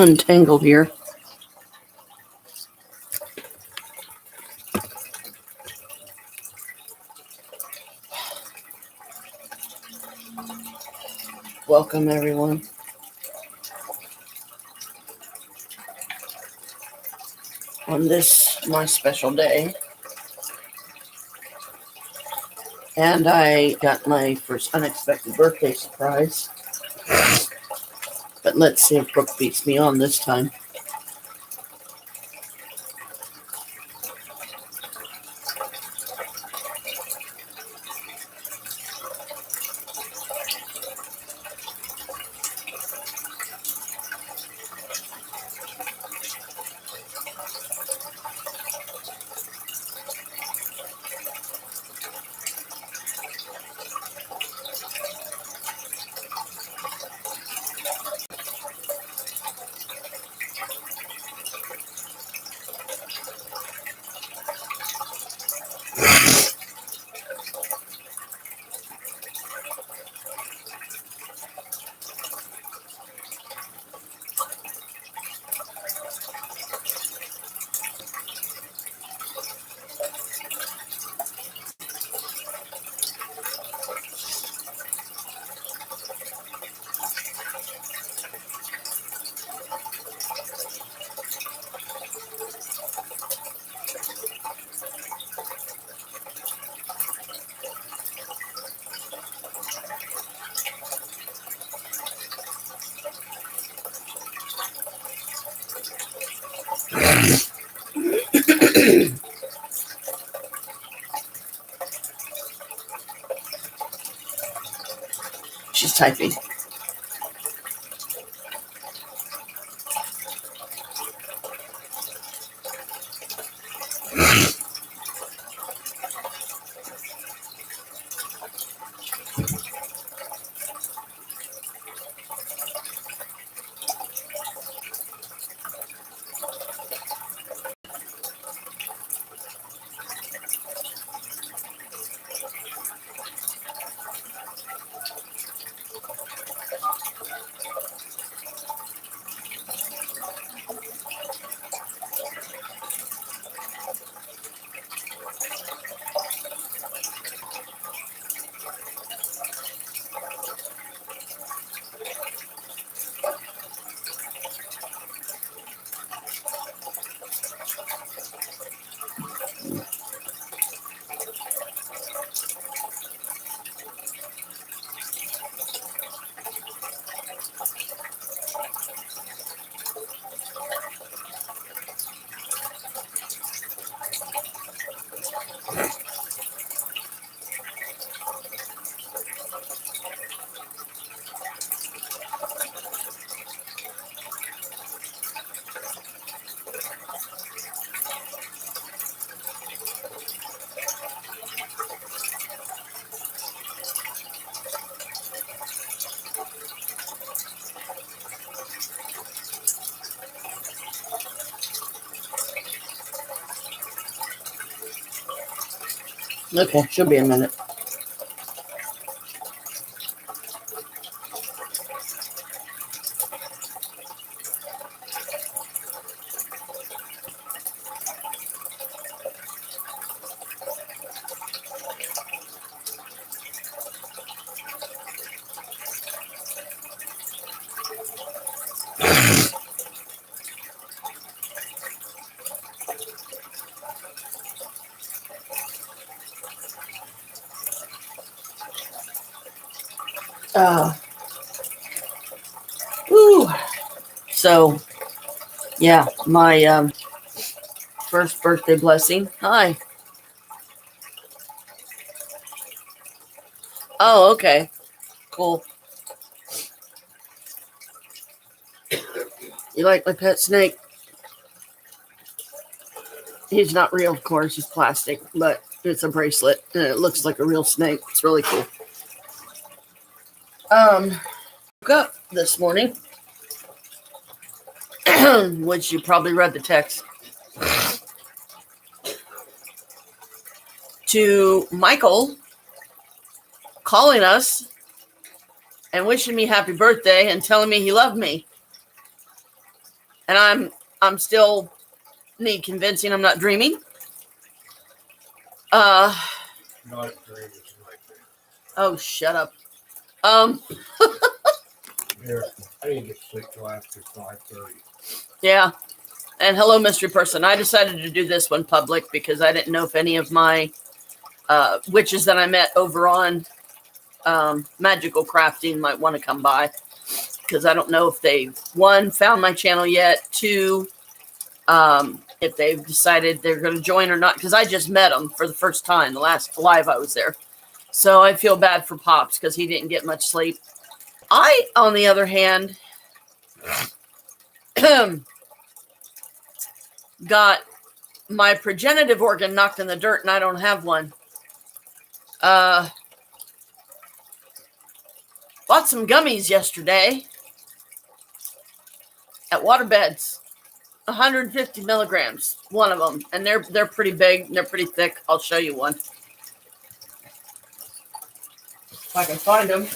untangled here. Welcome, everyone. On this, my special day. And I got my first unexpected birthday surprise. But let's see if Brooke beats me on this time. She's typing. Okay, she'll be a minute. Woo. So, yeah, my first birthday blessing. Hi. Oh, okay. Cool. You like my pet snake? He's not real, of course. He's plastic, but it's a bracelet, and it looks like a real snake. It's really cool. Woke up this morning, which you probably read the text, to Michael calling us and wishing me happy birthday and telling me he loved me. And I'm still need convincing I'm not dreaming. Not dreaming, nightmare. Oh, shut up. Here, I didn't get sleep till after 5:30. Yeah. And hello, mystery person. I decided to do this one public because I didn't know if any of my witches that I met over on Magical Crafting might want to come by. Because I don't know if they've, one, found my channel yet, two, if they've decided they're going to join or not. Because I just met them for the first time, the last live I was there. So I feel bad for Pops because he didn't get much sleep. I, on the other hand, got my progenitive organ knocked in the dirt and I don't have one. Bought some gummies yesterday at Waterbeds. 150 milligrams, one of them. And they're pretty big and they're pretty thick. I'll show you one. If I can find them.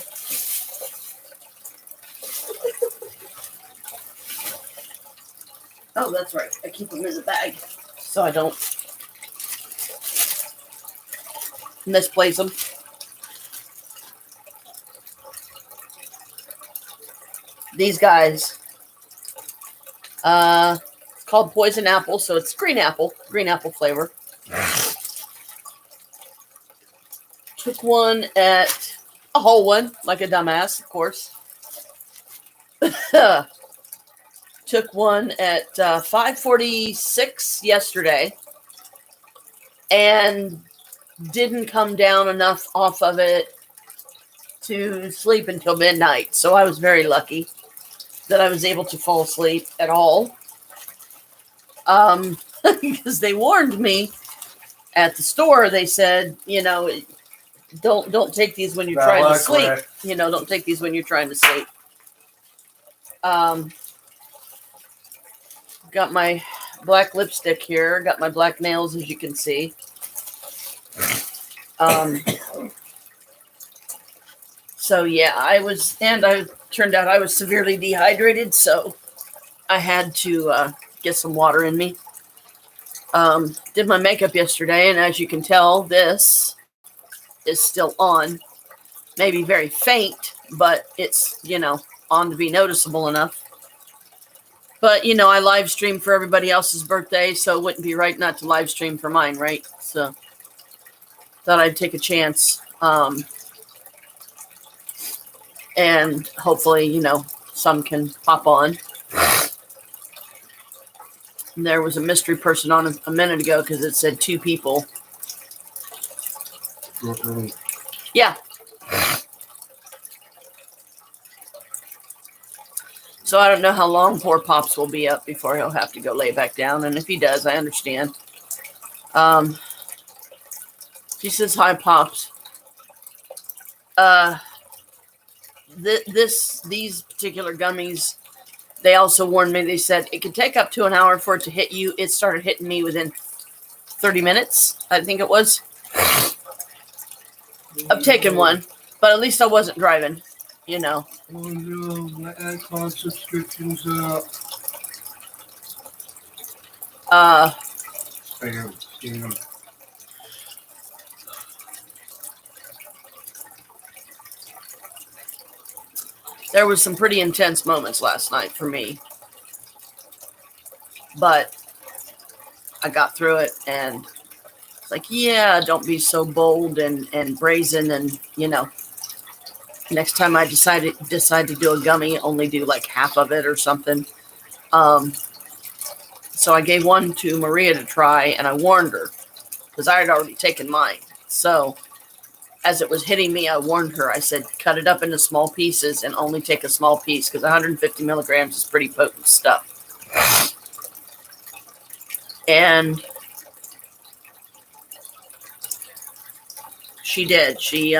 Oh, that's right. I keep them in the bag so I don't misplace them. These guys, it's called Poison Apple, so it's green apple flavor. Took one at a whole one, like a dumbass, of course. Took one at 5:46 yesterday and didn't come down enough off of it to sleep until midnight. So I was very lucky that I was able to fall asleep at all. Because they warned me at the store. They said, don't take these when you're trying to sleep. Don't take these when you're trying to sleep. Got my black lipstick here. Got my black nails, as you can see. So yeah, I turned out I was severely dehydrated, so I had to get some water in me. Did my makeup yesterday, and as you can tell, this is still on. Maybe very faint, but it's, on to be noticeable enough. But, I live stream for everybody else's birthday, so it wouldn't be right not to live stream for mine, right? So, thought I'd take a chance. And hopefully, some can pop on. And there was a mystery person on a minute ago because it said 2 people. Yeah. So I don't know how long poor Pops will be up before he'll have to go lay back down. And if he does, I understand. She says, hi, Pops. These particular gummies, they also warned me. They said it could take up to an hour for it to hit you. It started hitting me within 30 minutes, I think it was. I've taken one, but at least I wasn't driving, Oh no, my iCloud subscription's up. Spam. There was some pretty intense moments last night for me, but I got through it, and it's like, yeah, don't be so bold and brazen, and next time I decide to do a gummy, only do like half of it or something. So I gave one to Maria to try, and I warned her because I had already taken mine. So as it was hitting me, I warned her. I said, cut it up into small pieces and only take a small piece because 150 milligrams is pretty potent stuff. And she did. She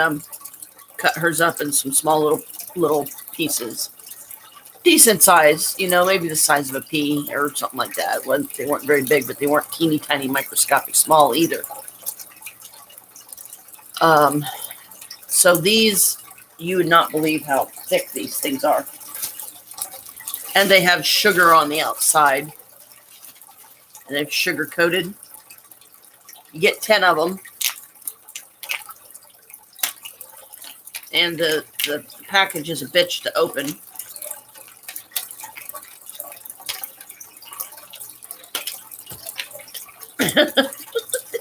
cut hers up in some small little pieces. Decent size, maybe the size of a pea or something like that. They weren't very big, but they weren't teeny tiny microscopic small either. So these, you would not believe how thick these things are. And they have sugar on the outside. And they're sugar coated. You get 10 of them. And the package is a bitch to open.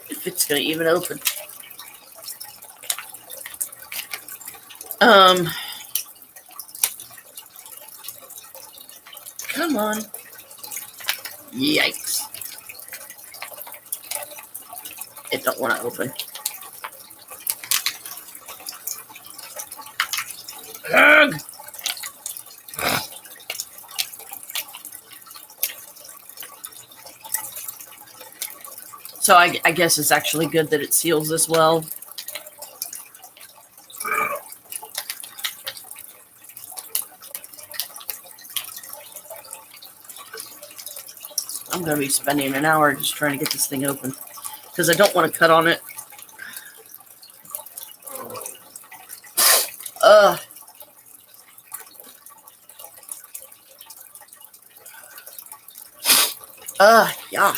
If it's going to even open. Come on. Yikes. It don't want to open. Ugh. So I guess it's actually good that it seals this well. I'm going to be spending an hour just trying to get this thing open because I don't want to cut on it. Ugh. Yeah.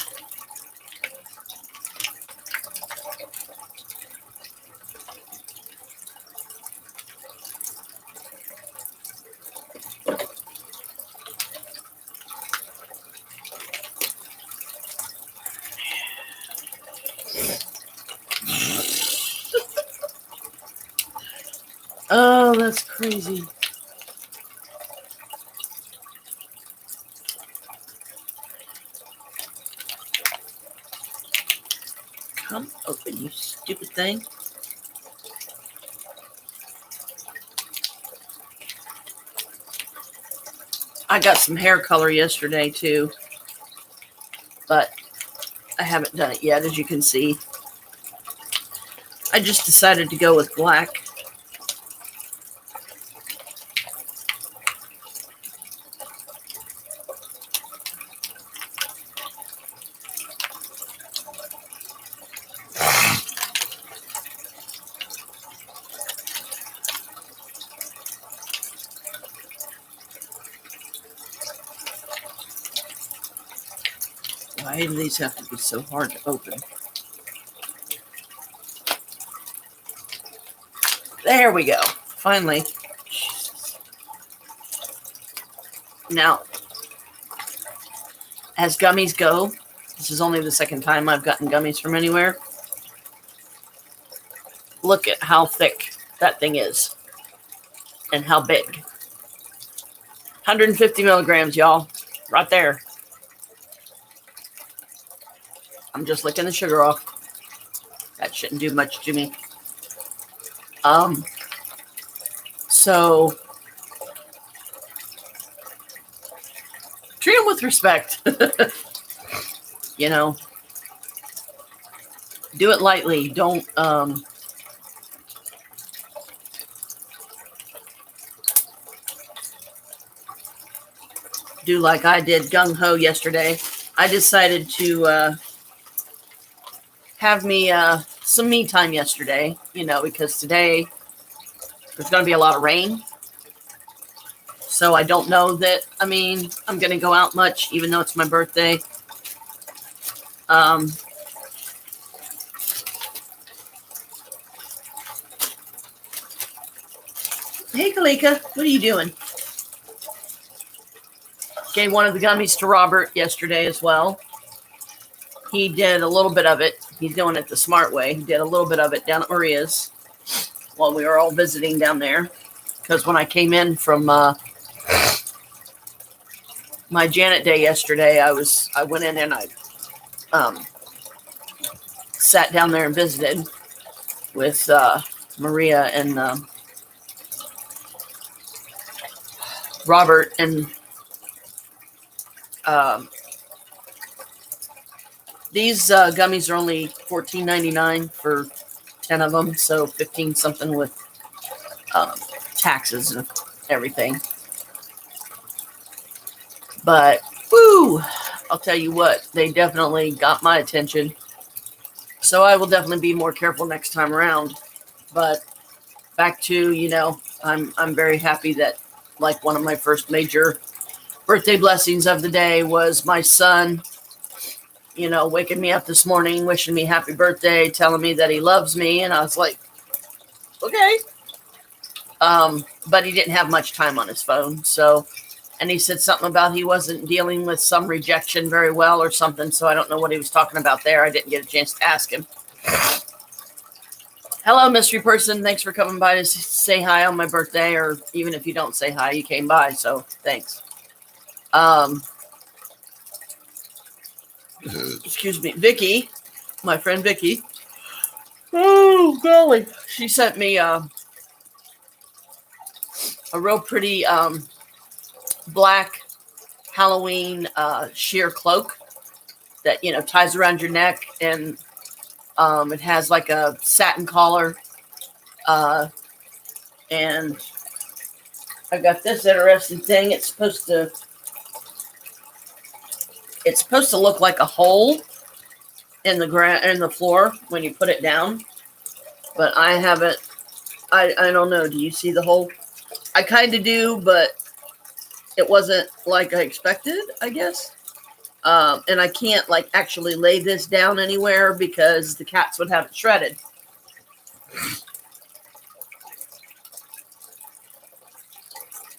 Oh, that's crazy. Come open, you stupid thing. I got some hair color yesterday too, but I haven't done it yet, as you can see. I just decided to go with black. Why do these have to be so hard to open? There we go. Finally. Now, as gummies go, this is only the second time I've gotten gummies from anywhere. Look at how thick that thing is and how big. 150 milligrams, y'all. Right there. I'm just licking the sugar off. That shouldn't do much to me. So treat them with respect. You know, do it lightly. Don't do like I did gung-ho yesterday. I decided to have me some me time yesterday, you know, because today there's going to be a lot of rain. So I don't know that, I'm going to go out much, even though it's my birthday. Hey, Kalika, what are you doing? Gave one of the gummies to Robert yesterday as well. He did a little bit of it. He's doing it the smart way. He did a little bit of it down at Maria's while we were all visiting down there. Because when I came in from my Janet day yesterday, I went in and I sat down there and visited with Maria and Robert, and these gummies are only $14.99 for 10 of them, so 15 something with taxes and everything. But woo, I'll tell you what, they definitely got my attention. So I will definitely be more careful next time around. But back to, you know, I'm very happy that, like, one of my first major birthday blessings of the day was my son, waking me up this morning, wishing me happy birthday, telling me that he loves me. And I was like, okay. But he didn't have much time on his phone. So, and he said something about he wasn't dealing with some rejection very well or something. So I don't know what he was talking about there. I didn't get a chance to ask him. Hello, mystery person. Thanks for coming by to say hi on my birthday, or even if you don't say hi, you came by. So thanks. Excuse me, Vicky, my friend Vicky. Oh, golly. She sent me a real pretty black Halloween sheer cloak that, ties around your neck, and it has like a satin collar. And I got this interesting thing. It's supposed to look like a hole in the ground, in the floor when you put it down. But I haven't. I don't know. Do you see the hole? I kind of do, but it wasn't like I expected, I guess. And I can't actually lay this down anywhere because the cats would have it shredded.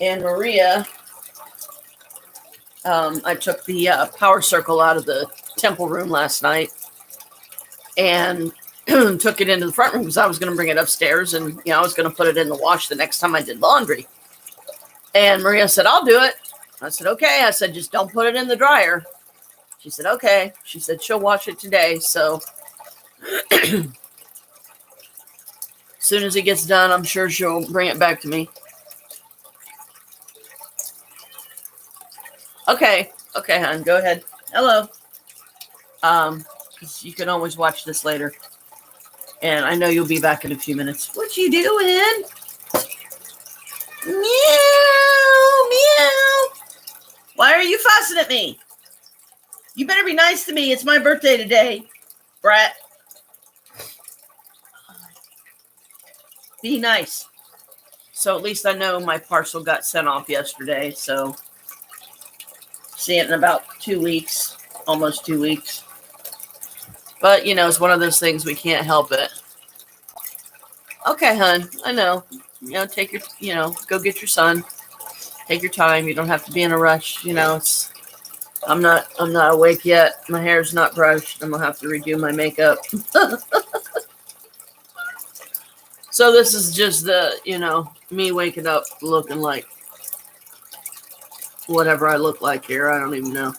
And Maria, I took the power circle out of the temple room last night and took it into the front room because I was going to bring it upstairs, and I was going to put it in the wash the next time I did laundry. And Maria said, I'll do it. I said, okay. I said, just don't put it in the dryer. She said, okay. She said she'll wash it today. So as soon as it gets done, I'm sure she'll bring it back to me. Okay, hon, go ahead. Hello. 'Cause you can always watch this later. And I know you'll be back in a few minutes. What you doing? Meow, meow. Why are you fussing at me? You better be nice to me. It's my birthday today, brat. Be nice. So at least I know my parcel got sent off yesterday. So see it in about 2 weeks, almost 2 weeks. But, it's one of those things, we can't help it. Okay, hun, I know. Take your, go get your son. Take your time. You don't have to be in a rush. I'm not awake yet. My hair's not brushed. I'm going to have to redo my makeup. So this is just the, me waking up looking like whatever I look like here. I don't even know.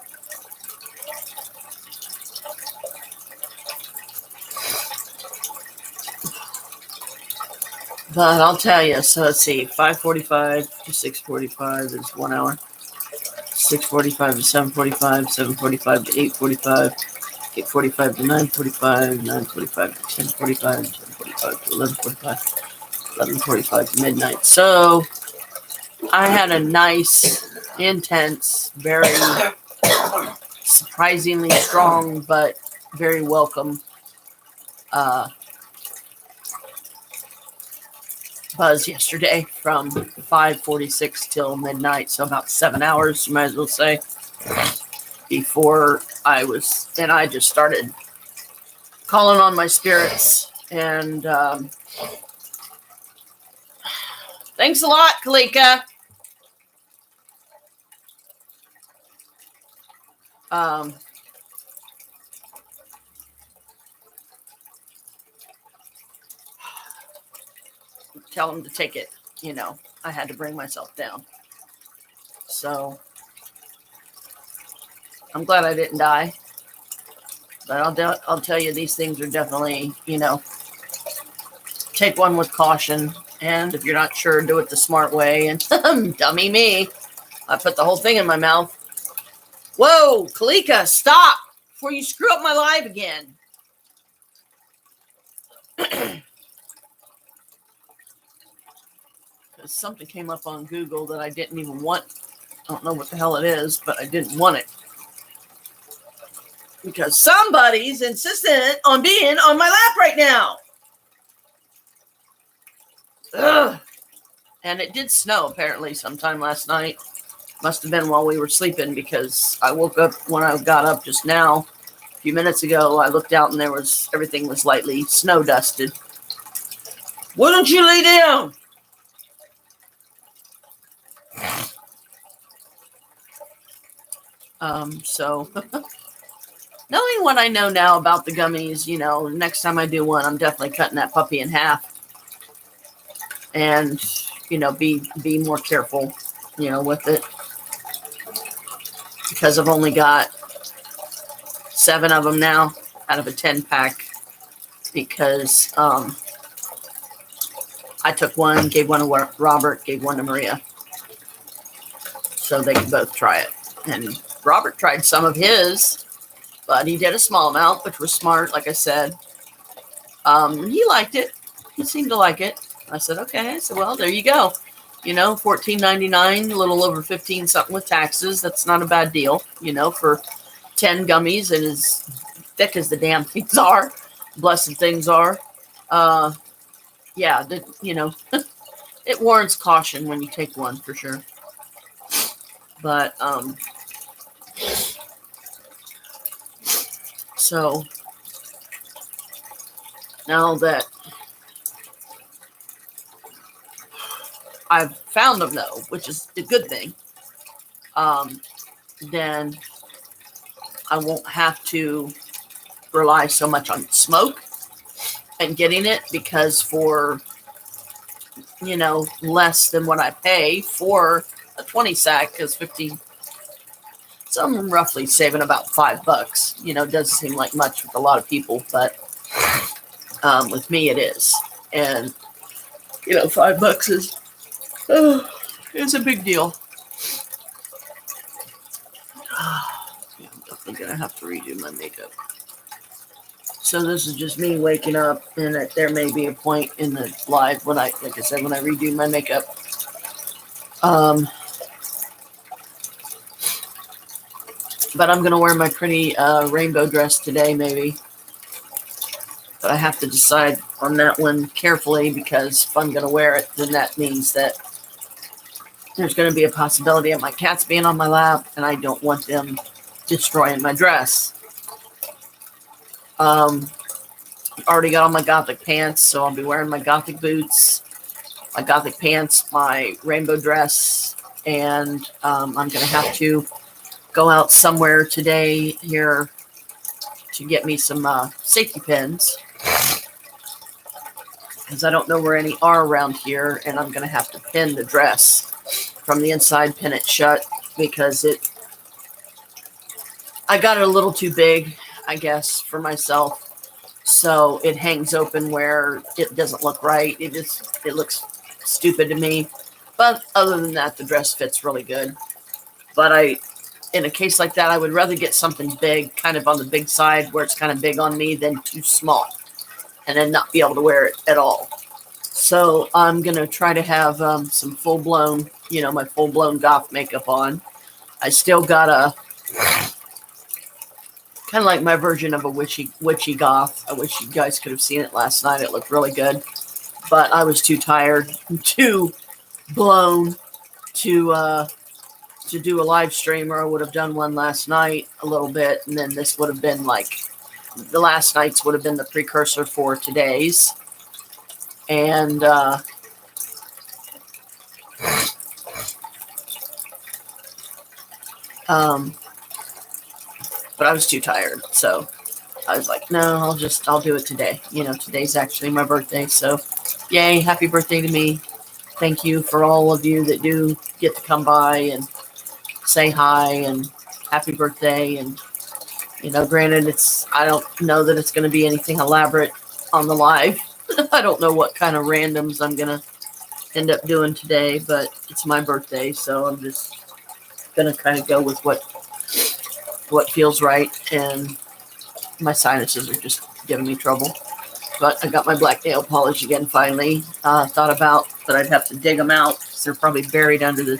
But I'll tell you. So let's see. 5:45 to 6:45 is 1 hour. 6:45 to 7:45. 7:45 to 8:45. 8:45 to 9:45. 9:45 to 10:45. 10:45 to 11:45. 11:45 to midnight. So I had a nice, intense, very surprisingly strong, but very welcome buzz yesterday from 5:46 till midnight. So about 7 hours, you might as well say, before I just started calling on my spirits. And thanks a lot, Kalika. Tell him to take it. I had to bring myself down. So I'm glad I didn't die. But I'll tell you, these things are definitely, take one with caution. And if you're not sure, do it the smart way. And dummy me, I put the whole thing in my mouth. Whoa, Kalika, stop before you screw up my live again. Because something came up on Google that I didn't even want. I don't know what the hell it is, but I didn't want it. Because somebody's insistent on being on my lap right now. Ugh. And it did snow apparently sometime last night. Must have been while we were sleeping because I woke up when I got up just now. A few minutes ago, I looked out and everything was lightly snow dusted. Why don't you lay down? So knowing what I know now about the gummies, next time I do one, I'm definitely cutting that puppy in half and, be more careful, with it because I've only got 7 of them now out of a 10 pack because, I took one, gave one to Robert, gave one to Maria so they could both try it. And Robert tried some of his, but he did a small amount, which was smart, like I said. He liked it. He seemed to like it. I said, okay. I said, well, there you go. $14.99, a little over 15 something with taxes. That's not a bad deal, for 10 gummies and as thick as the damn things are. Blessed things are. Yeah, it warrants caution when you take one for sure. But, so now that I've found them though, which is a good thing, then I won't have to rely so much on smoke and getting it because for, less than what I pay for a 20 sack because 15. So I'm roughly saving about $5. It doesn't seem like much with a lot of people, but with me it is. And $5 is a big deal. Yeah, I'm definitely gonna have to redo my makeup. So this is just me waking up, and there may be a point in the live when I redo my makeup. But I'm going to wear my pretty rainbow dress today, maybe. But I have to decide on that one carefully because if I'm going to wear it, then that means that there's going to be a possibility of my cats being on my lap, and I don't want them destroying my dress. Already got on my gothic pants, so I'll be wearing my gothic boots, my gothic pants, my rainbow dress, and I'm going to have to go out somewhere today here to get me some safety pins because I don't know where any are around here, and I'm going to have to pin the dress from the inside, pin it shut because I got it a little too big, I guess, for myself. So it hangs open where it doesn't look right. It looks stupid to me. But other than that, the dress fits really good. But in a case like that, I would rather get something big, kind of on the big side where it's kind of big on me than too small and then not be able to wear it at all. So I'm going to try to have some full-blown, my full-blown goth makeup on. I still got a kind of like my version of a witchy goth. I wish you guys could have seen it last night. It looked really good. But I was too tired, too blown to do a live stream, or I would have done one last night a little bit, and then this would have been like the last night's would have been the precursor for today's. And but I was too tired, so I was like, no, I'll do it today. Today's actually my birthday, so yay, happy birthday to me. Thank you for all of you that do get to come by and say hi and happy birthday. And, granted, I don't know that it's going to be anything elaborate on the live. I don't know what kind of randoms I'm going to end up doing today, but it's my birthday, so I'm just going to kind of go with what feels right. And my sinuses are just giving me trouble. But I got my black nail polish again finally. Thought about that I'd have to dig them out because they're probably buried under the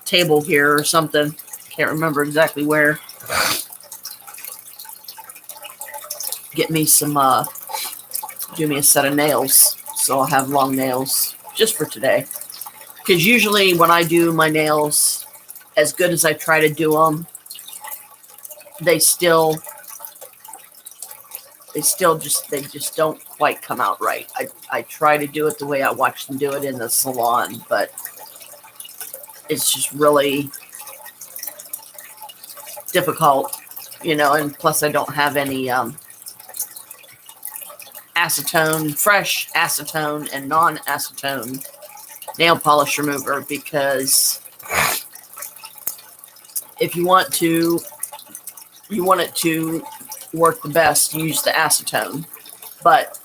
table here or something. Can't remember exactly where. Get me some, do me a set of nails so I'll have long nails just for today. Because usually when I do my nails as good as I try to do them, they just don't quite come out right. I try to do it the way I watch them do it in the salon, but it's just really difficult, and plus I don't have any acetone, fresh acetone and non-acetone nail polish remover, because if you want it to work the best, use the acetone, but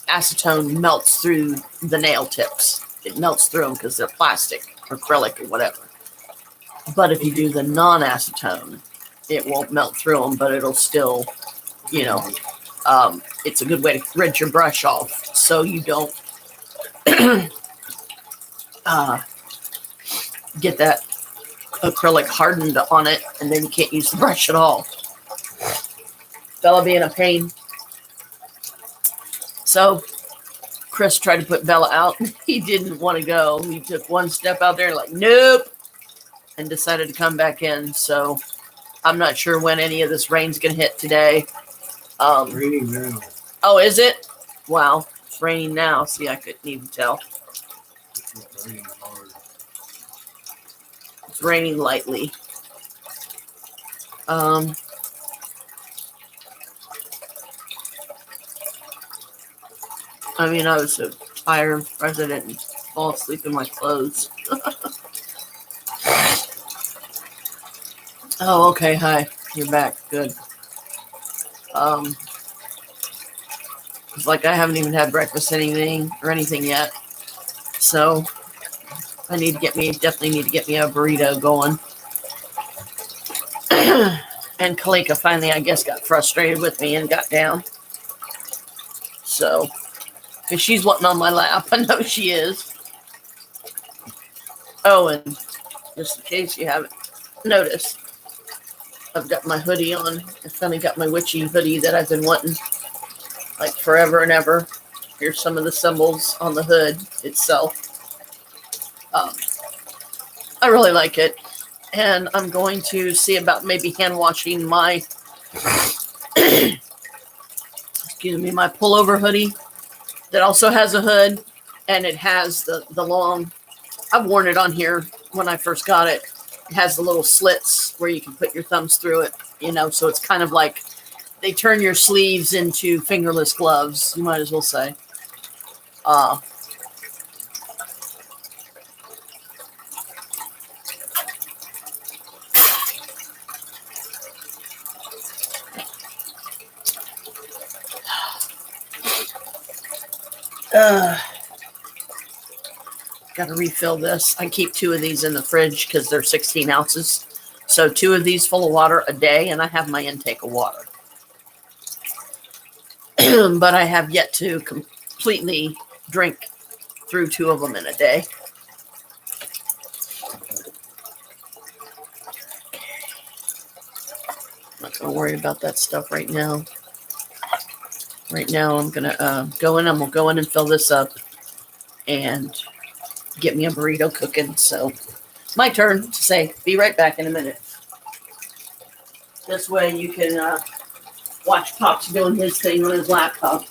acetone melts through the nail tips. It melts through them because they're plastic or acrylic or whatever. But if you do the non-acetone, it won't melt through them, but it'll still, it's a good way to rinse your brush off so you don't get that acrylic hardened on it, and then you can't use the brush at all. Bella being a pain. So Chris tried to put Bella out. He didn't want to go. He took one step out there like, nope, and decided to come back in. So I'm not sure when any of this rain's going to hit today. Raining now. Oh, is it? Wow. It's raining now. See, I couldn't even tell. It's raining hard. It's raining lightly. I mean, I was so tired, I didn't fall asleep in my clothes. Oh, okay. Hi. You're back. Good. It's like I haven't even had breakfast or anything yet. So I definitely need to get me a burrito going. And Kalika finally, I guess, got frustrated with me and got down. So, because she's wanting on my lap. I know she is. Oh, and just in case you haven't noticed, I've got my hoodie on. I finally got my witchy hoodie that I've been wanting like forever and ever. Here's some of the symbols on the hood itself. I really like it. And I'm going to see about maybe hand washing my, my pullover hoodie that also has a hood, and it has the long, I've worn it on here when I first got it. It has the little slits where you can put your thumbs through it, so it's kind of like they turn your sleeves into fingerless gloves, you might as well say. Got to refill this. I keep 2 of these in the fridge because they're 16 ounces. So 2 of these full of water a day, and I have my intake of water. But I have yet to completely drink through 2 of them in a day. I'm not going to worry about that stuff right now. Right now, I'm going to go in. I'm going to go in and fill this up and get me a burrito cooking. So my turn to say, be right back in a minute. This way you can watch Pops doing his thing on his laptop.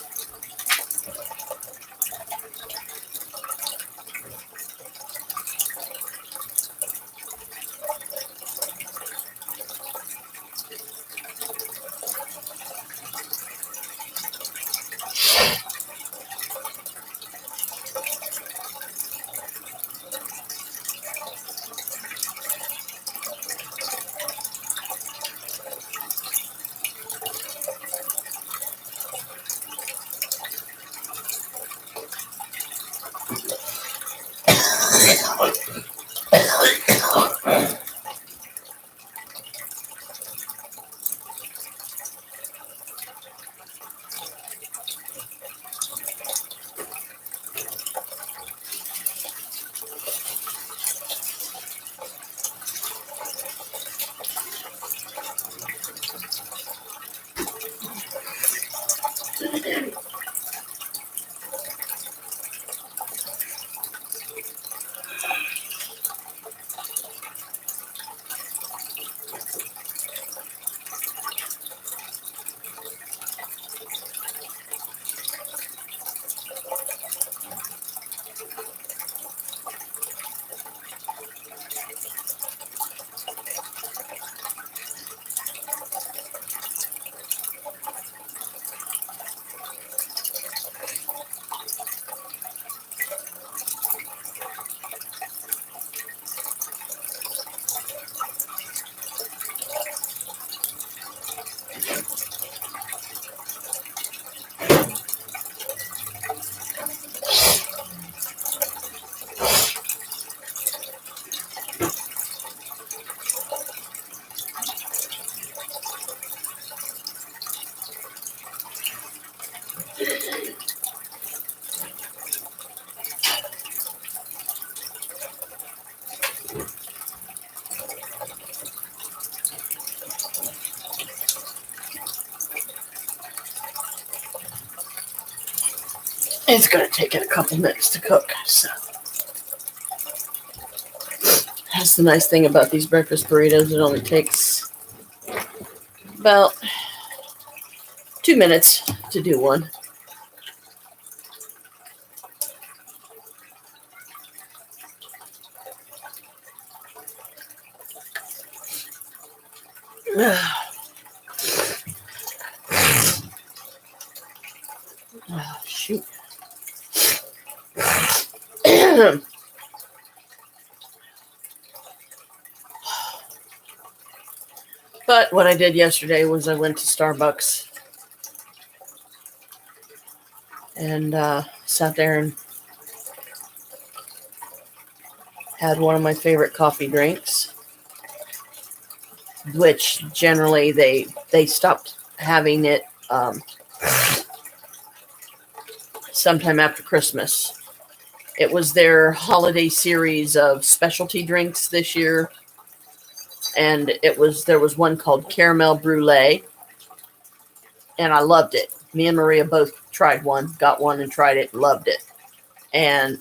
It's going to take it a couple minutes to cook. So that's the nice thing about these breakfast burritos. It only takes about 2 minutes to do one. Oh, shoot. But what I did yesterday was I went to Starbucks and sat there and had one of my favorite coffee drinks, which generally they stopped having it sometime after Christmas. It was their holiday series of specialty drinks this year, and there was one called Caramel Brulee, and I loved it. Me and Maria both tried one, got one and tried it, loved it. And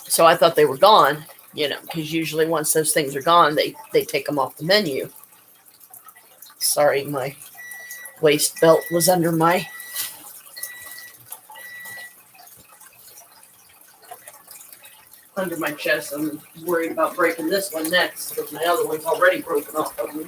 so I thought they were gone, because usually once those things are gone, they take them off the menu. Sorry, my waist belt was under my chest. I'm worried about breaking this one next because my other one's already broken off of me.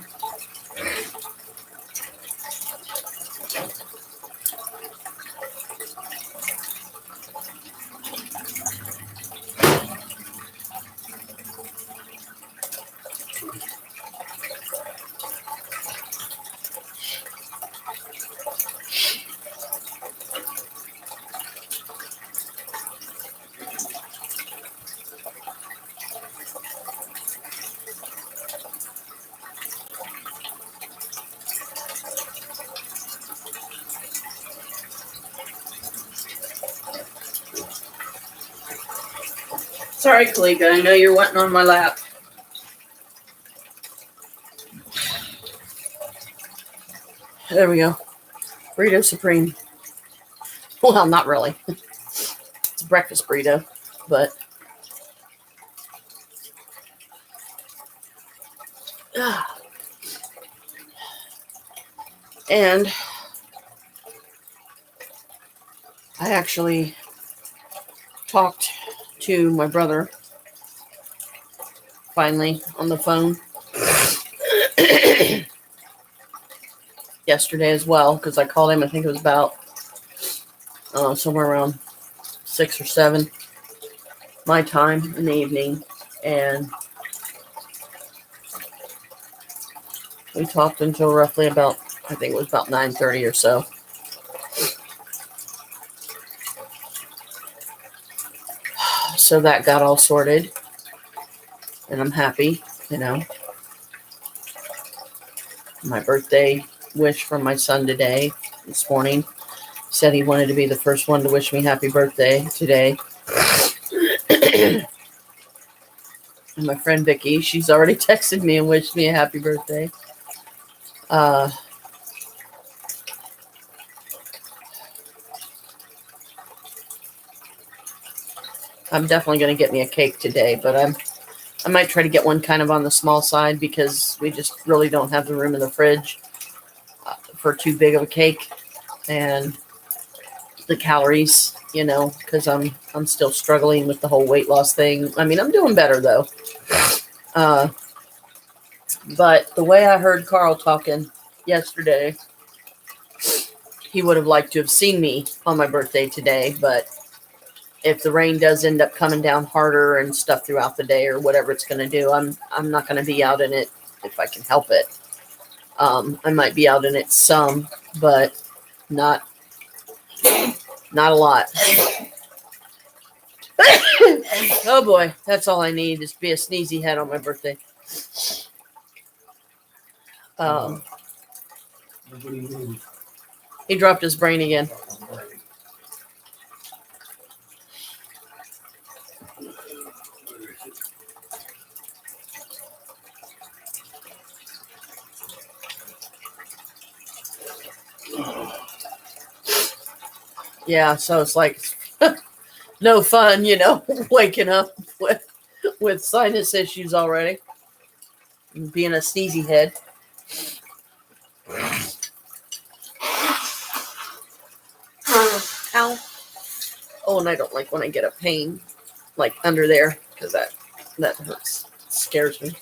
Sorry, Kalika, I know you're wanting on my lap. There we go. Burrito Supreme. Well, not really. It's a breakfast burrito, but and I actually talked to my brother finally on the phone yesterday as well, because I called him. I think it was about somewhere around 6 or 7 my time in the evening, and we talked until roughly about, I think it was about 9:30 or so. So that got all sorted, and I'm happy, My birthday wish from my son this morning, said he wanted to be the first one to wish me happy birthday today. And my friend Vicky, she's already texted me and wished me a happy birthday. I'm definitely going to get me a cake today, but I might try to get one kind of on the small side because we just really don't have the room in the fridge for too big of a cake, and the calories, because I'm still struggling with the whole weight loss thing. I mean, I'm doing better though. But the way I heard Carl talking yesterday, he would have liked to have seen me on my birthday today, but if the rain does end up coming down harder and stuff throughout the day or whatever it's going to do, I'm not going to be out in it if I can help it. I might be out in it some, but not a lot. Oh boy, that's all I need is be a sneezy head on my birthday. What do you mean? He dropped his brain again. Yeah, so it's like no fun, waking up with sinus issues already. And being a sneezy head. Ow. Oh, and I don't like when I get a pain like under there because that hurts. Scares me.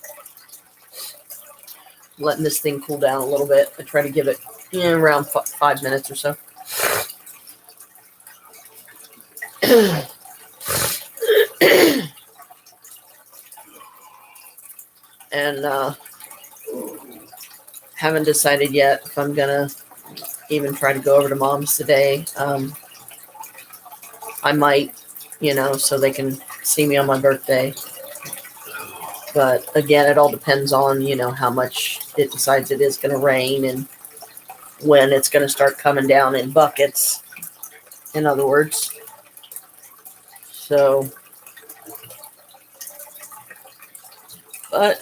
Letting this thing cool down a little bit. I try to give it around 5 minutes or so. And haven't decided yet if I'm gonna even try to go over to Mom's today. I might, so they can see me on my birthday. But again, it all depends on, how much it decides it is going to rain and when it's going to start coming down in buckets, in other words. So, but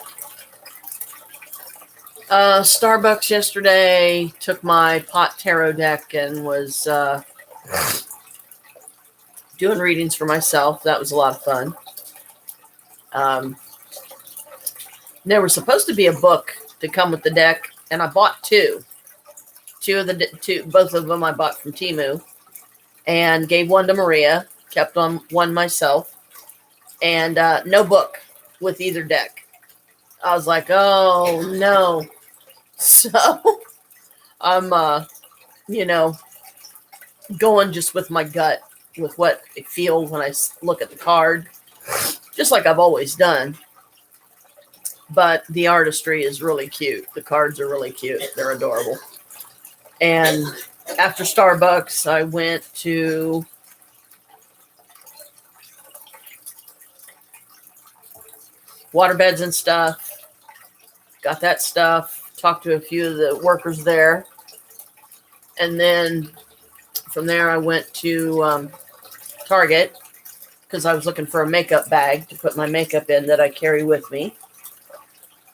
Starbucks yesterday, took my pot tarot deck and was doing readings for myself. That was a lot of fun. There was supposed to be a book to come with the deck, and I bought two. Both of them I bought from Temu, and gave one to Maria, kept one myself, and no book with either deck. I was like, oh no. So I'm, going just with my gut, with what I feel when I look at the card, just like I've always done. But the artistry is really cute. The cards are really cute. They're adorable. And after Starbucks, I went to Waterbeds and stuff. Got that stuff. Talked to a few of the workers there. And then from there, I went to Target because I was looking for a makeup bag to put my makeup in that I carry with me.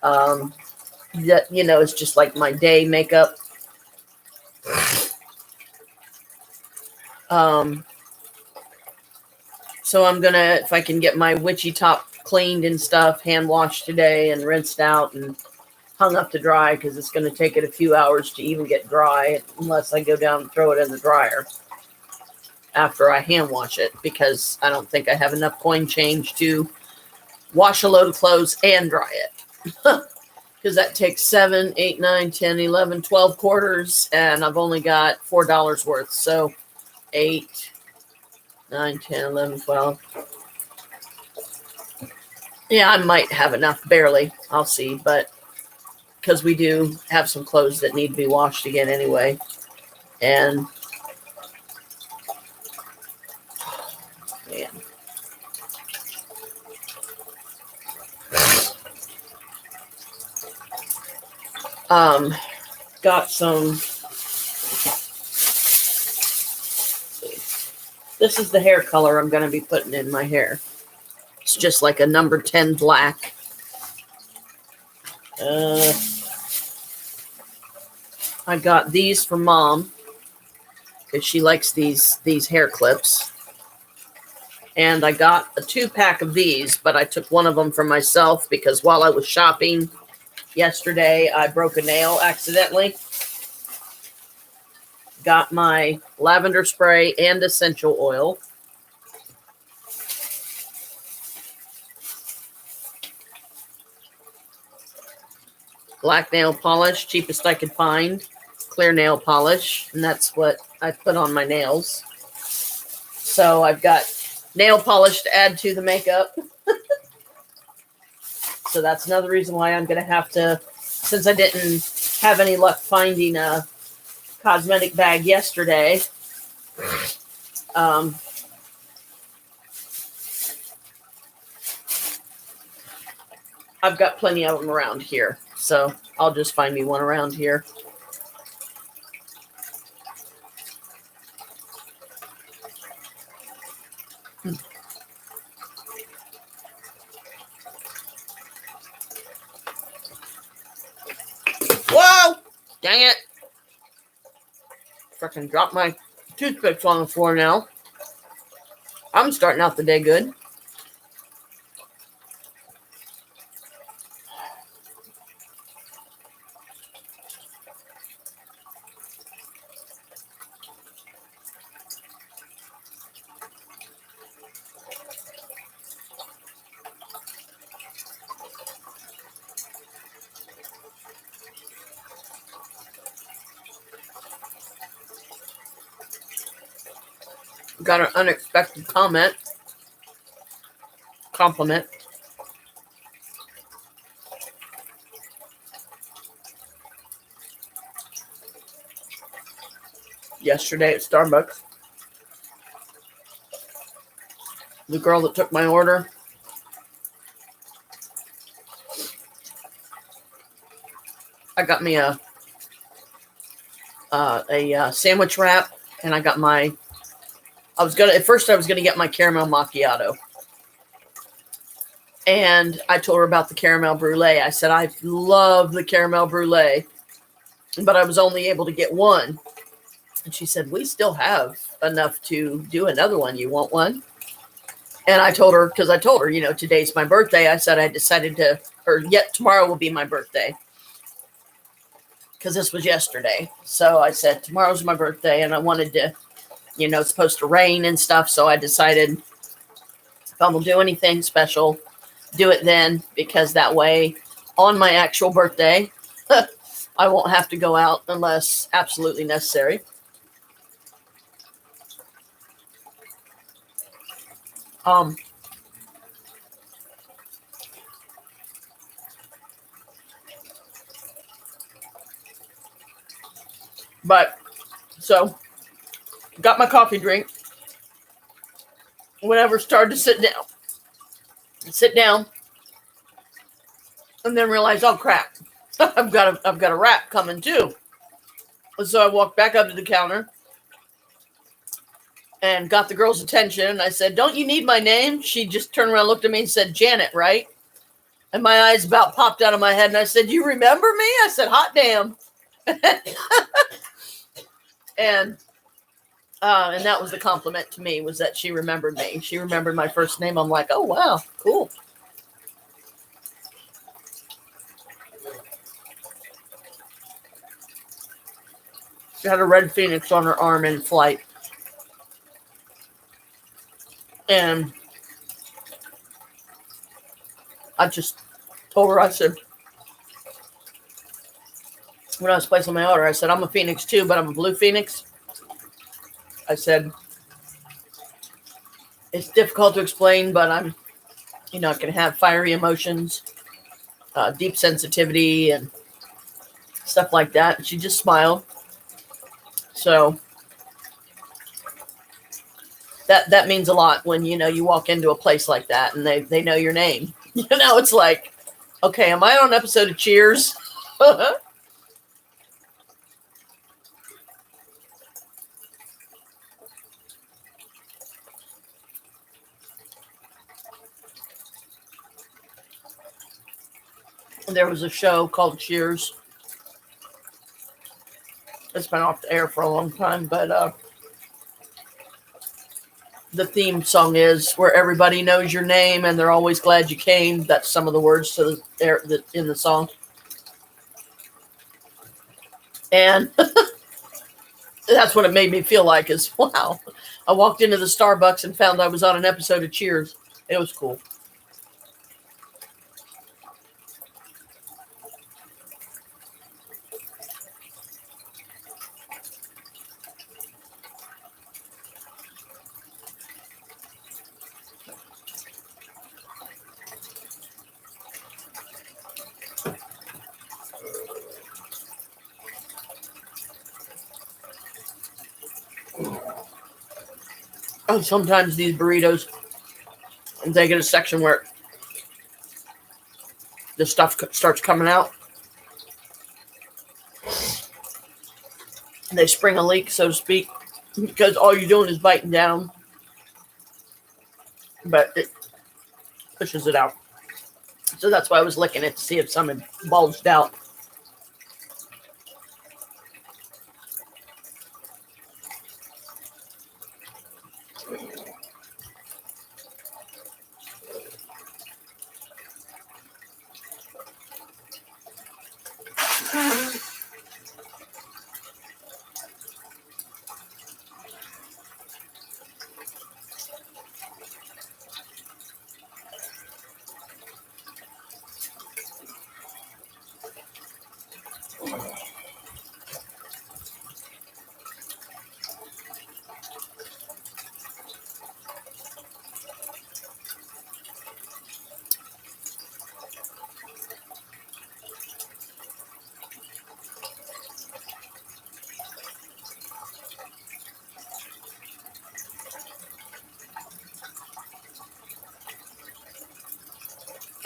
That, it's just like my day makeup. So I'm going to, if I can get my witchy top cleaned and stuff, hand washed today and rinsed out and hung up to dry, because it's going to take it a few hours to even get dry unless I go down and throw it in the dryer after I hand wash it, because I don't think I have enough coin change to wash a load of clothes and dry it. Because that takes 7, 8, 9, 10, 11, 12 quarters, and I've only got $4 worth. So 8, 9, 10, 11, 12. Yeah, I might have enough, barely. I'll see, but because we do have some clothes that need to be washed again anyway. And man. Got some. This is the hair color I'm going to be putting in my hair. It's just like a number 10 black. I got these for Mom because she likes these hair clips. And I got a 2-pack of these, but I took one of them for myself because while I was shopping yesterday, I broke a nail accidentally. Got my lavender spray and essential oil. Black nail polish, cheapest I could find. Clear nail polish, and that's what I put on my nails. So I've got nail polish to add to the makeup. So that's another reason why I'm going to have to, since I didn't have any luck finding a cosmetic bag yesterday, I've got plenty of them around here. So I'll just find me one around here. Whoa! Dang it. Freaking dropped my toothpicks on the floor now. I'm starting out the day good. Got an unexpected compliment. Yesterday at Starbucks. The girl that took my order. I got me a sandwich wrap, and I got at first I was gonna get my caramel macchiato. And I told her about the caramel brulee. I said, I love the caramel brulee, but I was only able to get one. And she said, we still have enough to do another one. You want one? And I told her, today's my birthday. I said, tomorrow will be my birthday. Because this was yesterday. So I said, tomorrow's my birthday. And I wanted to, it's supposed to rain and stuff. So I decided if I'm going to do anything special, do it then, because that way on my actual birthday, I won't have to go out unless absolutely necessary. But so got my coffee drink. Whenever started to sit down, and then realized, oh crap, I've got a wrap coming too. So I walked back up to the counter and got the girl's attention. And I said, don't you need my name? She just turned around, looked at me and said, Janet, right? And my eyes about popped out of my head. And I said, you remember me? I said, hot damn. And that was the compliment to me, was that she remembered me. She remembered my first name. I'm like, oh, wow, cool. She had a red phoenix on her arm in flight. And I just told her, I said, when I was placing my order, I said, I'm a phoenix too, but I'm a blue phoenix. I said, it's difficult to explain, but I'm, I can have fiery emotions, deep sensitivity, and stuff like that. And she just smiled. So that means a lot when, you walk into a place like that and they know your name. It's like, okay, am I on an episode of Cheers? There was a show called Cheers. It's been off the air for a long time, but the theme song is where everybody knows your name and they're always glad you came. That's some of the words in the song. And that's what it made me feel like, is, wow. I walked into the Starbucks and found I was on an episode of Cheers. It was cool. Oh, sometimes these burritos, they get a section where the stuff starts coming out. They spring a leak, so to speak, because all you're doing is biting down. but it pushes it out. So that's why I was licking it to see if some had bulged out.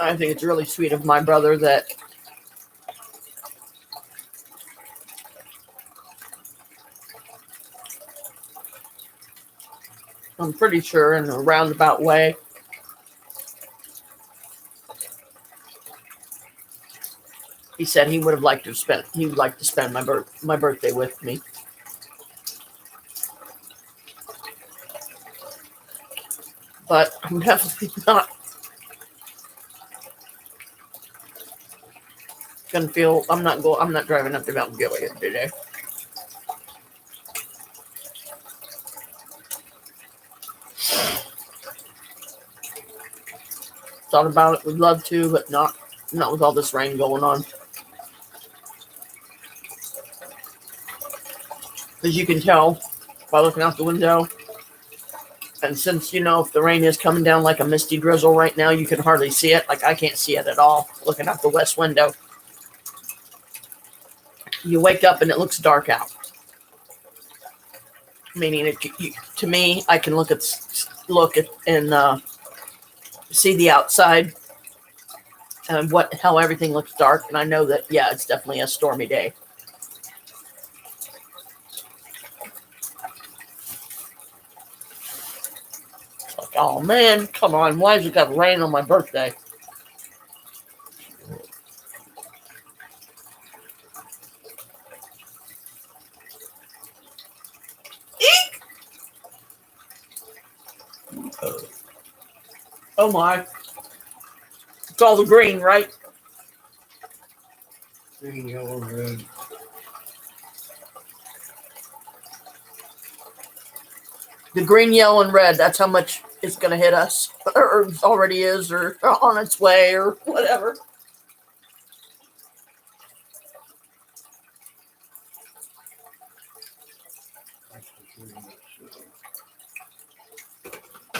I think it's really sweet of my brother that I'm pretty sure in a roundabout way he said he would like to spend my birthday with me. But I'm definitely not gonna feel I'm not driving up to Mount Gilead today. Thought about it, would love to, but not with all this rain going on. As you can tell by looking out the window. And since, if the rain is coming down like a misty drizzle right now, you can hardly see it. Like, I can't see it at all looking out the west window. You wake up and it looks dark out. Meaning, to me, I can look at and see the outside and how everything looks dark. And I know that, yeah, it's definitely a stormy day. Oh man, come on. Why has it got rain on my birthday? Eek! Oh my. It's all the green, right? Green, yellow, red. The green, yellow, and red. That's how much it's going to hit us. Or already is, or on its way, or whatever.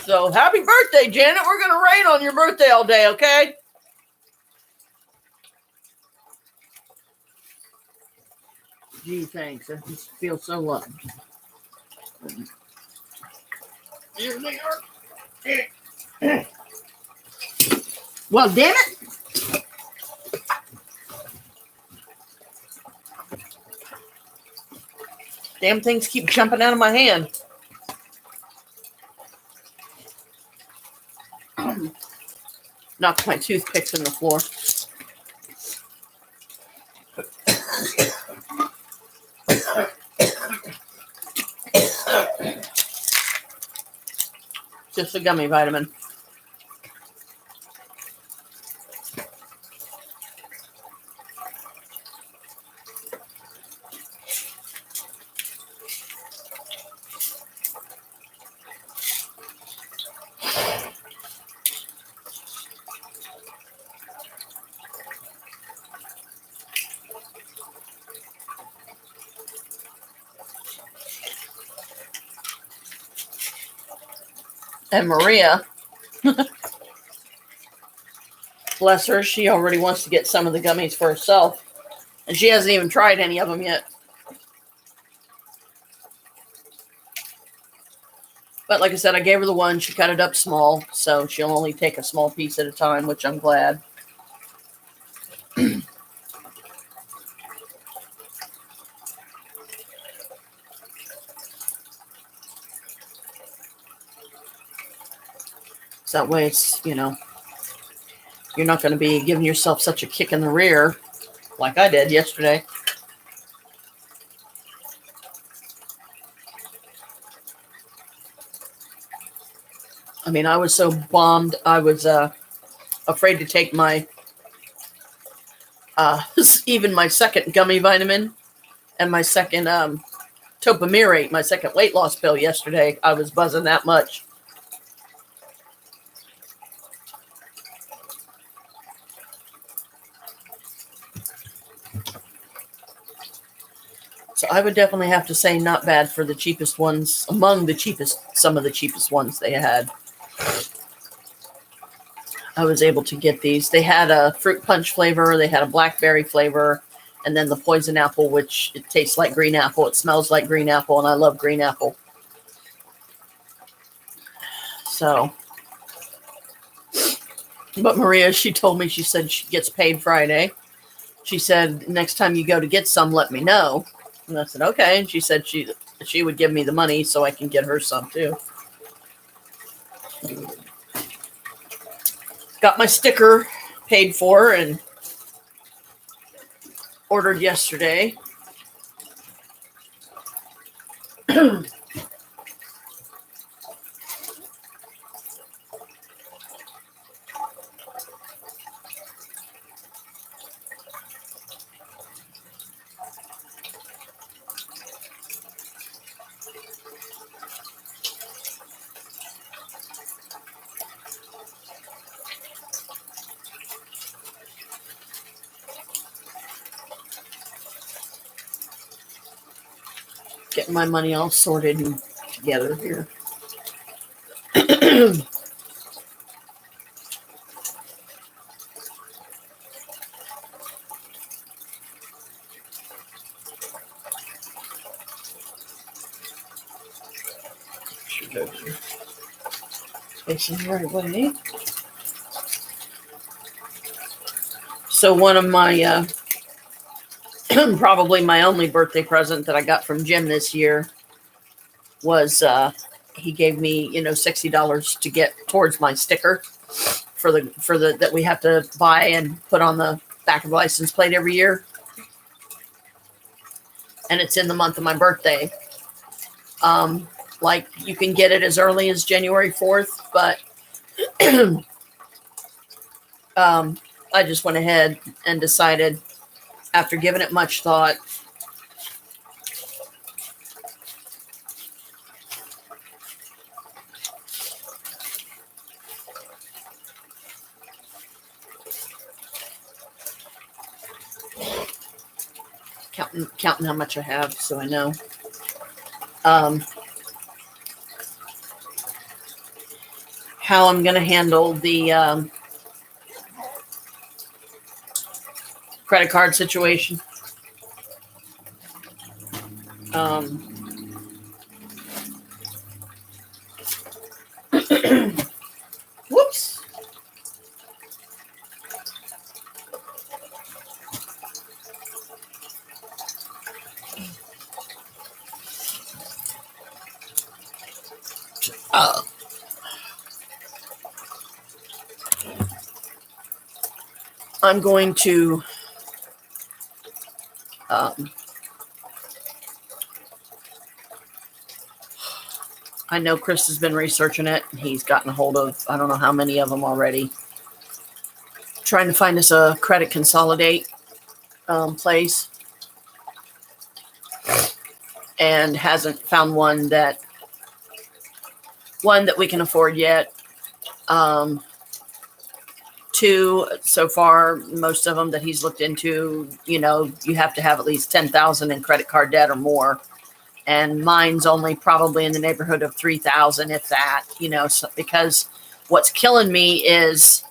So, happy birthday, Janet. We're going to rain on your birthday all day, okay? Gee, thanks. I just feel so loved. Here they are. Well, damn it. Damn things keep jumping out of my hand. Knocked my toothpicks in the floor. Just a gummy vitamin. And Maria, bless her, she already wants to get some of the gummies for herself. And she hasn't even tried any of them yet. But like I said, I gave her the one. She cut it up small, so she'll only take a small piece at a time, which I'm glad. So that way it's, you're not going to be giving yourself such a kick in the rear like I did yesterday. I mean, I was so bombed. I was afraid to take my, even my second gummy vitamin and my second topiramate, my second weight loss pill yesterday. I was buzzing that much. So I would definitely have to say not bad for the cheapest ones, among the cheapest, some of the cheapest ones they had. I was able to get these. They had a fruit punch flavor, they had a blackberry flavor, and then the poison apple, which it tastes like green apple. It smells like green apple, and I love green apple. So, but Maria, she told me, she said she gets paid Friday. She said, next time you go to get some, let me know. And I said, okay. And she said she would give me the money so I can get her some too. Got my sticker paid for and ordered yesterday. Getting my money all sorted and together here. Facing the right way. So one of my probably my only birthday present that I got from Jim this year was he gave me $60 to get towards my sticker for the that we have to buy and put on the back of the license plate every year, and it's in the month of my birthday. Like you can get it as early as January 4th, but I just went ahead and decided, after giving it much thought, counting how much I have so I know. How I'm going to handle the credit card situation. Whoops. I'm going to I know Chris has been researching it. He's gotten a hold of, I don't know how many of them already, trying to find us a credit consolidate place, and hasn't found one that we can afford yet. Two, so far, most of them that he's looked into, you have to have at least 10,000 in credit card debt or more. And mine's only probably in the neighborhood of 3,000, if that, so, because what's killing me is,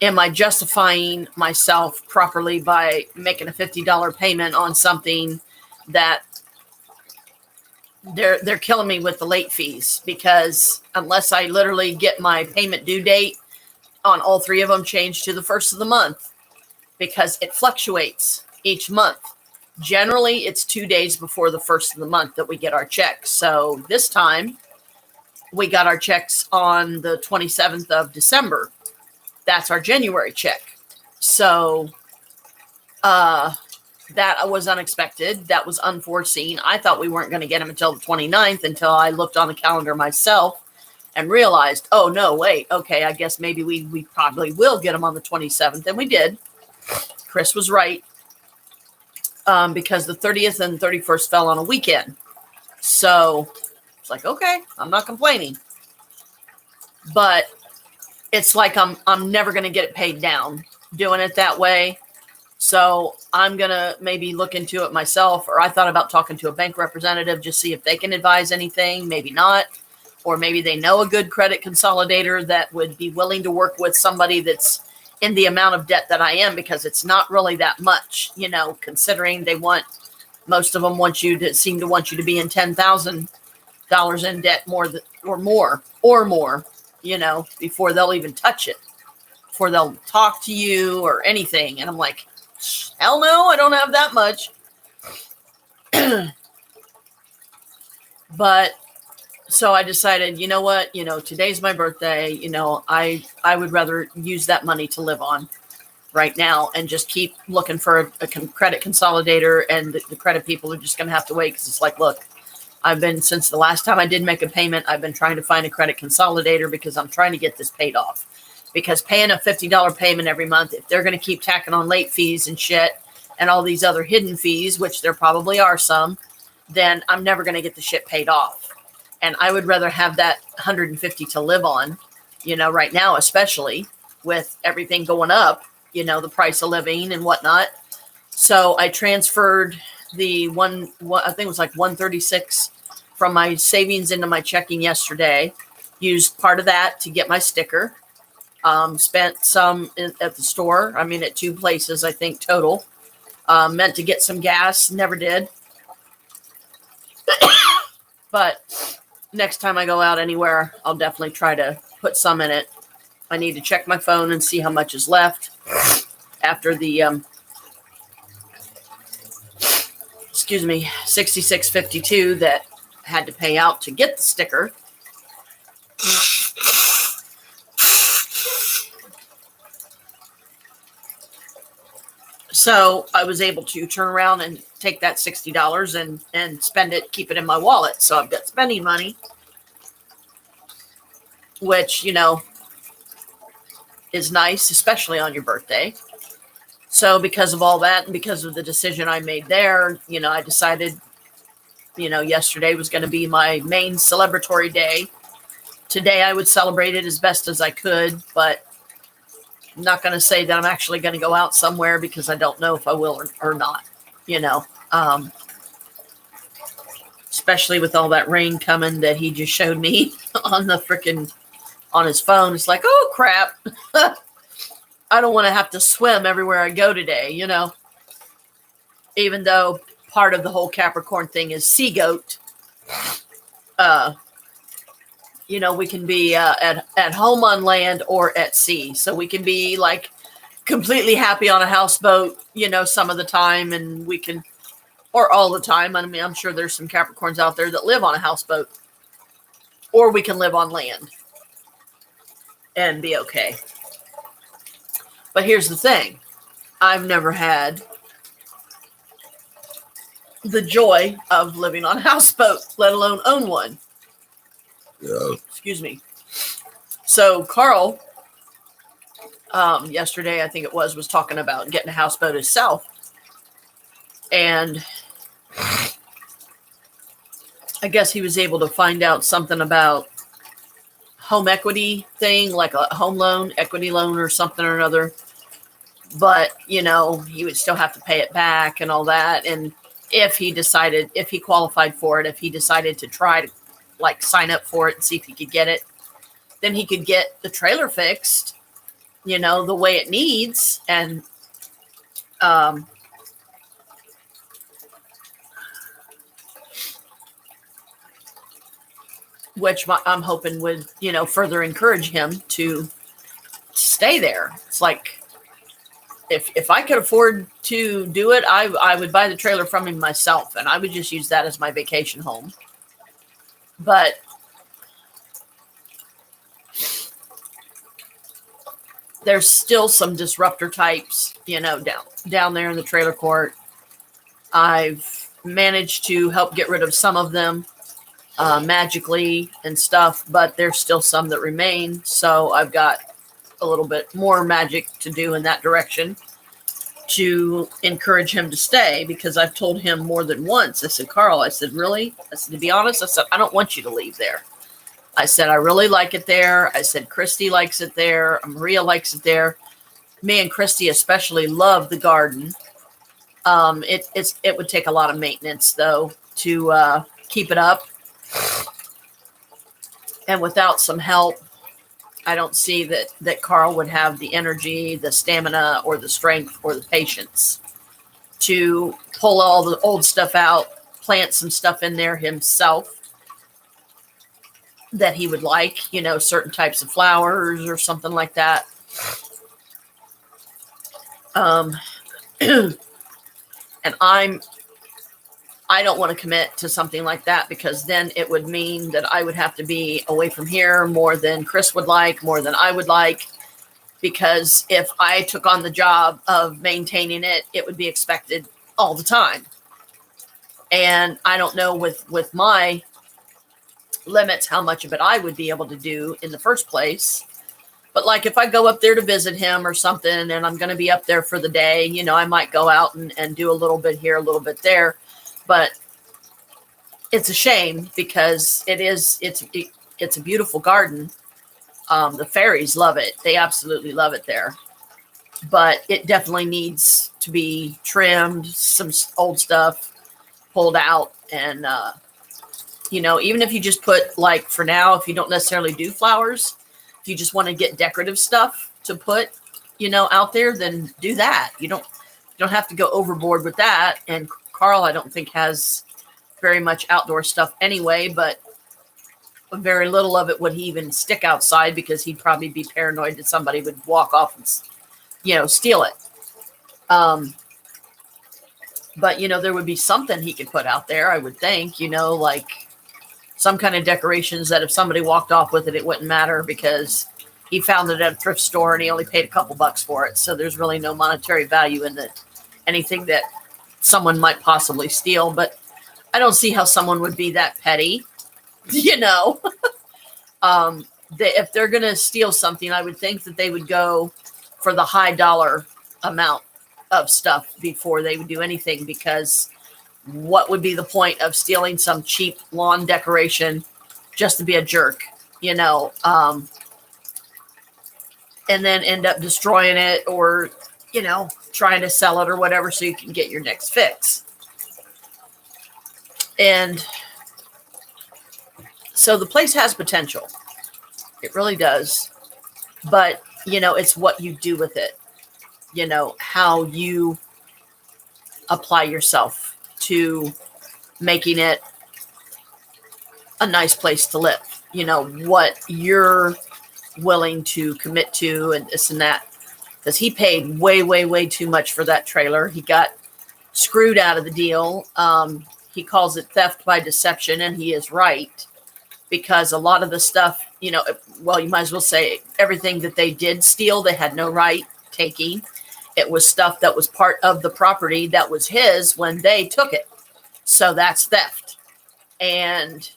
am I justifying myself properly by making a $50 payment on something that they're killing me with the late fees? Because unless I literally get my payment due date on all three of them changed to the first of the month, because it fluctuates each month. Generally, it's 2 days before the first of the month that we get our check. So this time, we got our checks on the 27th of December. That's our January check. So that was unexpected. That was unforeseen. I thought we weren't going to get them until the 29th until I looked on the calendar myself and realized, oh, no, wait, okay, I guess maybe we probably will get them on the 27th. And we did. Chris was right, because the 30th and 31st fell on a weekend. So it's like, okay, I'm not complaining. But it's like I'm never going to get it paid down doing it that way. So I'm going to maybe look into it myself, or I thought about talking to a bank representative, just see if they can advise anything, maybe not, or maybe they know a good credit consolidator that would be willing to work with somebody that's in the amount of debt that I am, because it's not really that much, considering most of them seem to want you to be in $10,000 in debt or more, before they'll even touch it, before they'll talk to you or anything. And I'm like, hell no, I don't have that much. But so I decided, you know what, today's my birthday. I would rather use that money to live on right now and just keep looking for a credit consolidator. And the credit people are just going to have to wait, because it's like, look, since the last time I did make a payment, I've been trying to find a credit consolidator because I'm trying to get this paid off. Because paying a $50 payment every month, if they're going to keep tacking on late fees and shit and all these other hidden fees, which there probably are some, then I'm never going to get the shit paid off. And I would rather have that $150 to live on, right now, especially with everything going up, the price of living and whatnot. So I transferred the I think it was like $136 from my savings into my checking yesterday. Used part of that to get my sticker. Spent some at the store. I mean, at 2 places, I think, total. Meant to get some gas. Never did. But next time I go out anywhere, I'll definitely try to put some in it. I need to check my phone and see how much is left after the, $66.52 that I had to pay out to get the sticker. So I was able to turn around and take that $60 and spend it, keep it in my wallet. So I've got spending money, which, is nice, especially on your birthday. So because of all that and because of the decision I made there, I decided, yesterday was going to be my main celebratory day. Today I would celebrate it as best as I could, but I'm not going to say that I'm actually going to go out somewhere, because I don't know if I will or not, especially with all that rain coming that he just showed me on his phone. It's like, oh crap. I don't want to have to swim everywhere I go today, even though part of the whole Capricorn thing is sea goat. We can be at home on land or at sea. So we can be like completely happy on a houseboat, some of the time, and we can, or all the time. I mean, I'm sure there's some Capricorns out there that live on a houseboat, or we can live on land and be okay. But here's the thing. I've never had the joy of living on a houseboat, let alone own one. Yeah. Excuse me. So Carl, yesterday, I think it was talking about getting a houseboat himself. And I guess he was able to find out something about home equity thing, like a home loan, equity loan or something or another. But, he would still have to pay it back and all that. And if he qualified for it, if he decided to try to sign up for it and see if he could get it, then he could get the trailer fixed, the way it needs. And, which I'm hoping would, further encourage him to stay there. It's like, if I could afford to do it, I would buy the trailer from him myself, and I would just use that as my vacation home. But there's still some disruptor types, down there in the trailer court. I've managed to help get rid of some of them magically and stuff, but there's still some that remain. So I've got a little bit more magic to do in that direction to encourage him to stay, because I've told him more than once. I said, Carl, I said, really? I said, to be honest, I said, I don't want you to leave there. I said, I really like it there. I said, Christy likes it there. Maria likes it there. Me and Christy especially love the garden. It would take a lot of maintenance, though, to keep it up. And without some help, I don't see that Carl would have the energy, the stamina, or the strength, or the patience to pull all the old stuff out, plant some stuff in there himself that he would like, certain types of flowers or something like that. And I don't want to commit to something like that, because then it would mean that I would have to be away from here more than Chris would like, more than I would like. Because if I took on the job of maintaining it, it would be expected all the time. And I don't know with my limits how much of it I would be able to do in the first place. But like if I go up there to visit him or something, and I'm going to be up there for the day, I might go out and do a little bit here, a little bit there. But it's a shame, because it's a beautiful garden. The fairies love it. They absolutely love it there. But it definitely needs to be trimmed, some old stuff pulled out. And, even if you just put, like, for now, if you don't necessarily do flowers, if you just want to get decorative stuff to put, out there, then do that. You don't have to go overboard with that. And Carl, I don't think, has very much outdoor stuff anyway, but very little of it would he even stick outside, because he'd probably be paranoid that somebody would walk off and, steal it. But, there would be something he could put out there, I would think, like some kind of decorations that if somebody walked off with it, it wouldn't matter, because he found it at a thrift store and he only paid a couple bucks for it. So there's really no monetary value in anything that someone might possibly steal. But I don't see how someone would be that petty, if they're going to steal something, I would think that they would go for the high dollar amount of stuff before they would do anything, because what would be the point of stealing some cheap lawn decoration just to be a jerk, and then end up destroying it, or, trying to sell it or whatever so you can get your next fix. And so the place has potential. It really does. But, it's what you do with it. How you apply yourself to making it a nice place to live. What you're willing to commit to, and this and that. Because he paid way, way, way too much for that trailer. He got screwed out of the deal. He calls it theft by deception, and he is right. Because a lot of the stuff, you might as well say everything that they did steal, they had no right taking. It was stuff that was part of the property that was his when they took it. So that's theft. And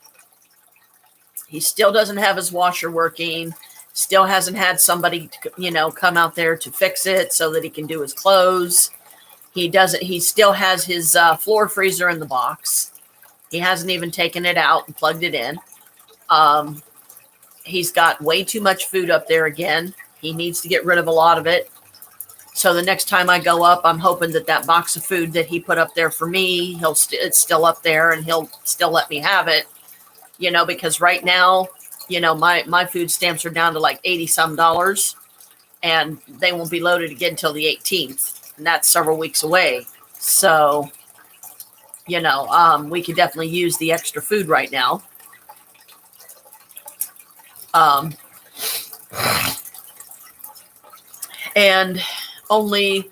he still doesn't have his washer working. Still hasn't had somebody, come out there to fix it so that he can do his clothes. He still has his floor freezer in the box. He hasn't even taken it out and plugged it in. He's got way too much food up there again. He needs to get rid of a lot of it. So the next time I go up, I'm hoping that box of food that he put up there for me, it's still up there, and he'll still let me have it, because right now, my food stamps are down to like $80 some, and they won't be loaded again until the 18th. And that's several weeks away. So, we could definitely use the extra food right now. And only,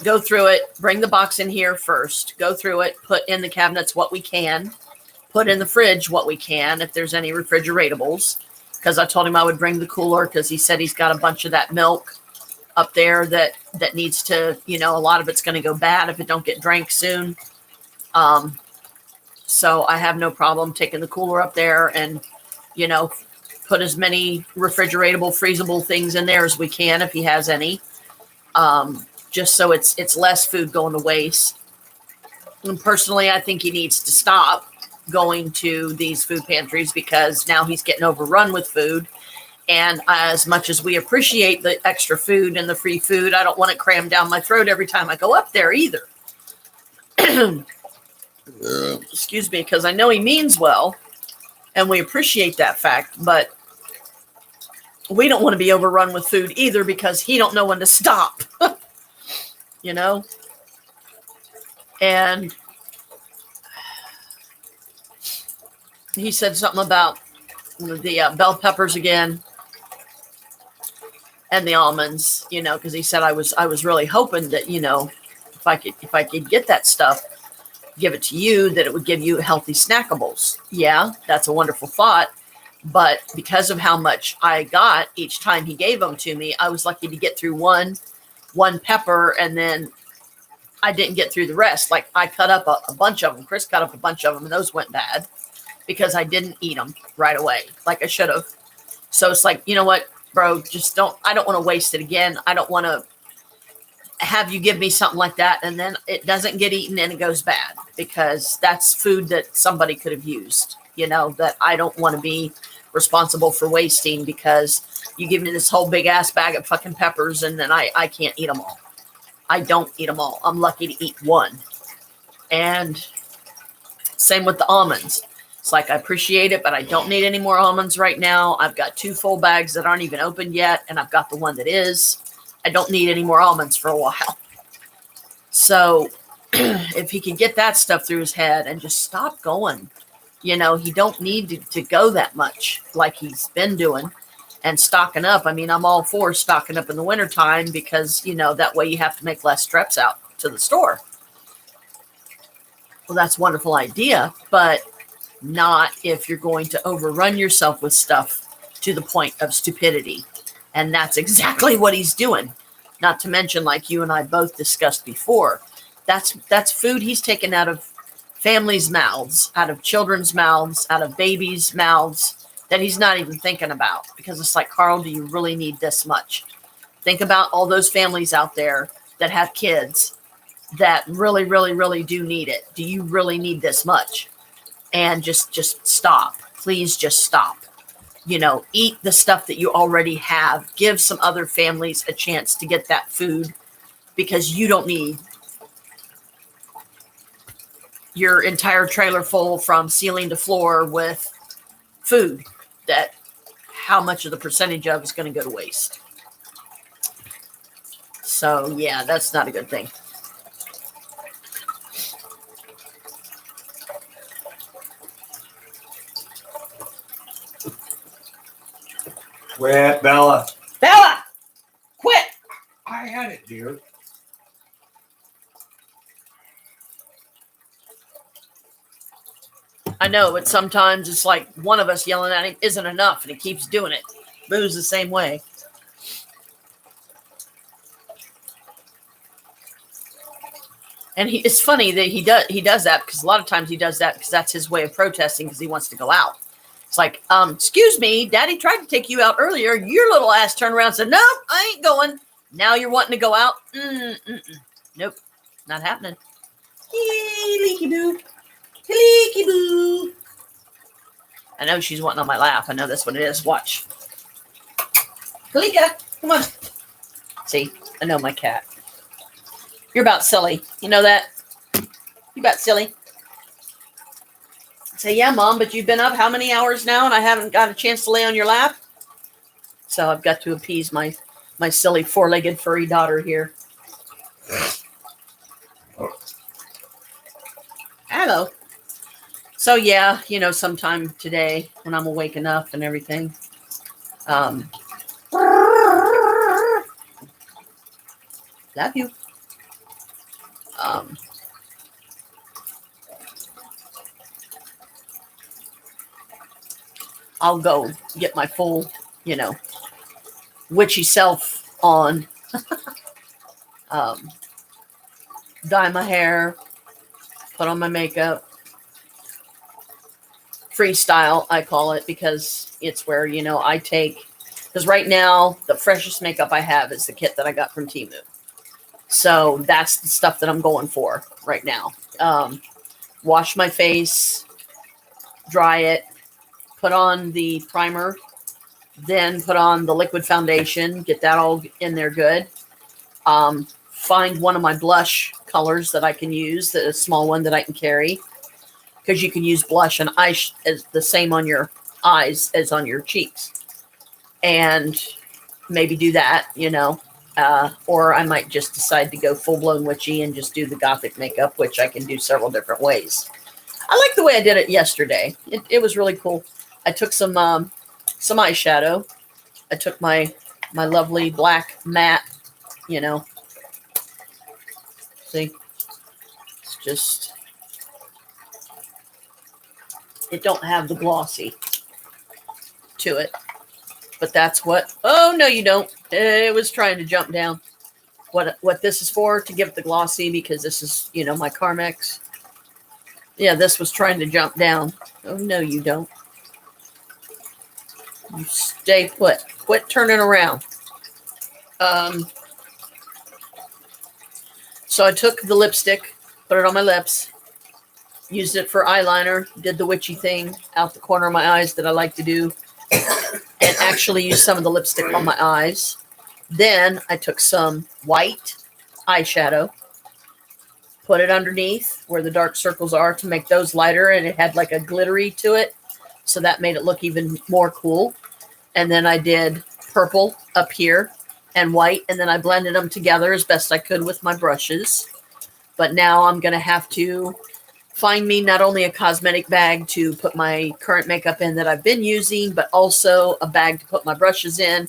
go through it, bring the box in here first, go through it, put in the cabinets what we can, put in the fridge what we can, if there's any refrigeratables, because I told him I would bring the cooler because he said he's got a bunch of that milk up there that needs to, a lot of it's going to go bad if it don't get drank soon. So I have no problem taking the cooler up there and, put as many refrigeratable, freezable things in there as we can if he has any. Just so it's less food going to waste. And personally, I think he needs to stop going to these food pantries because now he's getting overrun with food. And as much as we appreciate the extra food and the free food, I don't want it crammed down my throat every time I go up there either. Excuse me, because I know he means well, and we appreciate that fact, but we don't want to be overrun with food either because he don't know when to stop. And he said something about the bell peppers again and the almonds, because he said I was really hoping that, if I could get that stuff, give it to you, that it would give you healthy snackables. Yeah, that's a wonderful thought. But because of how much I got each time he gave them to me, I was lucky to get through one pepper, and then I didn't get through the rest. Like I cut up a bunch of them. Chris cut up a bunch of them, and those went bad because I didn't eat them right away like I should have. So it's like, you know what, bro, I don't want to waste it again. I don't want to have you give me something like that and then it doesn't get eaten and it goes bad, because that's food that somebody could have used, that I don't want to be responsible for wasting because you give me this whole big ass bag of fucking peppers and then I can't eat them all. I don't eat them all. I'm lucky to eat one. And same with the almonds. It's like, I appreciate it, but I don't need any more almonds right now. I've got 2 full bags that aren't even opened yet, and I've got the one that is. I don't need any more almonds for a while. So if he could get that stuff through his head and just stop going, he don't need to go that much like he's been doing and stocking up. I mean, I'm all for stocking up in the wintertime because, that way you have to make less trips out to the store. Well, that's a wonderful idea, but not if you're going to overrun yourself with stuff to the point of stupidity. And that's exactly what he's doing. Not to mention, like you and I both discussed before, that's food he's taken out of families' mouths, out of children's mouths, out of babies' mouths that he's not even thinking about. Because it's like, Carl, do you really need this much? Think about all those families out there that have kids that really, really, really do need it. Do you really need this much? And just stop. Please just stop. Eat the stuff that you already have. Give some other families a chance to get that food because you don't need your entire trailer full from ceiling to floor with food that how much of the percentage of is going to go to waste. So, yeah, that's not a good thing. Quit, Bella. Bella, quit. I had it, dear. I know, but sometimes it's like one of us yelling at him isn't enough, and he keeps doing it. Boo's the same way. And it's funny that he does that because a lot of times he does that because that's his way of protesting because he wants to go out. It's like, excuse me, Daddy tried to take you out earlier. Your little ass turned around and said, no, I ain't going. Now you're wanting to go out? Nope, not happening. Leaky boo. Leaky boo. I know she's wanting on my lap. I know that's what it is. Watch. Kalika, come on. See, I know my cat. You're about silly. You know that? You about silly. Say, yeah, Mom, but you've been up how many hours now and I haven't got a chance to lay on your lap? So I've got to appease my silly four-legged furry daughter here. Hello. So, yeah, sometime today when I'm awake enough and everything. Love you. I'll go get my full, witchy self on, um, dye my hair, put on my makeup, freestyle, I call it, because it's where, I take, because right now the freshest makeup I have is the kit that I got from Temu. So that's the stuff that I'm going for right now. Wash my face, dry it, put on the primer, then put on the liquid foundation, get that all in there good. Find one of my blush colors that I can use, a small one that I can carry, because you can use blush and as the same on your eyes as on your cheeks. And maybe do that, or I might just decide to go full-blown witchy and just do the gothic makeup, which I can do several different ways. I like the way I did it yesterday. It was really cool. I took some eyeshadow. I took my lovely black matte, see, it's just, it don't have the glossy to it, but that's what, oh no you don't, it was trying to jump down. What this is for, to give it the glossy, because this is, my Carmex. Yeah, this was trying to jump down. Oh no you don't. You stay put. Quit turning around. So I took the lipstick, put it on my lips, used it for eyeliner, did the witchy thing out the corner of my eyes that I like to do, and actually used some of the lipstick on my eyes. Then I took some white eyeshadow, put it underneath where the dark circles are to make those lighter, and it had like a glittery to it. So that made it look even more cool. And then I did purple up here and white, and then I blended them together as best I could with my brushes. But now I'm going to have to find me not only a cosmetic bag to put my current makeup in that I've been using, but also a bag to put my brushes in,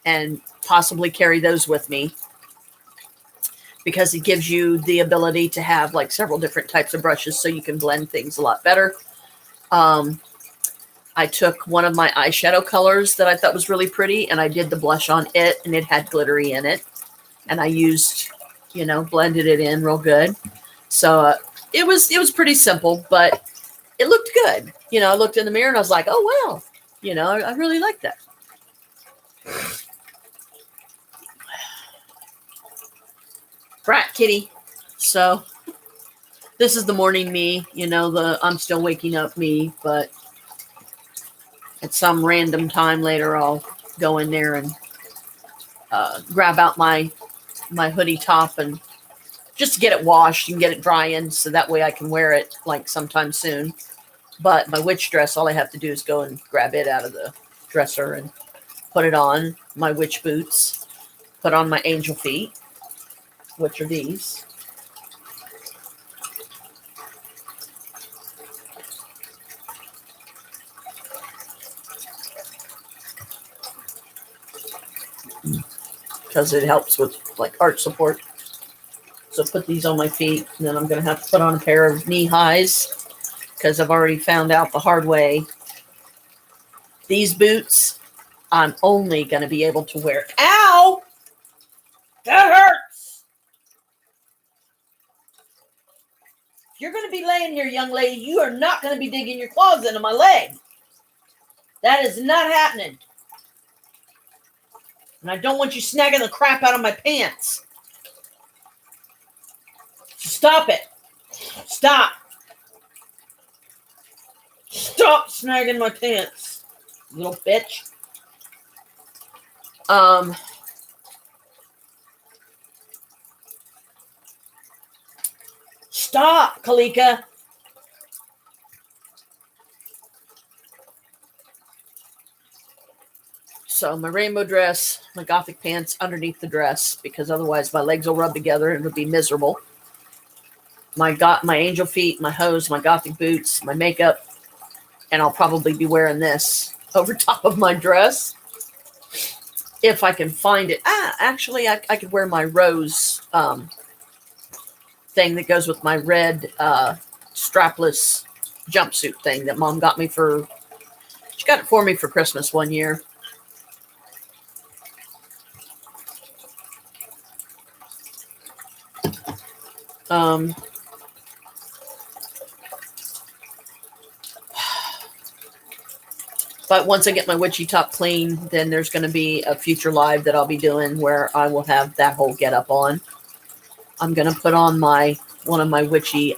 and possibly carry those with me, because it gives you the ability to have like several different types of brushes so you can blend things a lot better. I took one of my eyeshadow colors that I thought was really pretty, and I did the blush on it, and it had glittery in it. And I used, blended it in real good. So it was pretty simple, but it looked good. I looked in the mirror and I was like, oh, wow. I really like that. Brat kitty. So this is the morning me, I'm still waking up me, but at some random time later, I'll go in there and grab out my hoodie top and just get it washed and get it drying, so that way I can wear it like sometime soon. But my witch dress, all I have to do is go and grab it out of the dresser and put it on. My witch boots, put on my angel feet, which are these. Because it helps with like arch support. So put these on my feet, and then I'm going to have to put on a pair of knee highs, because I've already found out the hard way. These boots, I'm only going to be able to wear. Ow! That hurts! If you're going to be laying here, young lady, you are not going to be digging your claws into my leg. That is not happening. And I don't want you snagging the crap out of my pants. Stop it. Stop. Stop snagging my pants, little bitch. Stop, Kalika. So my rainbow dress, my gothic pants underneath the dress, because otherwise my legs will rub together and it'll be miserable. My angel feet, my hose, my gothic boots, my makeup, and I'll probably be wearing this over top of my dress if I can find it. Actually, I could wear my rose thing that goes with my red strapless jumpsuit thing that Mom got me for. She got it for me for Christmas one year. But once I get my witchy top clean, then there's going to be a future live that I'll be doing where I will have that whole get up on. I'm going to put on one of my witchy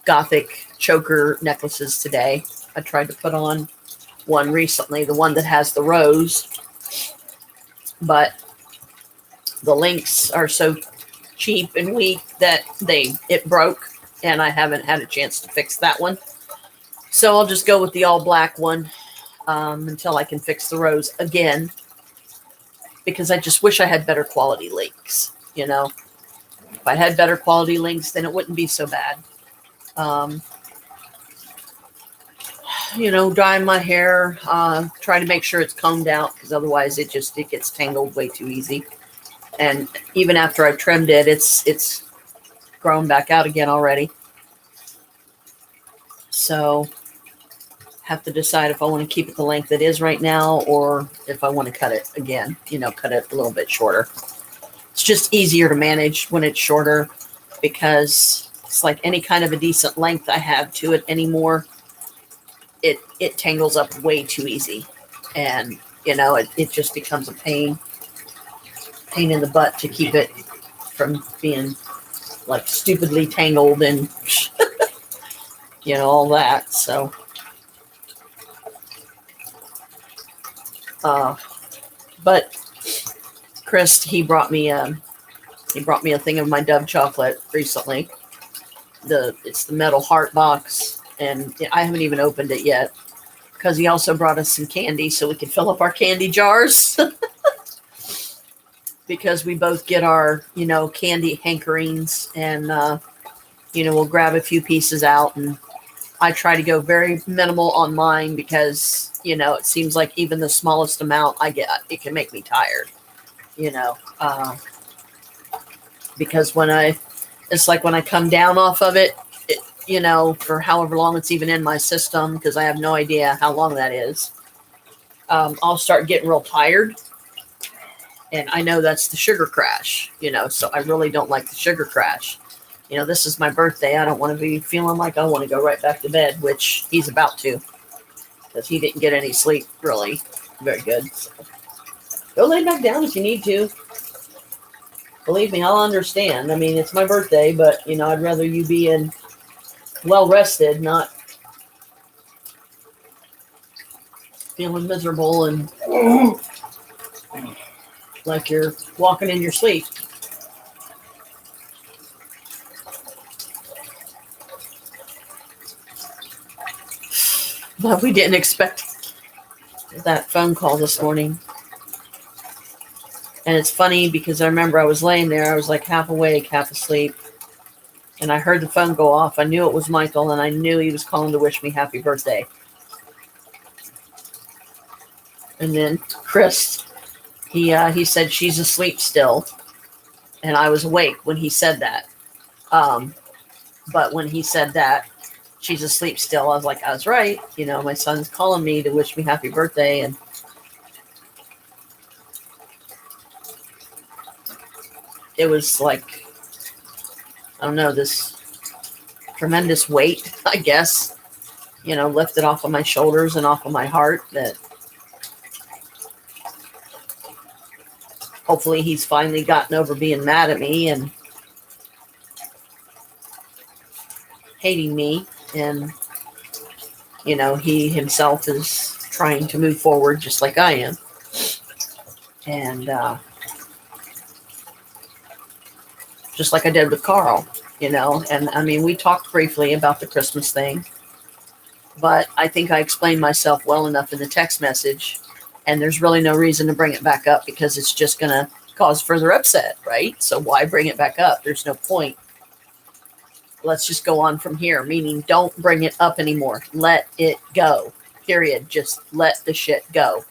gothic choker necklaces today. I tried to put on one recently, the one that has the rose, but the links are so cheap and weak that it broke, and I haven't had a chance to fix that one. So I'll just go with the all black one until I can fix the rose again, because I just wish I had better quality links. You know, if I had better quality links, then it wouldn't be so bad. Drying my hair, try to make sure it's combed out, because otherwise it gets tangled way too easy. And even after I've trimmed it, it's grown back out again already. So have to decide if I want to keep it the length it is right now, or if I want to cut it again, cut it a little bit shorter. It's just easier to manage when it's shorter, because it's like any kind of a decent length I have to it anymore, it tangles up way too easy. And, it just becomes a pain in the butt to keep it from being like stupidly tangled and, all that. So, but Chris, he brought me a thing of my Dove chocolate recently. It's the metal heart box, and I haven't even opened it yet, because he also brought us some candy so we could fill up our candy jars. Because we both get our, candy hankerings, and, we'll grab a few pieces out, and I try to go very minimal on mine, because, it seems like even the smallest amount I get, it can make me tired, because it's like when I come down off of it, for however long it's even in my system, because I have no idea how long that is, I'll start getting real tired. And I know that's the sugar crash, so I really don't like the sugar crash. This is my birthday. I don't want to be feeling like I want to go right back to bed, which he's about to, because he didn't get any sleep really very good. So go lay back down if you need to. Believe me, I'll understand. I mean, it's my birthday, but, I'd rather you be in well rested, not feeling miserable and like you're walking in your sleep. But we didn't expect that phone call this morning. And it's funny, because I remember I was laying there, I was like half awake, half asleep, and I heard the phone go off. I knew it was Michael, and I knew he was calling to wish me happy birthday. And then Chris, he said she's asleep still, and I was awake when he said that. But when he said that she's asleep still, I was like, I was right. My son's calling me to wish me happy birthday, and it was like, I don't know, this tremendous weight, I guess, lifted off of my shoulders and off of my heart, that hopefully he's finally gotten over being mad at me and hating me. And, he himself is trying to move forward just like I am. And just like I did with Carl, and I mean, we talked briefly about the Christmas thing, but I think I explained myself well enough in the text message, and there's really no reason to bring it back up, because it's just going to cause further upset, right? So why bring it back up? There's no point. Let's just go on from here, meaning don't bring it up anymore. Let it go, period. Just let the shit go.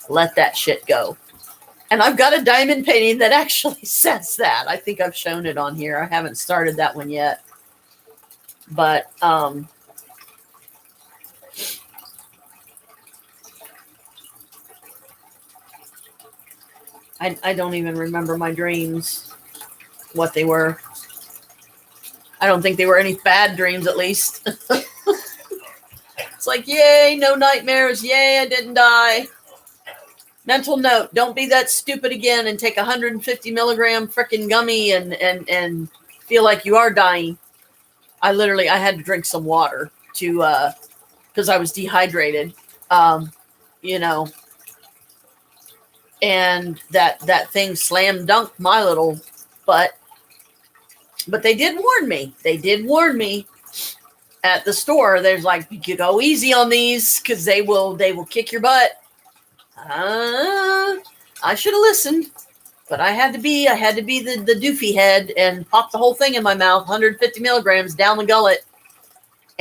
Let that shit go. And I've got a diamond painting that actually says that. I think I've shown it on here. I haven't started that one yet. But I don't even remember my dreams, what they were. I don't think they were any bad dreams, at least. It's like, yay, no nightmares. Yay, I didn't die. Mental note, don't be that stupid again and take 150 milligram freaking gummy and feel like you are dying. I had to drink some water to, because I was dehydrated, you know, and that thing slam dunked my little butt. But they did warn me. They did warn me at the store. There's like, you go easy on these because they will kick your butt. I should have listened, but I had to be the doofy head and pop the whole thing in my mouth, 150 milligrams down the gullet.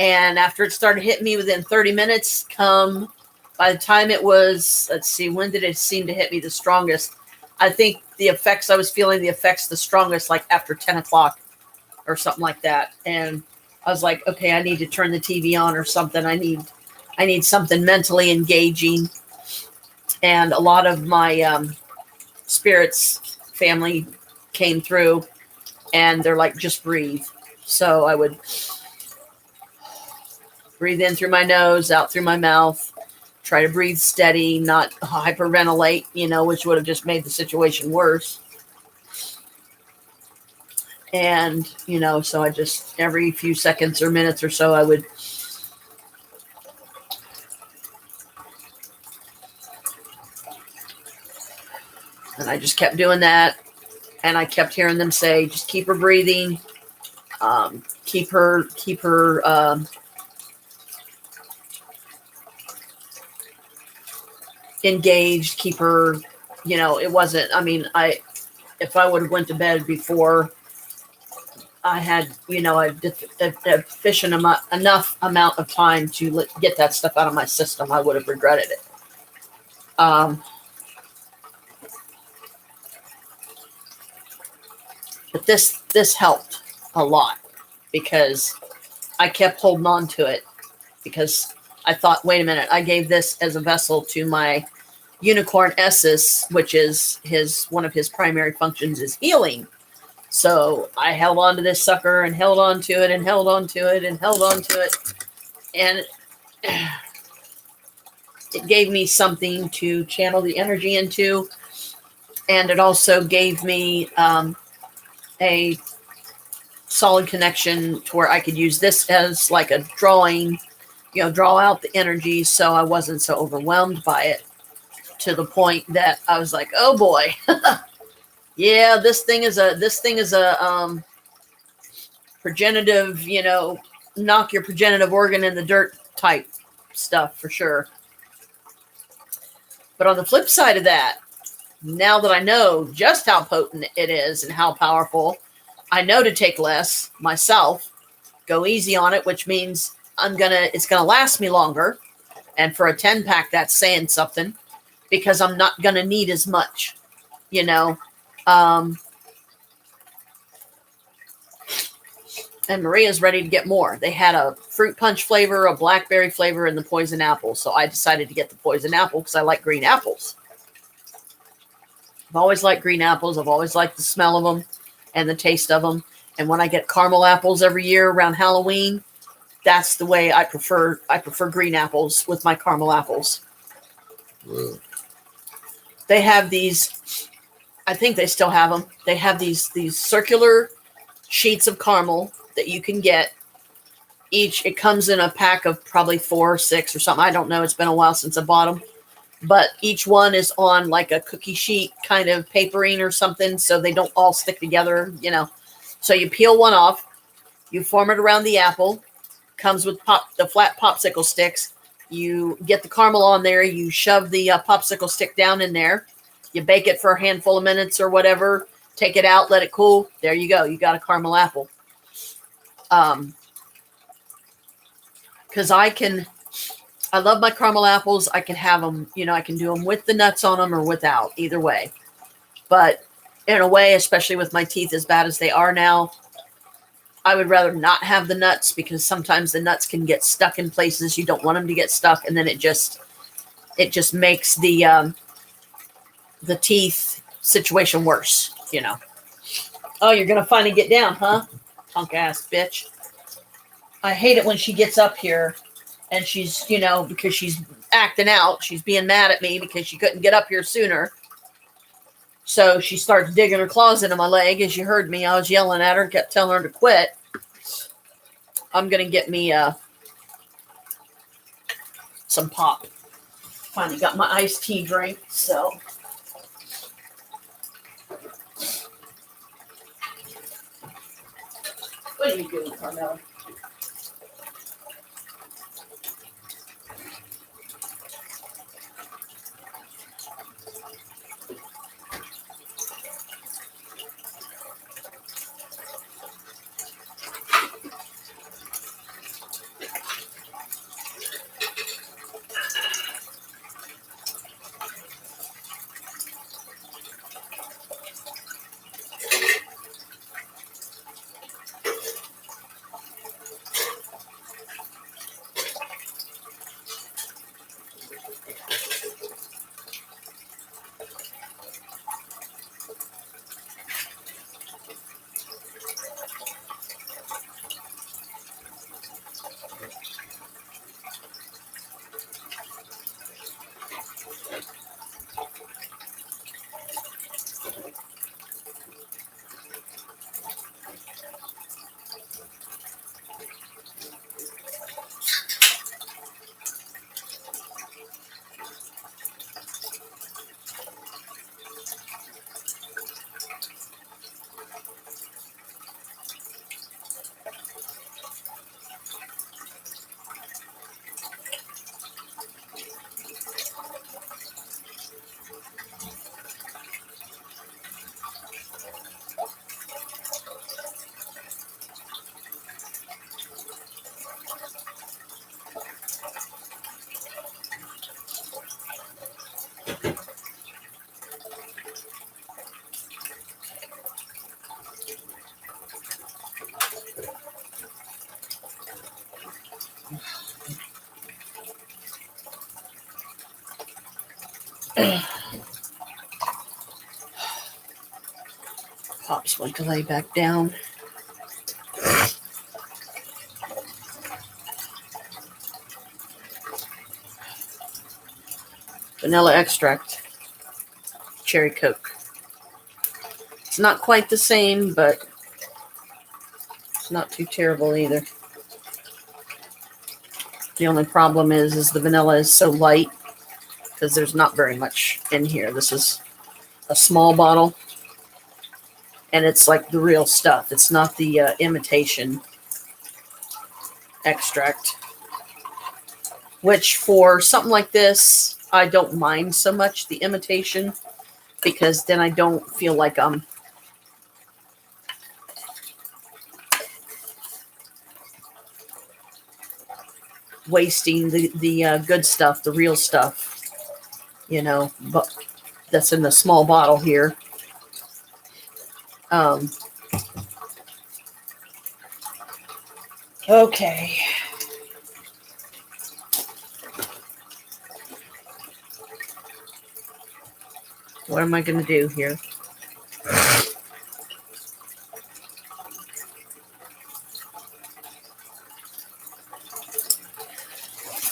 And after it started hitting me within 30 minutes, by the time it was, let's see, when did it seem to hit me the strongest? I think I was feeling the effects the strongest, like after 10 o'clock or something like that. And I was like, okay, I need to turn the TV on or something. I need something mentally engaging. And a lot of my spirits family came through, and they're like, just breathe. So I would breathe in through my nose, out through my mouth, try to breathe steady, not hyperventilate, which would have just made the situation worse. And, so I just, every few seconds or minutes or so, and I just kept doing that. And I kept hearing them say, just keep her breathing. Keep her engaged, keep her, it wasn't, if I would have went to bed before I had, a deficient enough amount of time to get that stuff out of my system, I would have regretted it. But this helped a lot because I kept holding on to it because I thought, wait a minute, I gave this as a vessel to my unicorn Essus, which is one of his primary functions is healing. So I held on to this sucker and held on to it and held on to it and held on to it. And it gave me something to channel the energy into. And it also gave me a solid connection to where I could use this as like a drawing, draw out the energy so I wasn't so overwhelmed by it to the point that I was like, oh boy, yeah, this thing is a progenitive, knock your progenitive organ in the dirt type stuff for sure. But on the flip side of that, now that I know just how potent it is and how powerful, I know to take less myself, go easy on it, which means it's gonna last me longer. And for a 10-pack, that's saying something because I'm not gonna need as much, and Maria's ready to get more. They had a fruit punch flavor, a blackberry flavor, and the poison apple. So I decided to get the poison apple because I like green apples. I've always liked green apples. I've always liked the smell of them and the taste of them. And when I get caramel apples every year around Halloween, that's the way I prefer. I prefer green apples with my caramel apples. Wow. They have these, I think they still have them. They have these circular sheets of caramel that you can get. It comes in a pack of probably 4 or 6 or something. I don't know. It's been a while since I bought them. But each one is on like a cookie sheet kind of papering or something, so they don't all stick together, So you peel one off, you form it around the apple, comes with the flat popsicle sticks. You get the caramel on there, you shove the popsicle stick down in there, you bake it for a handful of minutes or whatever, take it out, let it cool. There you go. You got a caramel apple. Because I love my caramel apples. I can have them, I can do them with the nuts on them or without, either way. But in a way, especially with my teeth as bad as they are now, I would rather not have the nuts because sometimes the nuts can get stuck in places you don't want them to get stuck. And then it just makes the teeth situation worse, you know. Oh, you're going to finally get down, huh? Punk ass bitch. I hate it when she gets up here and she's, you know, because she's acting out. She's being mad at me because she couldn't get up here sooner. So she starts digging her claws into my leg. As you heard me, I was yelling at her, kept telling her to quit. I'm going to get me some pop. Finally got my iced tea drink, so. What are you doing, Carmela? Pops went to lay back down. Vanilla extract. Cherry Coke. It's not quite the same, but it's not too terrible either. The only problem is the vanilla is so light because there's not very much in here. This is a small bottle, and it's like the real stuff. It's not the imitation extract, which for something like this, I don't mind so much the imitation because then I don't feel like I'm wasting the good stuff, the real stuff, you know, but that's in the small bottle here. Okay. What am I going to do here?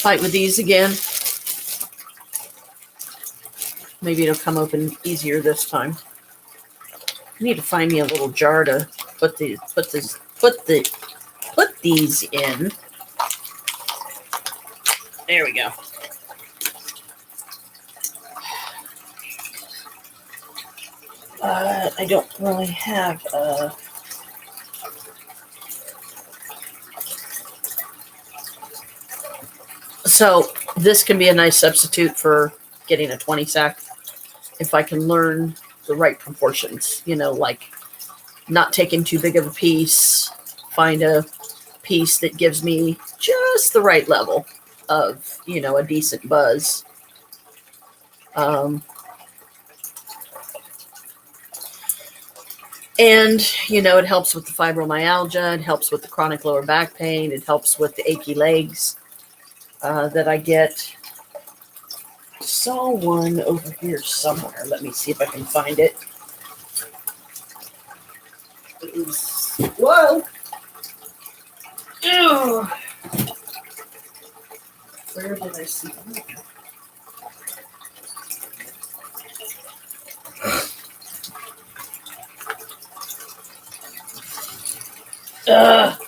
Fight with these again. Maybe it'll come open easier this time. I need to find me a little jar to put these in. There we go. I don't really have so this can be a nice substitute for getting a 20 sack if I can learn the right proportions, you know, like not taking too big of a piece, find a piece that gives me just the right level of, you know, a decent buzz. And, you know, it helps with the fibromyalgia. It helps with the chronic lower back pain. It helps with the achy legs that I get. saw one over here somewhere. Let me see if I can find it. Whoa! Ew. Where did I see that? Ugh.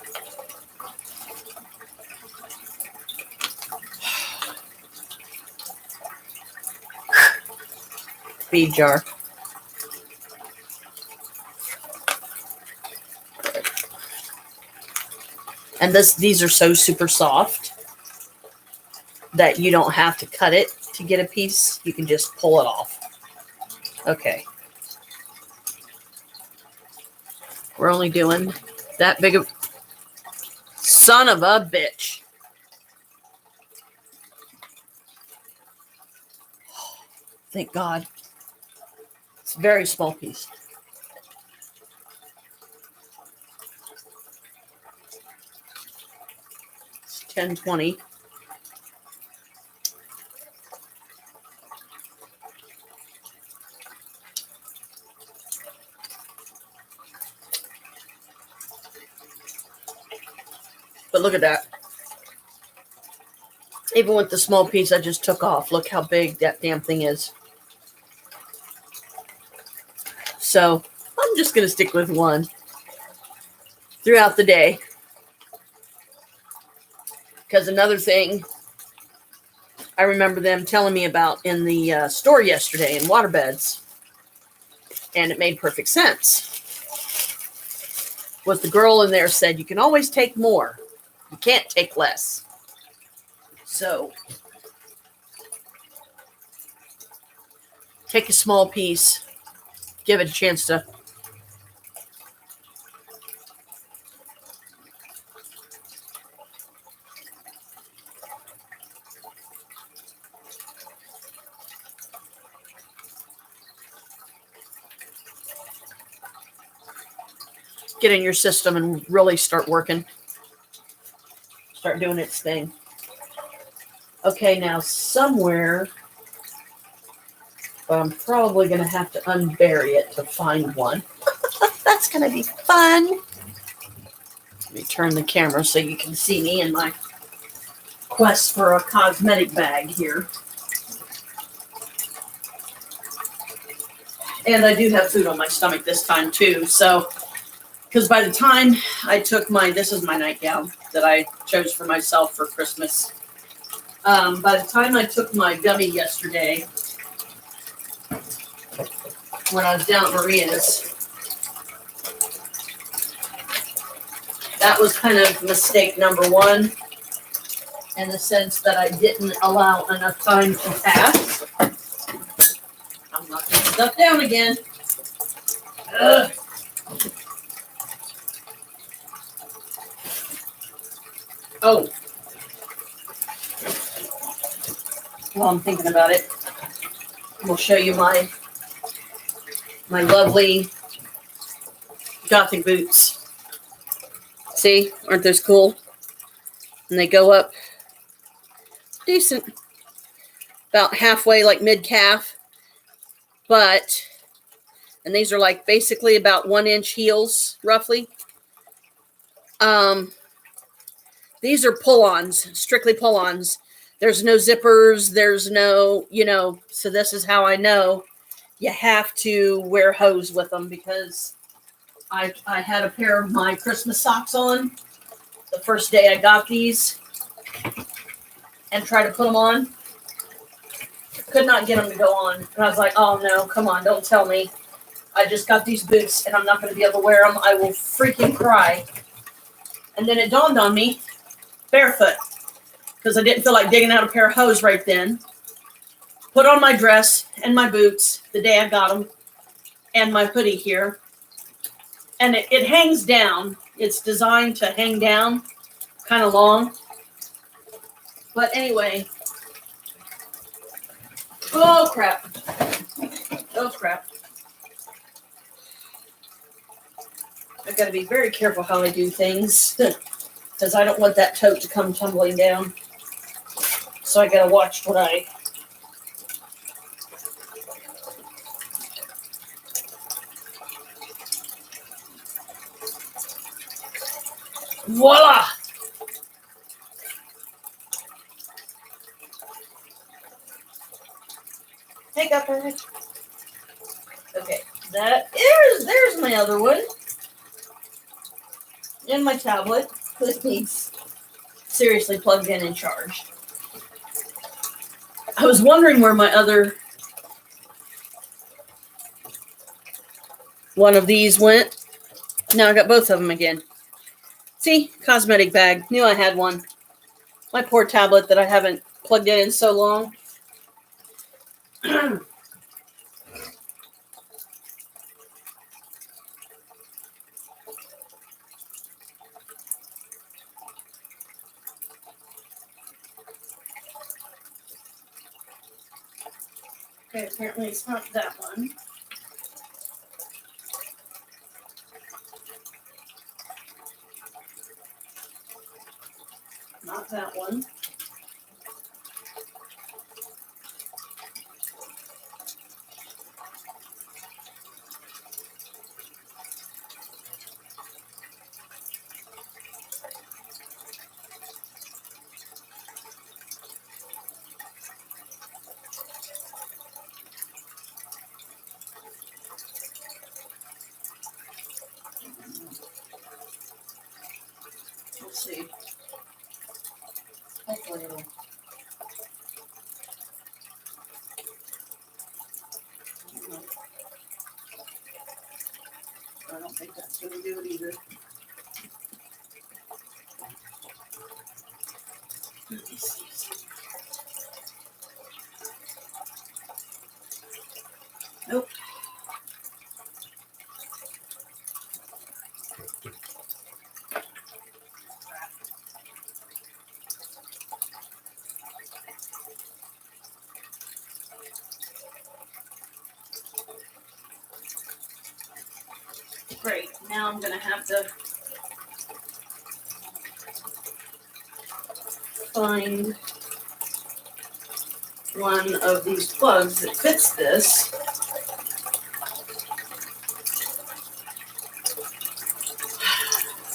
Feed jar. And these are so super soft that you don't have to cut it to get a piece. You can just pull it off. Okay. We're only doing that big of... Son of a bitch. Thank God. It's a very small piece. It's 10-20. But look at that. Even with the small piece I just took off, look how big that damn thing is. So I'm just going to stick with one throughout the day. Because another thing I remember them telling me about in the store yesterday in waterbeds, and it made perfect sense, was the girl in there said, you can always take more. You can't take less. So take a small piece, give it a chance to get in your system and really start working. Start doing its thing. Okay, now somewhere, I'm probably going to have to unbury it to find one. That's going to be fun. Let me turn the camera so you can see me in my quest for a cosmetic bag here. And I do have food on my stomach this time too, so... Because by the time I took this is my nightgown that I chose for myself for Christmas. By the time I took my gummy yesterday, when I was down at Maria's, that was kind of mistake number one, in the sense that I didn't allow enough time to pass. I'm knocking stuff down again. Ugh. Oh, while I'm thinking about it, we'll show you my lovely Gothic boots. See, aren't those cool? And they go up decent, about halfway, like mid-calf. But, and these are like basically about 1-inch heels, roughly. These are pull-ons, strictly pull-ons. There's no zippers. There's no, so this is how I know you have to wear hose with them, because I had a pair of my Christmas socks on the first day I got these and tried to put them on. Could not get them to go on. And I was like, oh no, come on, don't tell me. I just got these boots and I'm not going to be able to wear them. I will freaking cry. And then it dawned on me, barefoot, because I didn't feel like digging out a pair of hose right then. Put on my dress and my boots the day I got them, and my hoodie here. And it hangs down. It's designed to hang down, kind of long. But anyway. Oh, crap. Oh, crap. I've got to be very careful how I do things, because I don't want that tote to come tumbling down. So I got to watch what I Voila! Hey, Gupper. Okay, there's my other one. And my tablet. This needs seriously plugged in and charged. I was wondering where my other one of these went. Now I got both of them again. See? Cosmetic bag. Knew I had one. My poor tablet that I haven't plugged in so long. Okay, apparently it's not that one. Not that one. Let's see. Hopefully it'll. I don't think that's going to do it either. Let me see. Nope. Great. Now I'm going to have to find one of these plugs that fits this.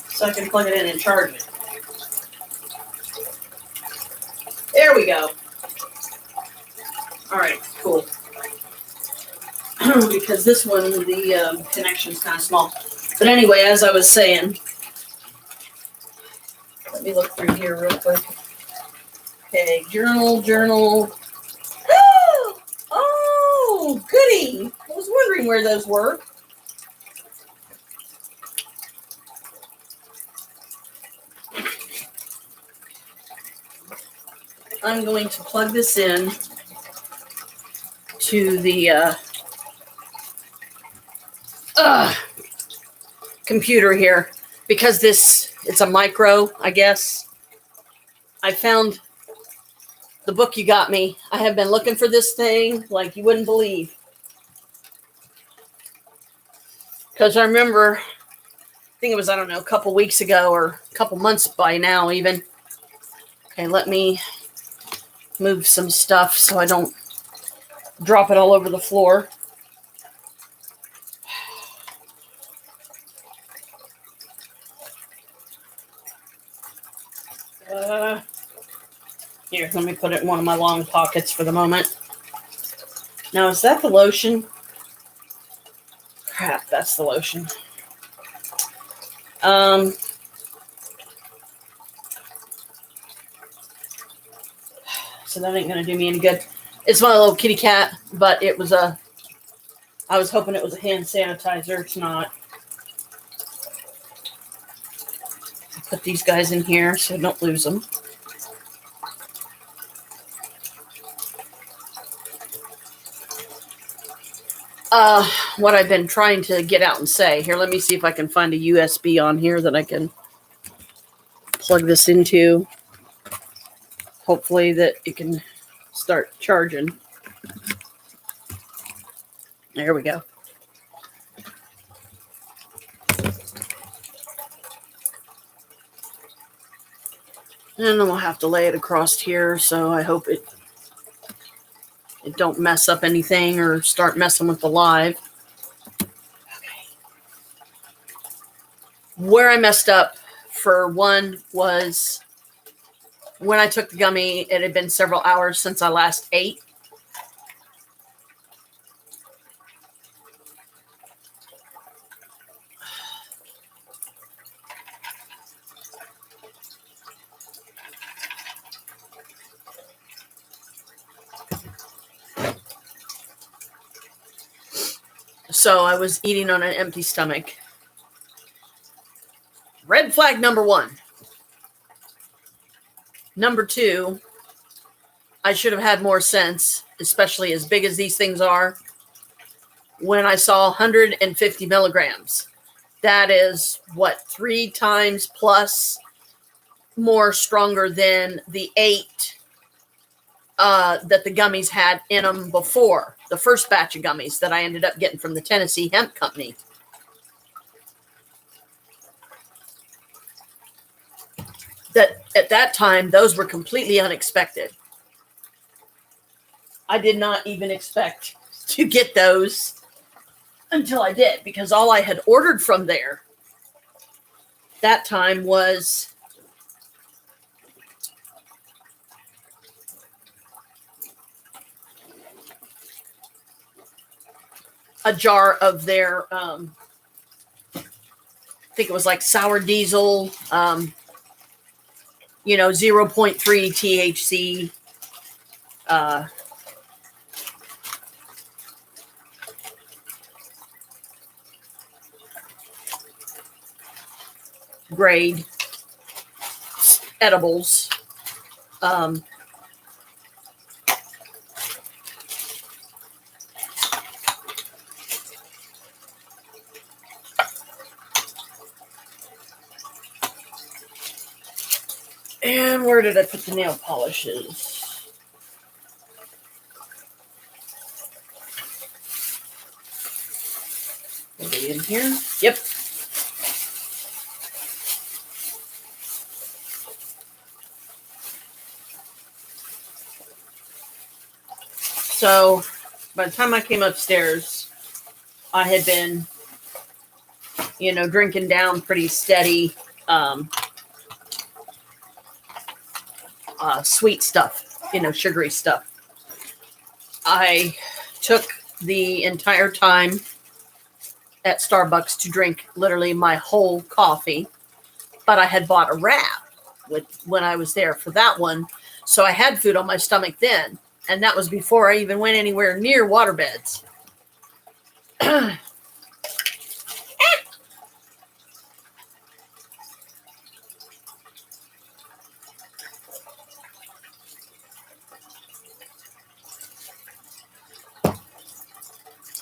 So I can plug it in and charge it. There we go. All right, cool. Because this one, the connection's kind of small. But anyway, as I was saying, let me look through here real quick. Okay, journal. Oh, goody. I was wondering where those were. I'm going to plug this in to the computer here because it's a micro, I guess. I found the book you got me. I have been looking for this thing like you wouldn't believe. Because I remember, I think it was, I don't know, a couple weeks ago or a couple months by now even. Okay, let me move some stuff so I don't drop it all over the floor. Here, let me put it in one of my long pockets for the moment. Now, is that the lotion? Crap, that's the lotion. So that ain't gonna do me any good. It's my little kitty cat, but it was I was hoping it was a hand sanitizer. It's not. Put these guys in here so I don't lose them. What I've been trying to get out and say. Here, let me see if I can find a USB on here that I can plug this into. Hopefully that it can start charging. There we go. And then we'll have to lay it across here, so I hope it don't mess up anything or start messing with the live. Okay. Where I messed up for one was when I took the gummy, it had been several hours since I last ate. So I was eating on an empty stomach. Red flag number one. Number two, I should have had more sense, especially as big as these things are, when I saw 150 milligrams. That is, what, 3 times plus more stronger than the 8 that the gummies had in them before. The first batch of gummies that I ended up getting from the Tennessee Hemp Company. That at that time, those were completely unexpected. I did not even expect to get those until I did, because all I had ordered from there that time was a jar of their, I think it was like sour diesel, 0.3 THC, grade edibles. And where did I put the nail polishes? Are they in here? Yep. So by the time I came upstairs, I had been, drinking down pretty steady, sweet stuff, sugary stuff. I took the entire time at Starbucks to drink literally my whole coffee, but I had bought a wrap when I was there for that one. So I had food on my stomach then, and that was before I even went anywhere near waterbeds.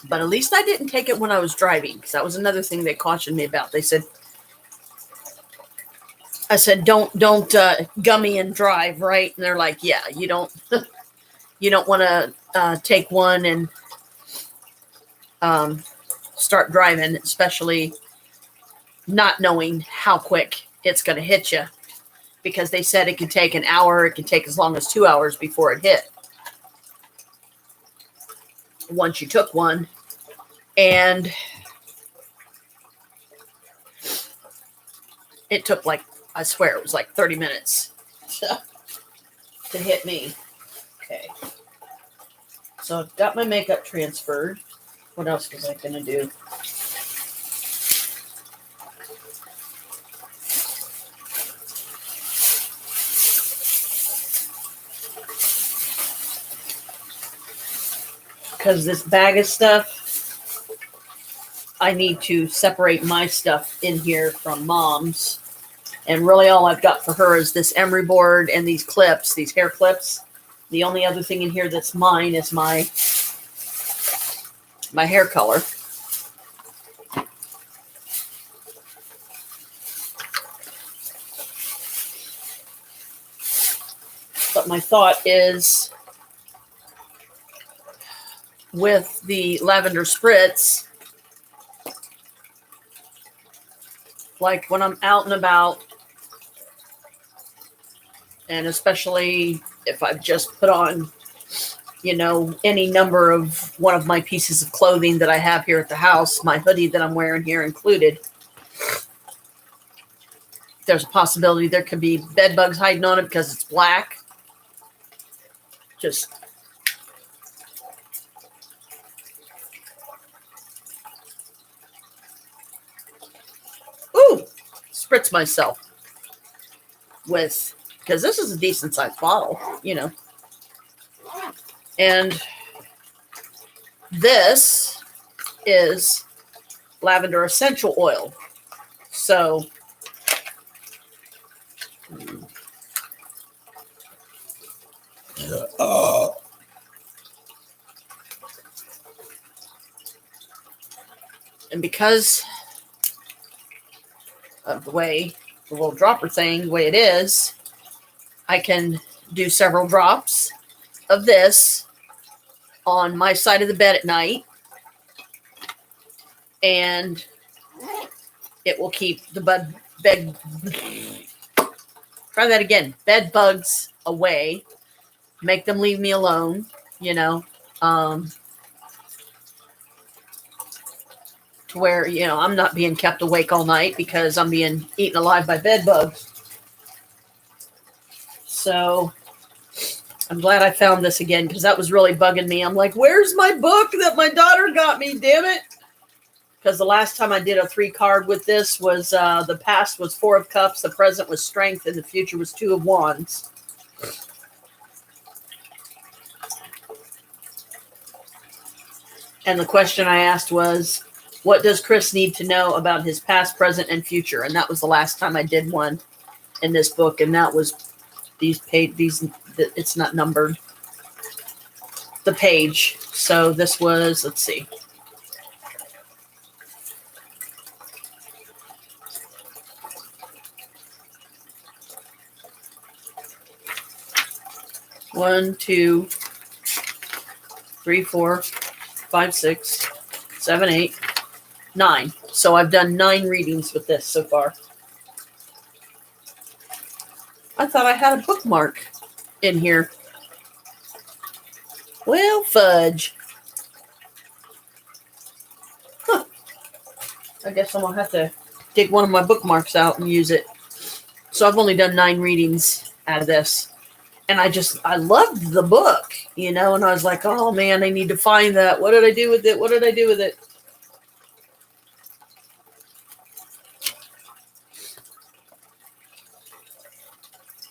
But at least I didn't take it when I was driving, because that was another thing they cautioned me about. They said, I said, don't gummy and drive, right? And they're like, yeah, you don't want to take one and start driving, especially not knowing how quick it's going to hit you, because they said it could take an hour. It could take as long as 2 hours before it hit. Once you took one, and it took I swear it was 30 minutes to hit me. Okay. So I've got my makeup transferred. What else was I going to do? Because this bag of stuff, I need to separate my stuff in here from Mom's. And really all I've got for her is this emery board and these clips, these hair clips. The only other thing in here that's mine is my hair color. But my thought is, with the lavender spritz, when I'm out and about, and especially if I've just put on, any number of one of my pieces of clothing that I have here at the house, my hoodie that I'm wearing here included, there's a possibility there could be bed bugs hiding on it because it's black. Just spritz myself with, because this is a decent sized bottle, you know. And this is lavender essential oil. So and because of the way the little dropper thing, the way it is, I can do several drops of this on my side of the bed at night, and it will keep the bed bugs away, make them leave me alone, you know, to where, you know, I'm not being kept awake all night because I'm being eaten alive by bed bugs. So I'm glad I found this again, because that was really bugging me. I'm like, where's my book that my daughter got me, damn it? Because the last time I did a 3-card with this was the past was 4 of Cups, the present was Strength, and the future was 2 of Wands. And the question I asked was, what does Chris need to know about his past, present, and future? And that was the last time I did one in this book, and that was it's not numbered, the page. So this was, let's see. One, 2, 3, 4, 5, 6, 7, 8, 9. So I've done 9 readings with this so far. I thought I had a bookmark in here. Well, fudge. Huh. I guess I'm going to have to take one of my bookmarks out and use it. So I've only done 9 readings out of this. And I loved the book, you know, and I was like, oh man, I need to find that. What did I do with it? What did I do with it?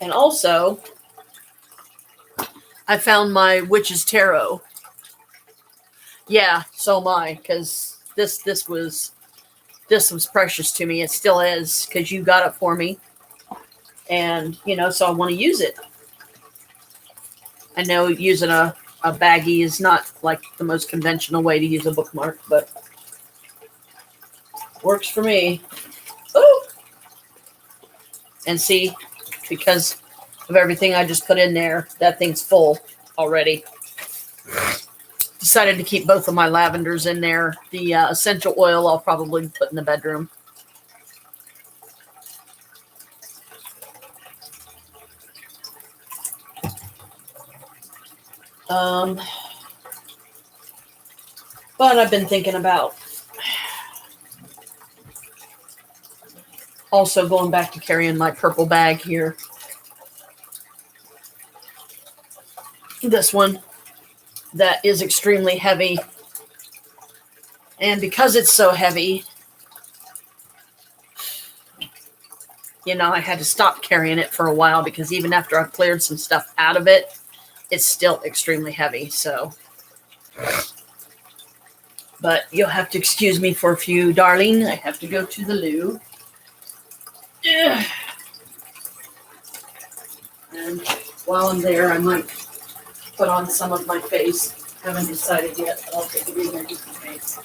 And also, I found my Witch's Tarot. Yeah, so am I, because this was precious to me. It still is, because you got it for me. And, you know, so I want to use it. I know using a baggie is not like the most conventional way to use a bookmark, but works for me. Oh! And see, because of everything I just put in there, that thing's full already. Decided to keep both of my lavenders in there. The essential oil I'll probably put in the bedroom. But I've been thinking about also going back to carrying my purple bag here. This one that is extremely heavy. And because it's so heavy, you know, I had to stop carrying it for a while, because even after I've cleared some stuff out of it, it's still extremely heavy. So, but you'll have to excuse me for a few, darling. I have to go to the loo. Yeah. And while I'm there, I might put on some of my face. Haven't decided yet, but I'll take it in there just in case.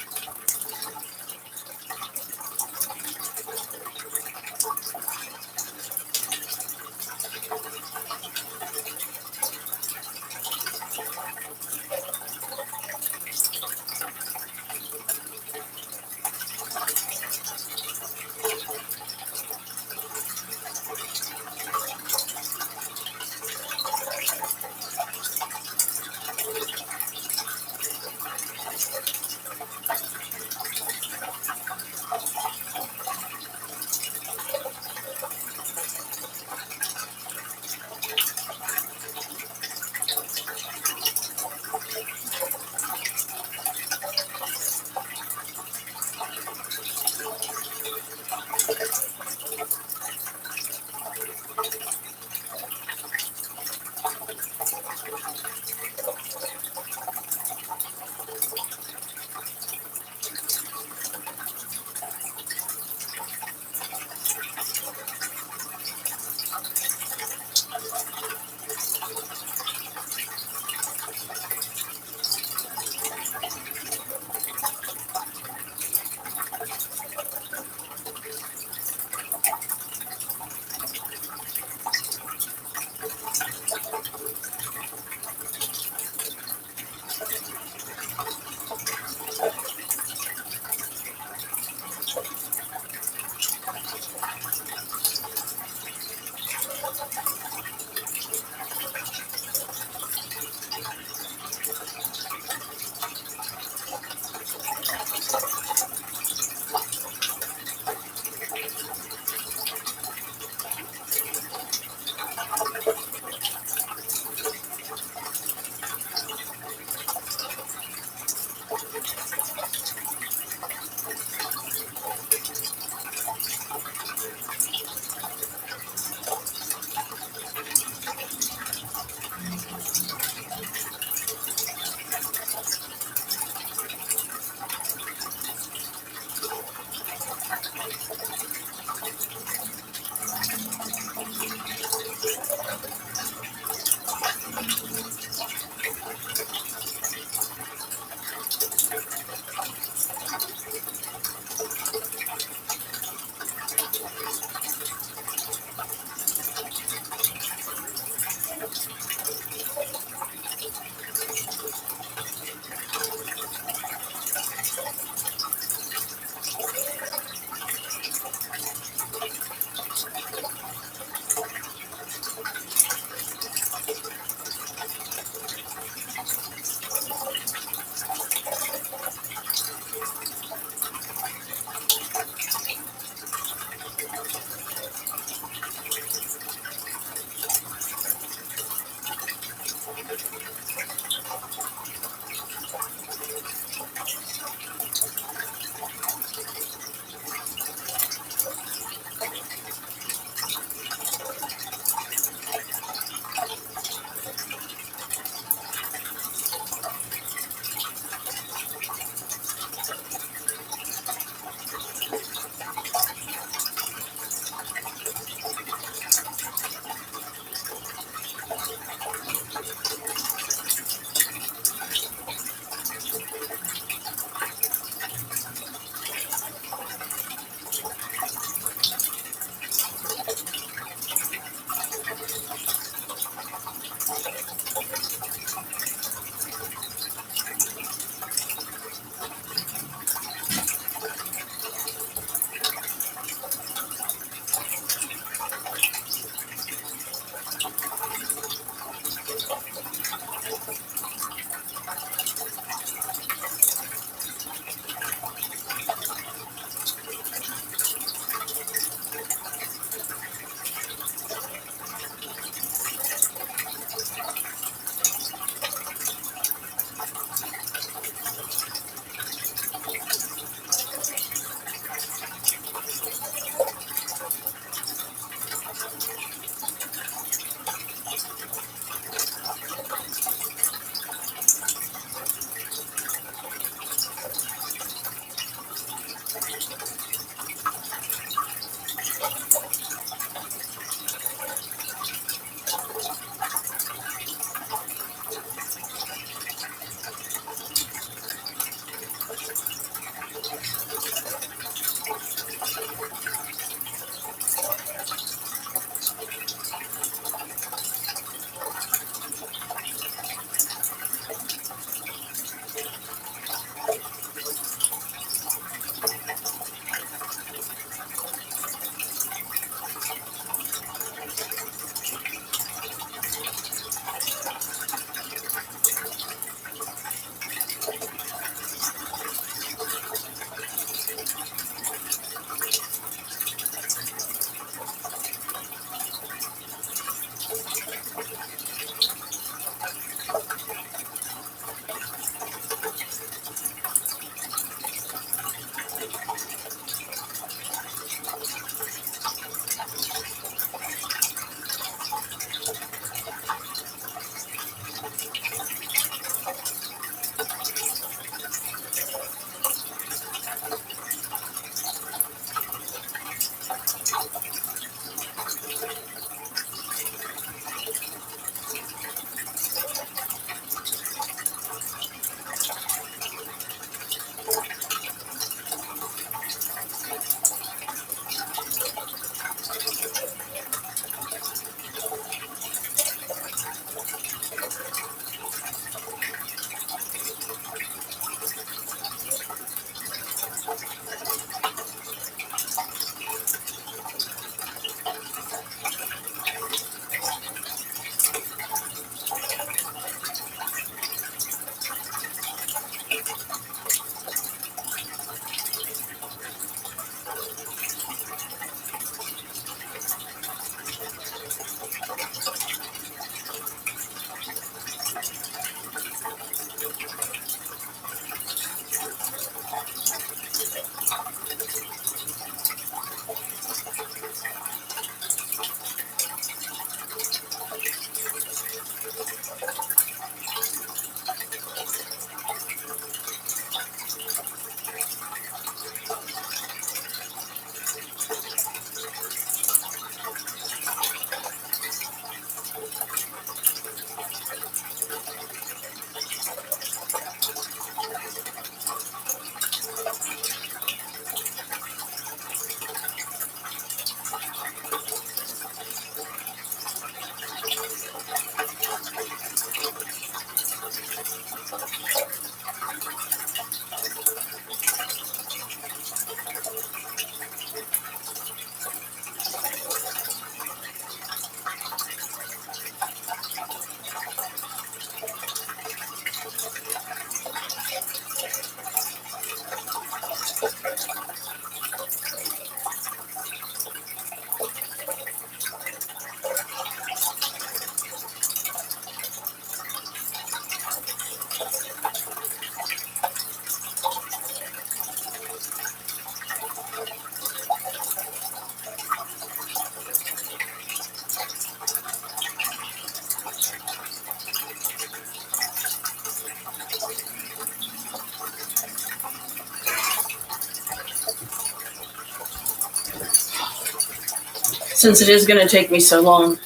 Since it is going to take me so long,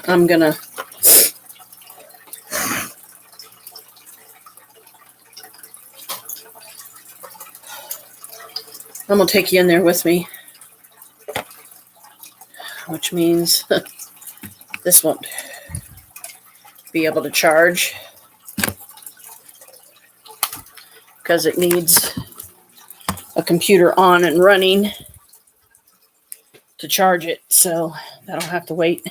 I'm going to take you in there with me, which means this won't be able to charge because it needs a computer on and running to charge it, so that'll have to wait.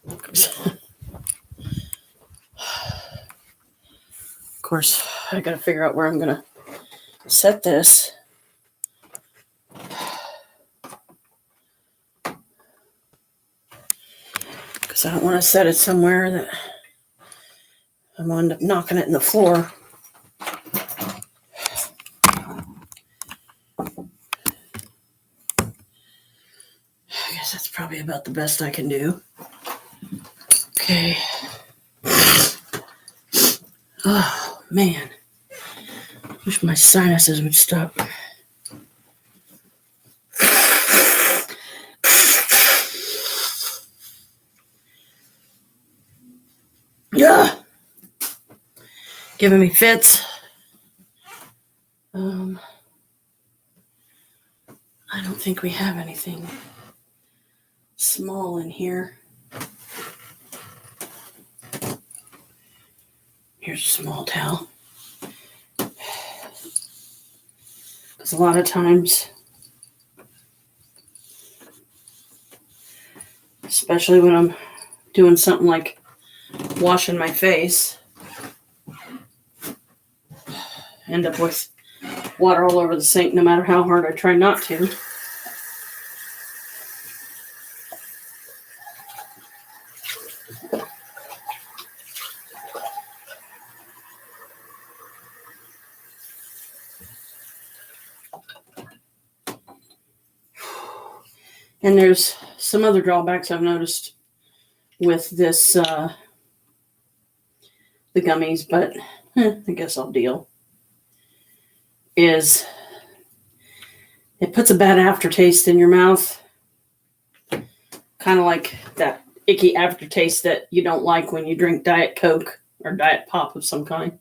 Of course, I gotta figure out where I'm gonna set this. Because I don't want to set it somewhere that I'm gonna end up knocking it in the floor. I guess that's probably about the best I can do. Okay. Oh, man. Wish my sinuses would stop. Yeah. Giving me fits. I don't think we have anything small in here. Here's a small towel. Because a lot of times, especially when I'm doing something like washing my face, end up with water all over the sink no matter how hard I try not to. And there's some other drawbacks I've noticed with this, the gummies, but I guess I'll deal. Is it puts a bad aftertaste in your mouth. Kind of like that icky aftertaste that you don't like when you drink Diet Coke or Diet Pop of some kind.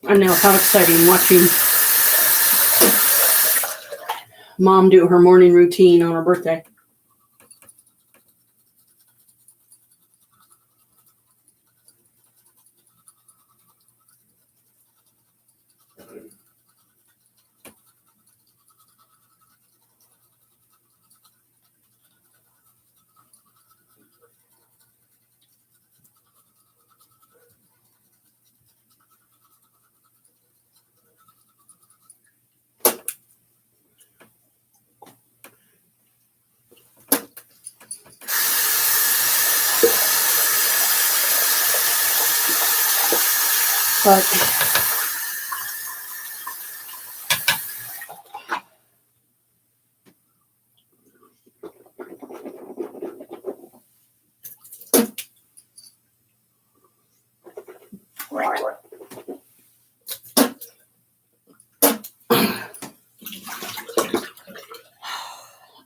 I know how exciting watching Mom do her morning routine on her birthday. But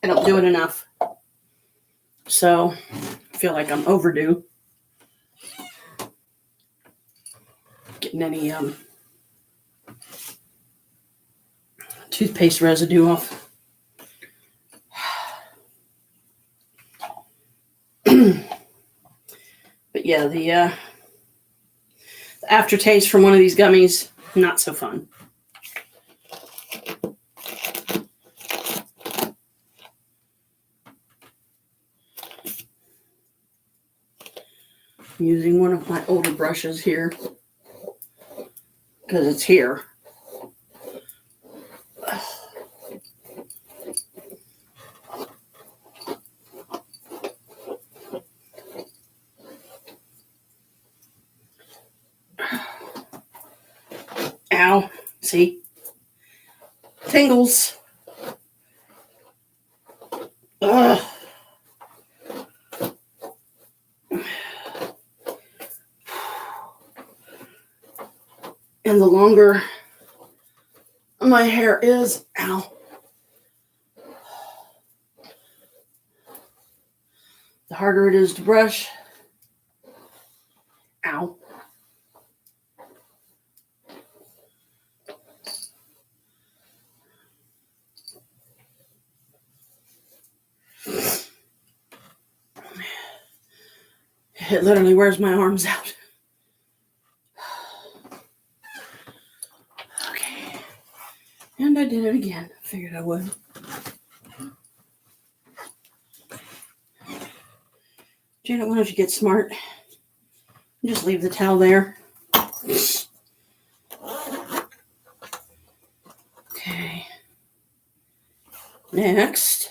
I don't do it enough. So I feel like I'm overdue getting any toothpaste residue off. But yeah, the aftertaste from one of these gummies, not so fun. I'm using one of my older brushes here. because it's here. Ow. See? Tingles. Ugh. And the longer my hair is, ow, the harder it is to brush. Ow. It literally wears my arms out. Okay. And I did it again. Figured I would. Janet, why don't you get smart? Just leave the towel there. Okay. Next.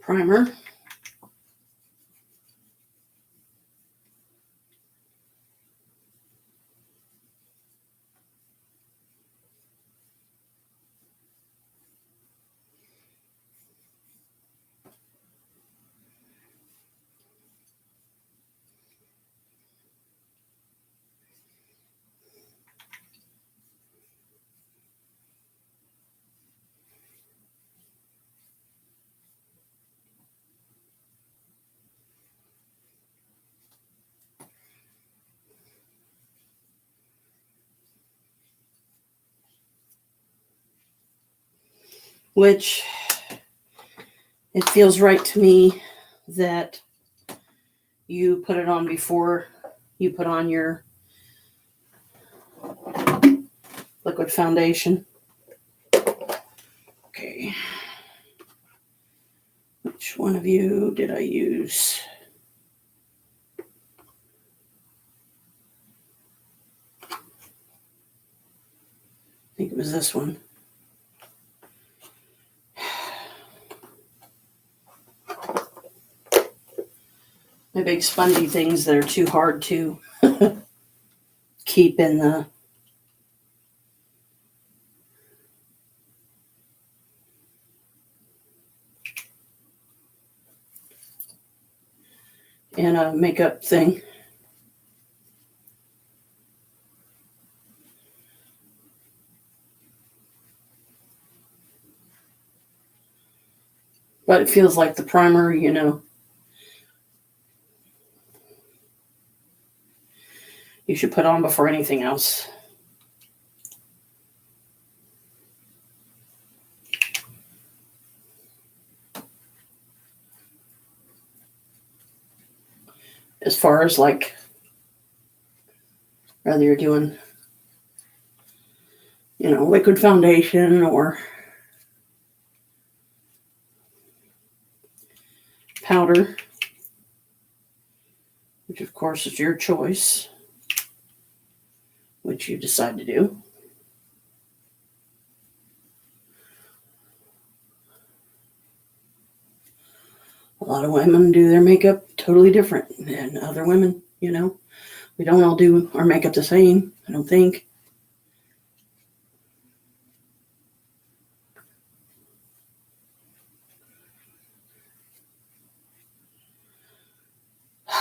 Primer. Which it feels right to me that you put it on before you put on your liquid foundation. Okay. Which one of you did I use? I think it was this one. My big spongy things that are too hard to keep in the makeup thing. But it feels like the primer, you should put on before anything else. As far as like, whether you're doing, liquid foundation or powder, which of course is your choice, which you decide to do. A lot of women do their makeup totally different than other women, We don't all do our makeup the same, I don't think.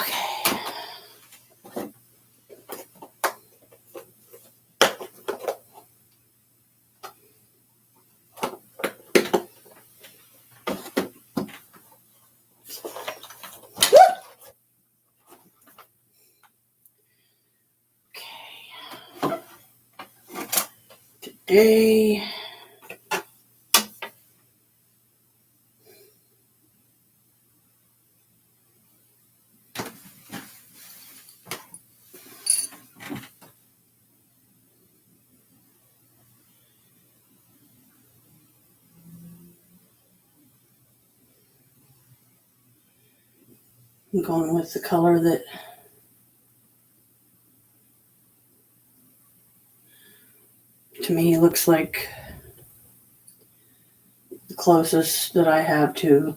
Okay. day. I'm going with the color that to me looks like the closest that I have to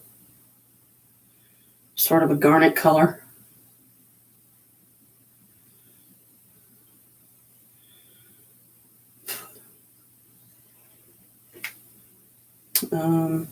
sort of a garnet color. Um,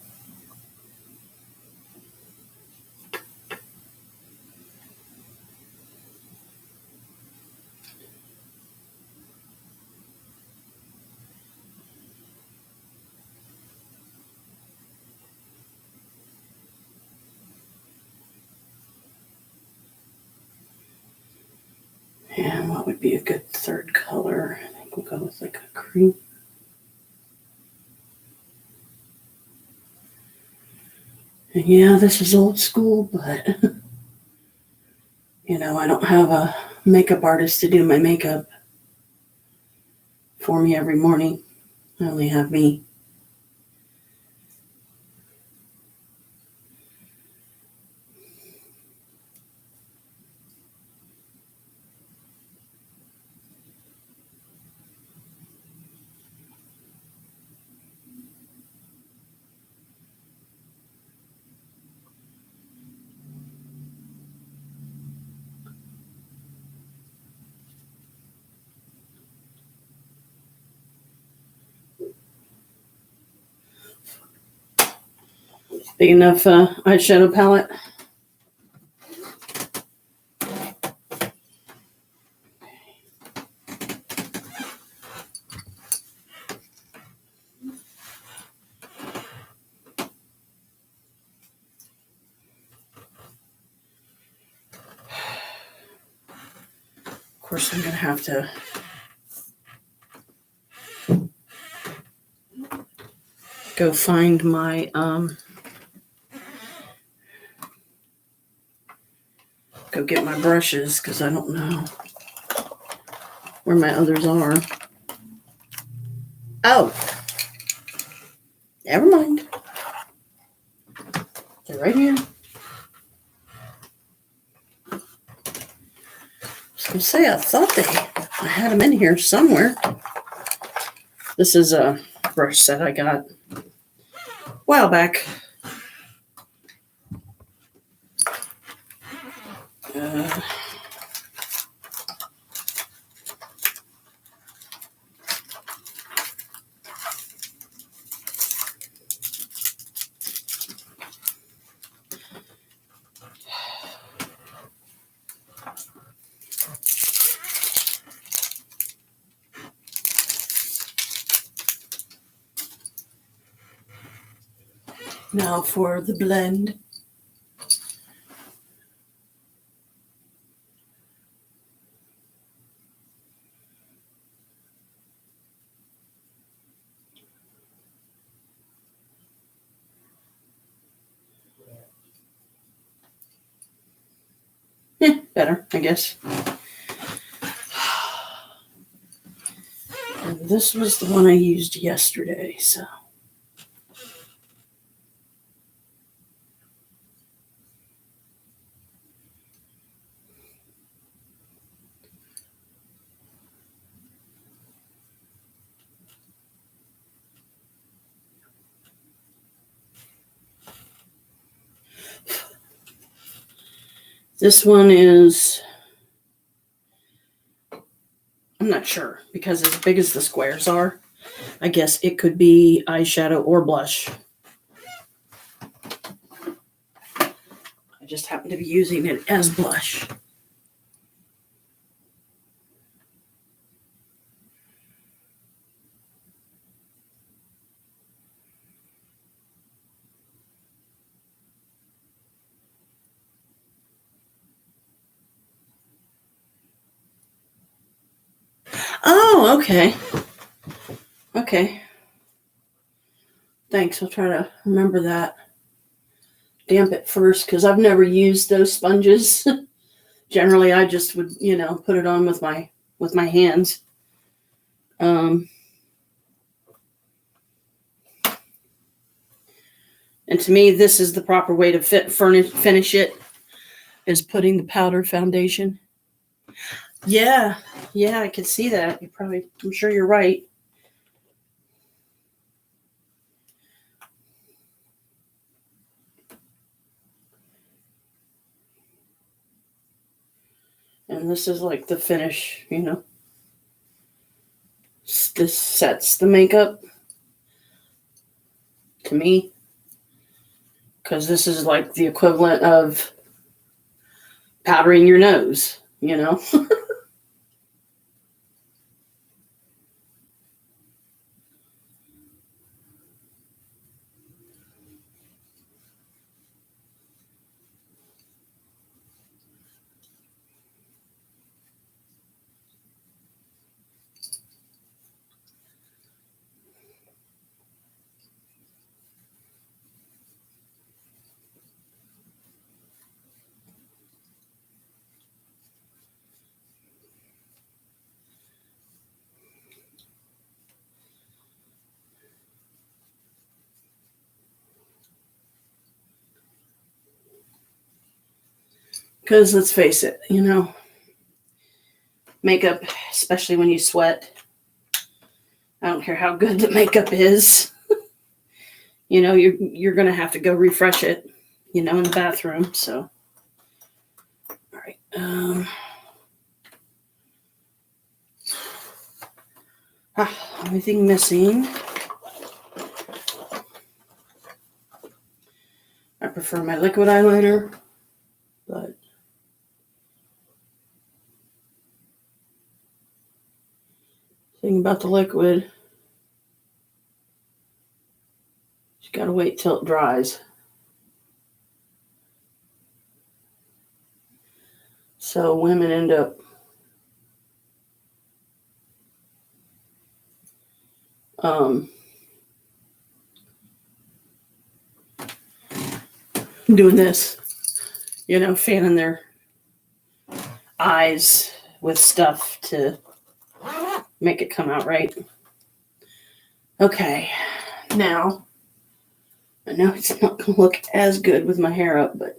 and what would be a good third color? I think we'll go with like a cream. And yeah, this is old school, but I don't have a makeup artist to do my makeup for me every morning. I only have me. Big enough eyeshadow palette. Of course, I'm going to have to go find my go get my brushes because I don't know where my others are. Oh, never mind. They're right here. I was going to say, I thought I had them in here somewhere. This is a brush set I got a while back. Now for the blend. Better, I guess. And this was the one I used yesterday, so. This one is, I'm not sure, because as big as the squares are, I guess it could be eyeshadow or blush. I just happen to be using it as blush. Oh, okay. Okay. Thanks. I'll try to remember that. Damp it first because I've never used those sponges. Generally, I just would, put it on with my hands. And to me, this is the proper way to finish it, is putting the powder foundation. Yeah, I can see that. I'm sure you're right. And this is like the finish, This sets the makeup to me. Because this is like the equivalent of powdering your nose, Because let's face it, makeup, especially when you sweat, I don't care how good the makeup is, you're going to have to go refresh it, in the bathroom. So, all right. Anything missing? I prefer my liquid eyeliner, but thing about the liquid, you gotta wait till it dries. So women end up doing this, fanning their eyes with stuff to make it come out right. Okay, now, I know it's not going to look as good with my hair up, but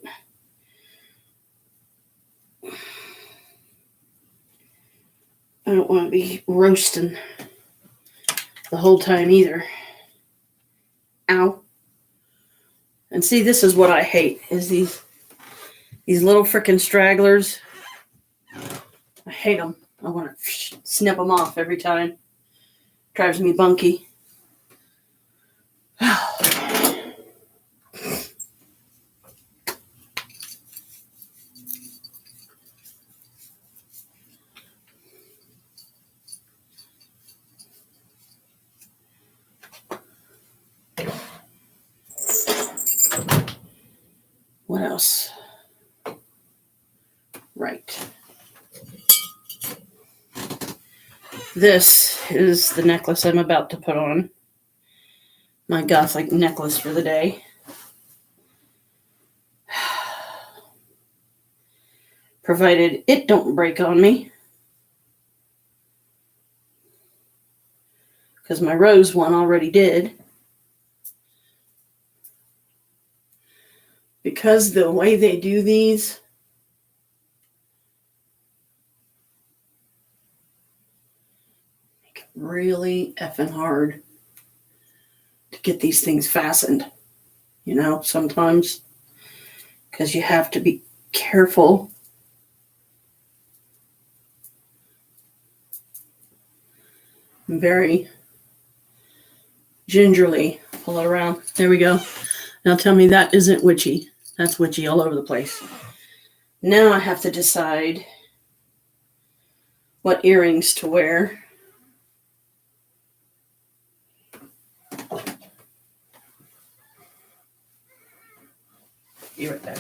I don't want to be roasting the whole time either. Ow. And see, this is what I hate, is these little frickin' stragglers. I hate them. I want to snip them off every time. Drives me bunky. What else? Right. This is the necklace I'm about to put on. My gothic necklace for the day. Provided it don't break on me. Because my rose one already did. Because the way they do these, make it really effing hard to get these things fastened. Sometimes. Because you have to be careful. Very gingerly pull it around. There we go. Now tell me that isn't witchy. That's witchy all over the place. Now I have to decide what earrings to wear. Be right back.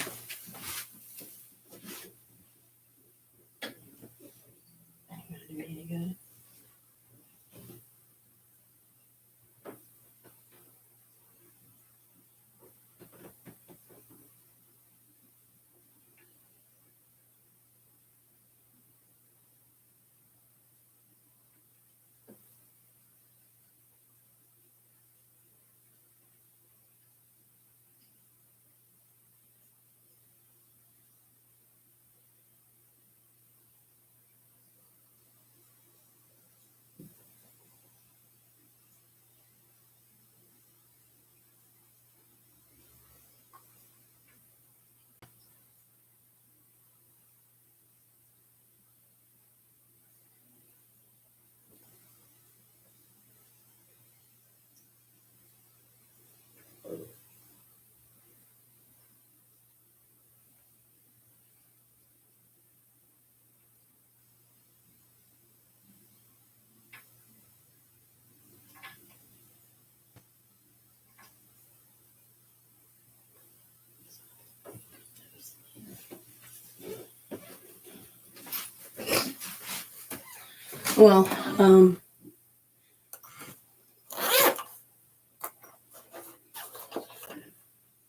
Well,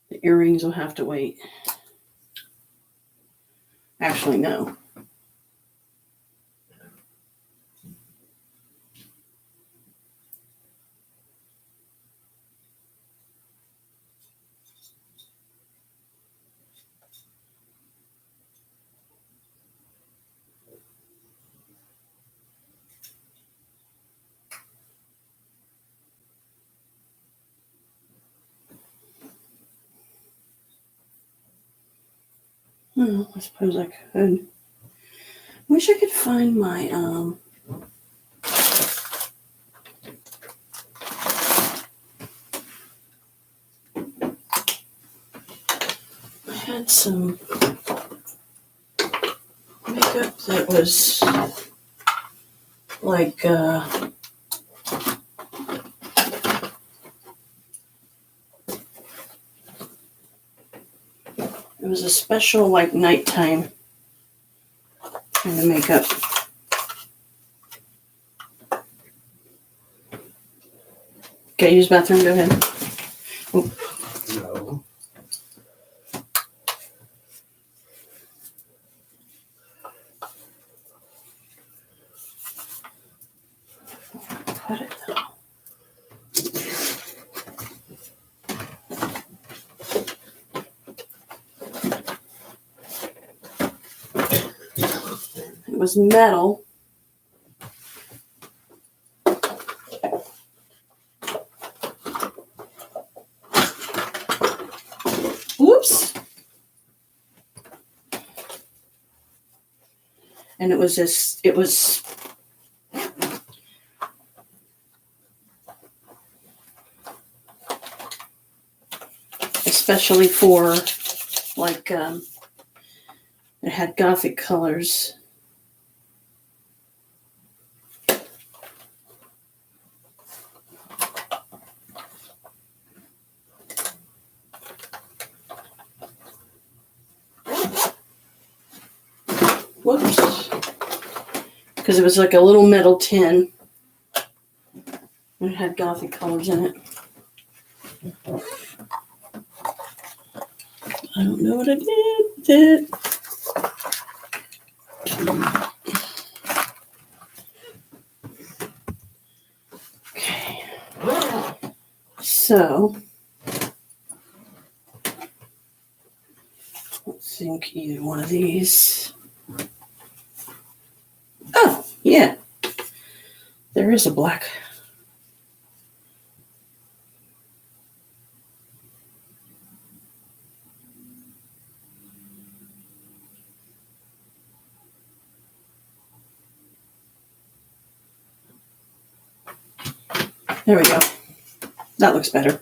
the earrings will have to wait. Actually, no. I suppose I could. Wish I could find my I had some makeup that was like it was a special like nighttime kind of makeup. Okay, use bathroom, go ahead. No. Put it though. It was metal. Whoops. And it was especially for like it had gothic colors. Whoops. Because it was like a little metal tin. And it had gothic colors in it. I don't know what I did with it. Okay. So, let's think either one of these. Oh, yeah. There is a black. There we go. That looks better.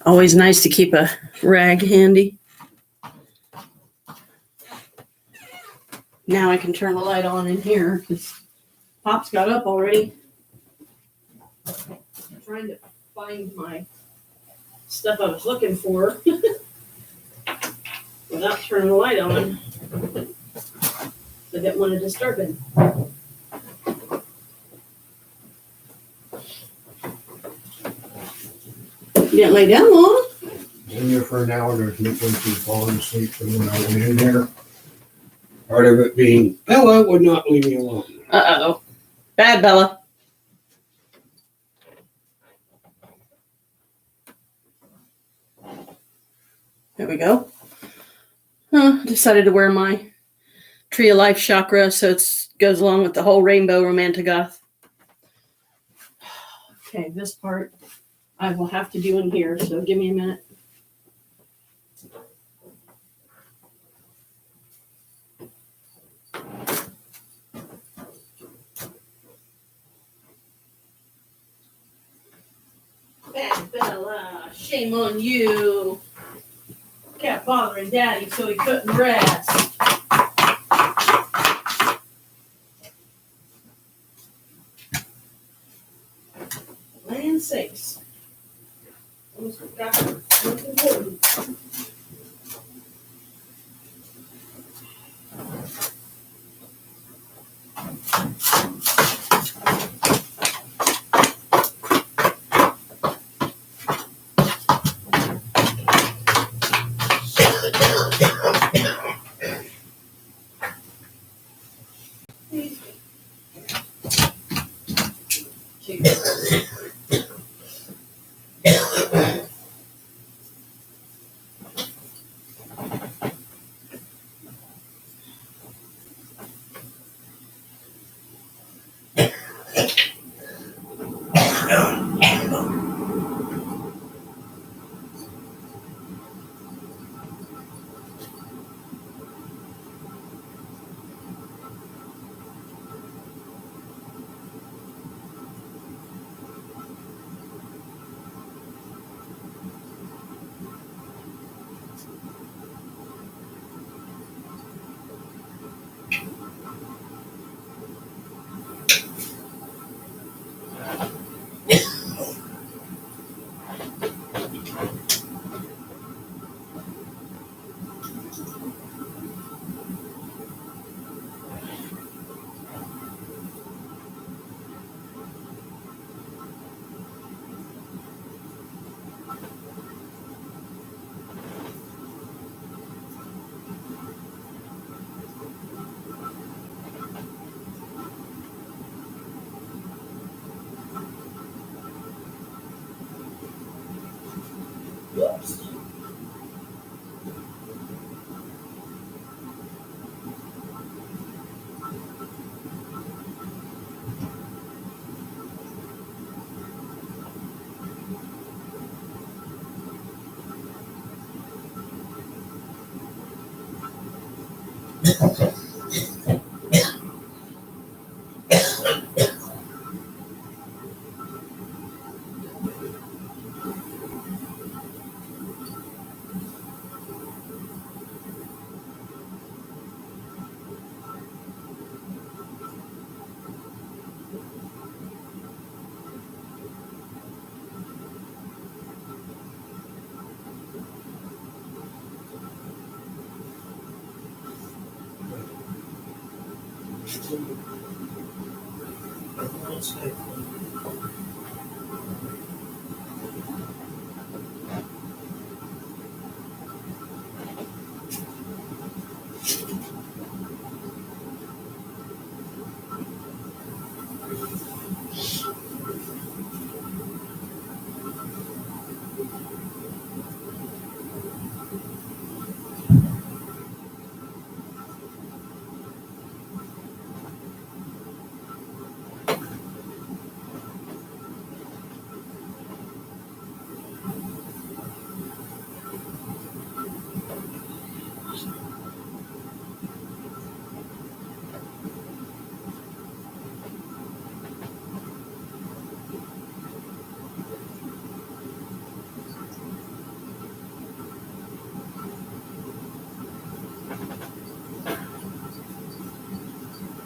Always nice to keep a rag handy. Now I can turn the light on in here because Pop's got up already. I'm trying to find my stuff I was looking for without turning the light on. I didn't want to disturb him. You didn't lay down long? In there for an hour, there's no place to fall asleep. And when I went in there, part of it being Bella would not leave me alone. Uh-oh. Bad, Bella. There we go. Decided to wear my Tree of Life chakra so it goes along with the whole rainbow romantigoth. Okay, this part I will have to do in here, so give me a minute. Bad Bella, shame on you. Kept bothering Daddy so he couldn't rest. Land sakes. Almost forgot something important.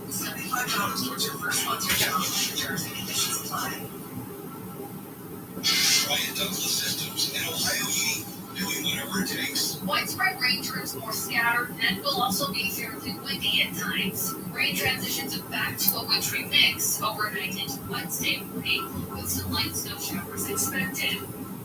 $75 towards your first month of job. Terms and conditions apply. Ryan Douglas Systems in Ohio Heat, doing whatever it takes. Widespread rain turns more scattered and will also be fairly windy at times. Rain transitions back to a wintry mix overnight into Wednesday morning, with some light snow showers expected.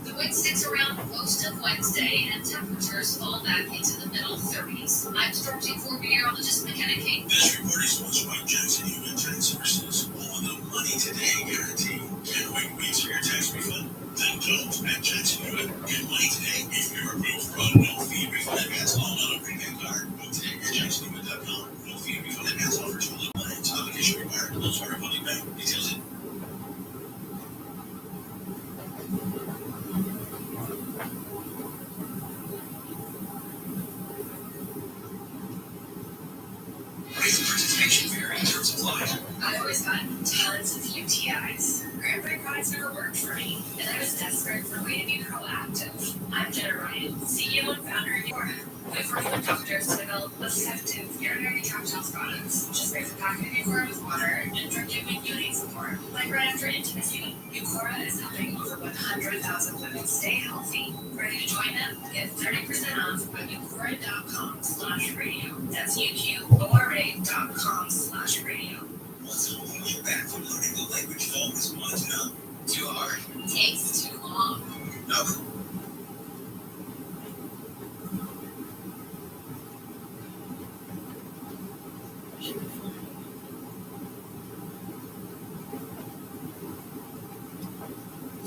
The wind sticks around most of Wednesday, and temperatures fall back into the middle 30s. I'm Storm Team 4 meteorologist McKenna King. This report is sponsored by Jackson Human Tax Services, home of the Money Today guarantee. Can't wait weeks for your tax refund? Then don't at Jackson Human. Get money today if you're approved for a no-fee refund advance loan on a prepaid card. Go today at jacksonhuman.com. No-fee refund advance offer to all lines. Application required. Loans for Republic Bank. Details in. Raise participation fee in terms of life. I've always gotten tons of UTIs. Cranberry products never worked for me, and I was desperate for a way to be proactive. I'm Jenna Ryan, CEO and founder of Encora. We've worked with doctors to develop effective urinary tract health products. Just mix a packet of Encora with water and drink it when you need support, like right after intimacy. Encora is helping over 100,000 women stay healthy. Ready to join them? Get 30% off at Encora.com/radio. That's UQORA.com/radio. What's holding you back from learning the language you always wanted to know? Too hard? Takes too long? No.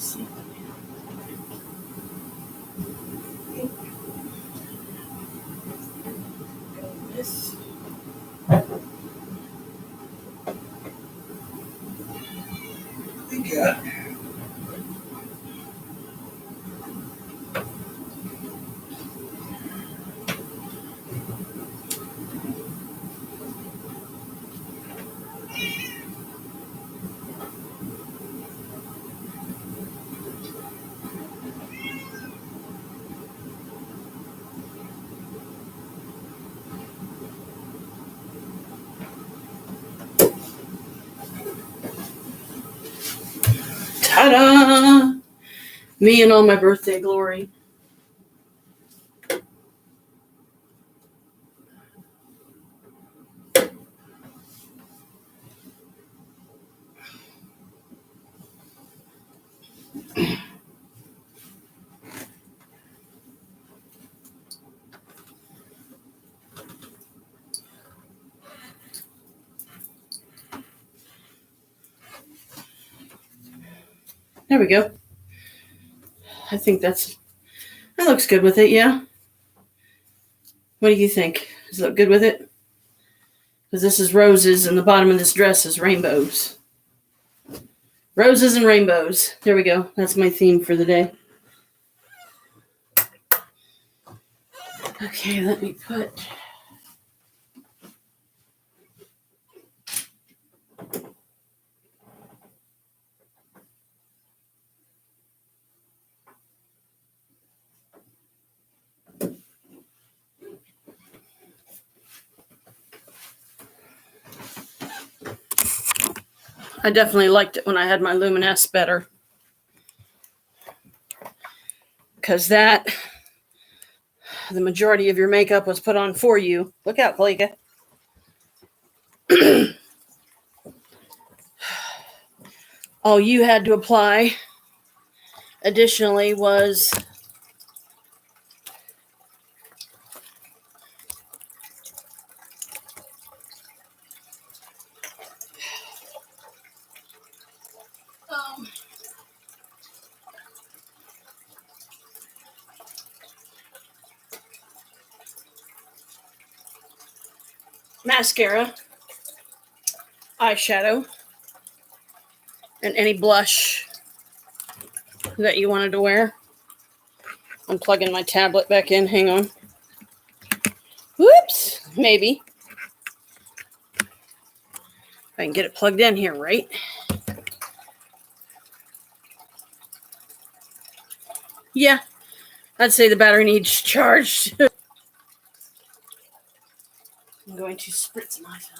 see. This. Yeah. Ta-da! Me and all my birthday glory. There we go. I think that looks good with it, yeah? What do you think? Does it look good with it? Because this is roses and the bottom of this dress is rainbows. Roses and rainbows. There we go. That's my theme for the day. Okay, let me put... I definitely liked it when I had my Luminesce better. Because the majority of your makeup was put on for you. Look out, Kalika. All you had to apply additionally was mascara, eyeshadow, and any blush that you wanted to wear. I'm plugging my tablet back in. Hang on. Whoops. Maybe. If I can get it plugged in here, right? Yeah. I'd say the battery needs charged. I'm going to spritz my phone.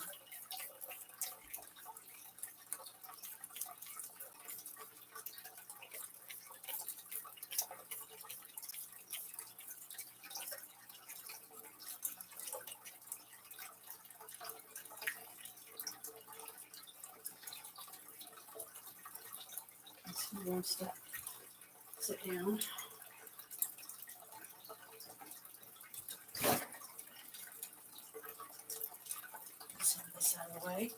He wants to sit down. Set this out of the way.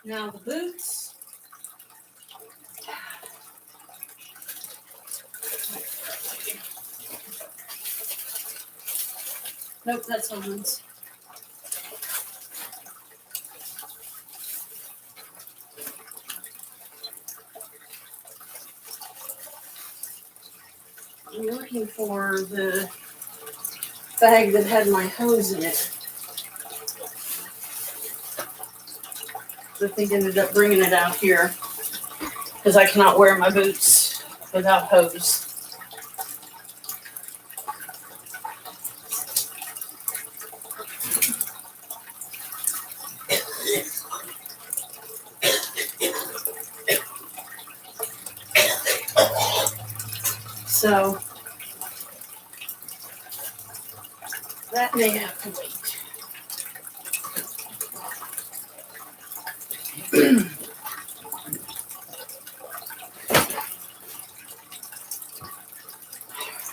Now the boots. Nope, that's Owens. I'm looking for the bag that had my hose in it. I think I ended up bringing it out here because I cannot wear my boots without hose. So that may have to wait.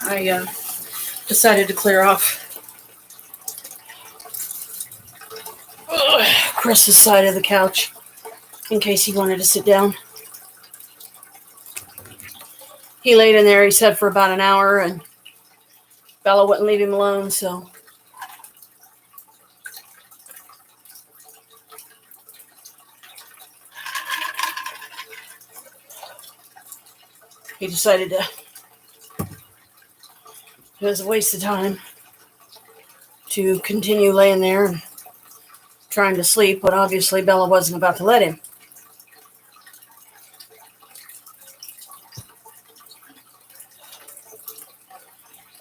I decided to clear off Chris's side of the couch in case he wanted to sit down. He laid in there, he said, for about an hour, and Bella wouldn't leave him alone, so he decided to. It was a waste of time to continue laying there and trying to sleep, but obviously Bella wasn't about to let him.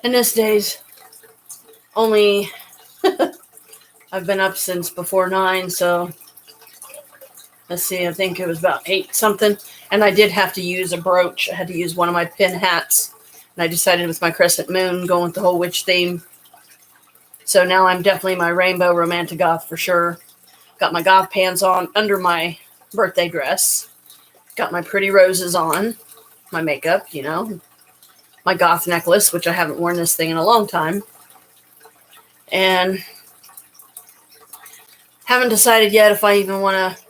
And this day's only, I've been up since before 9, so let's see, I think it was about 8 something. And I did have to use a brooch. I had to use one of my pin hats. And I decided with my crescent moon, going with the whole witch theme. So now I'm definitely my rainbow romantic goth for sure. Got my goth pants on under my birthday dress. Got my pretty roses on. My makeup, you know. My goth necklace, which I haven't worn this thing in a long time. And haven't decided yet if I even want to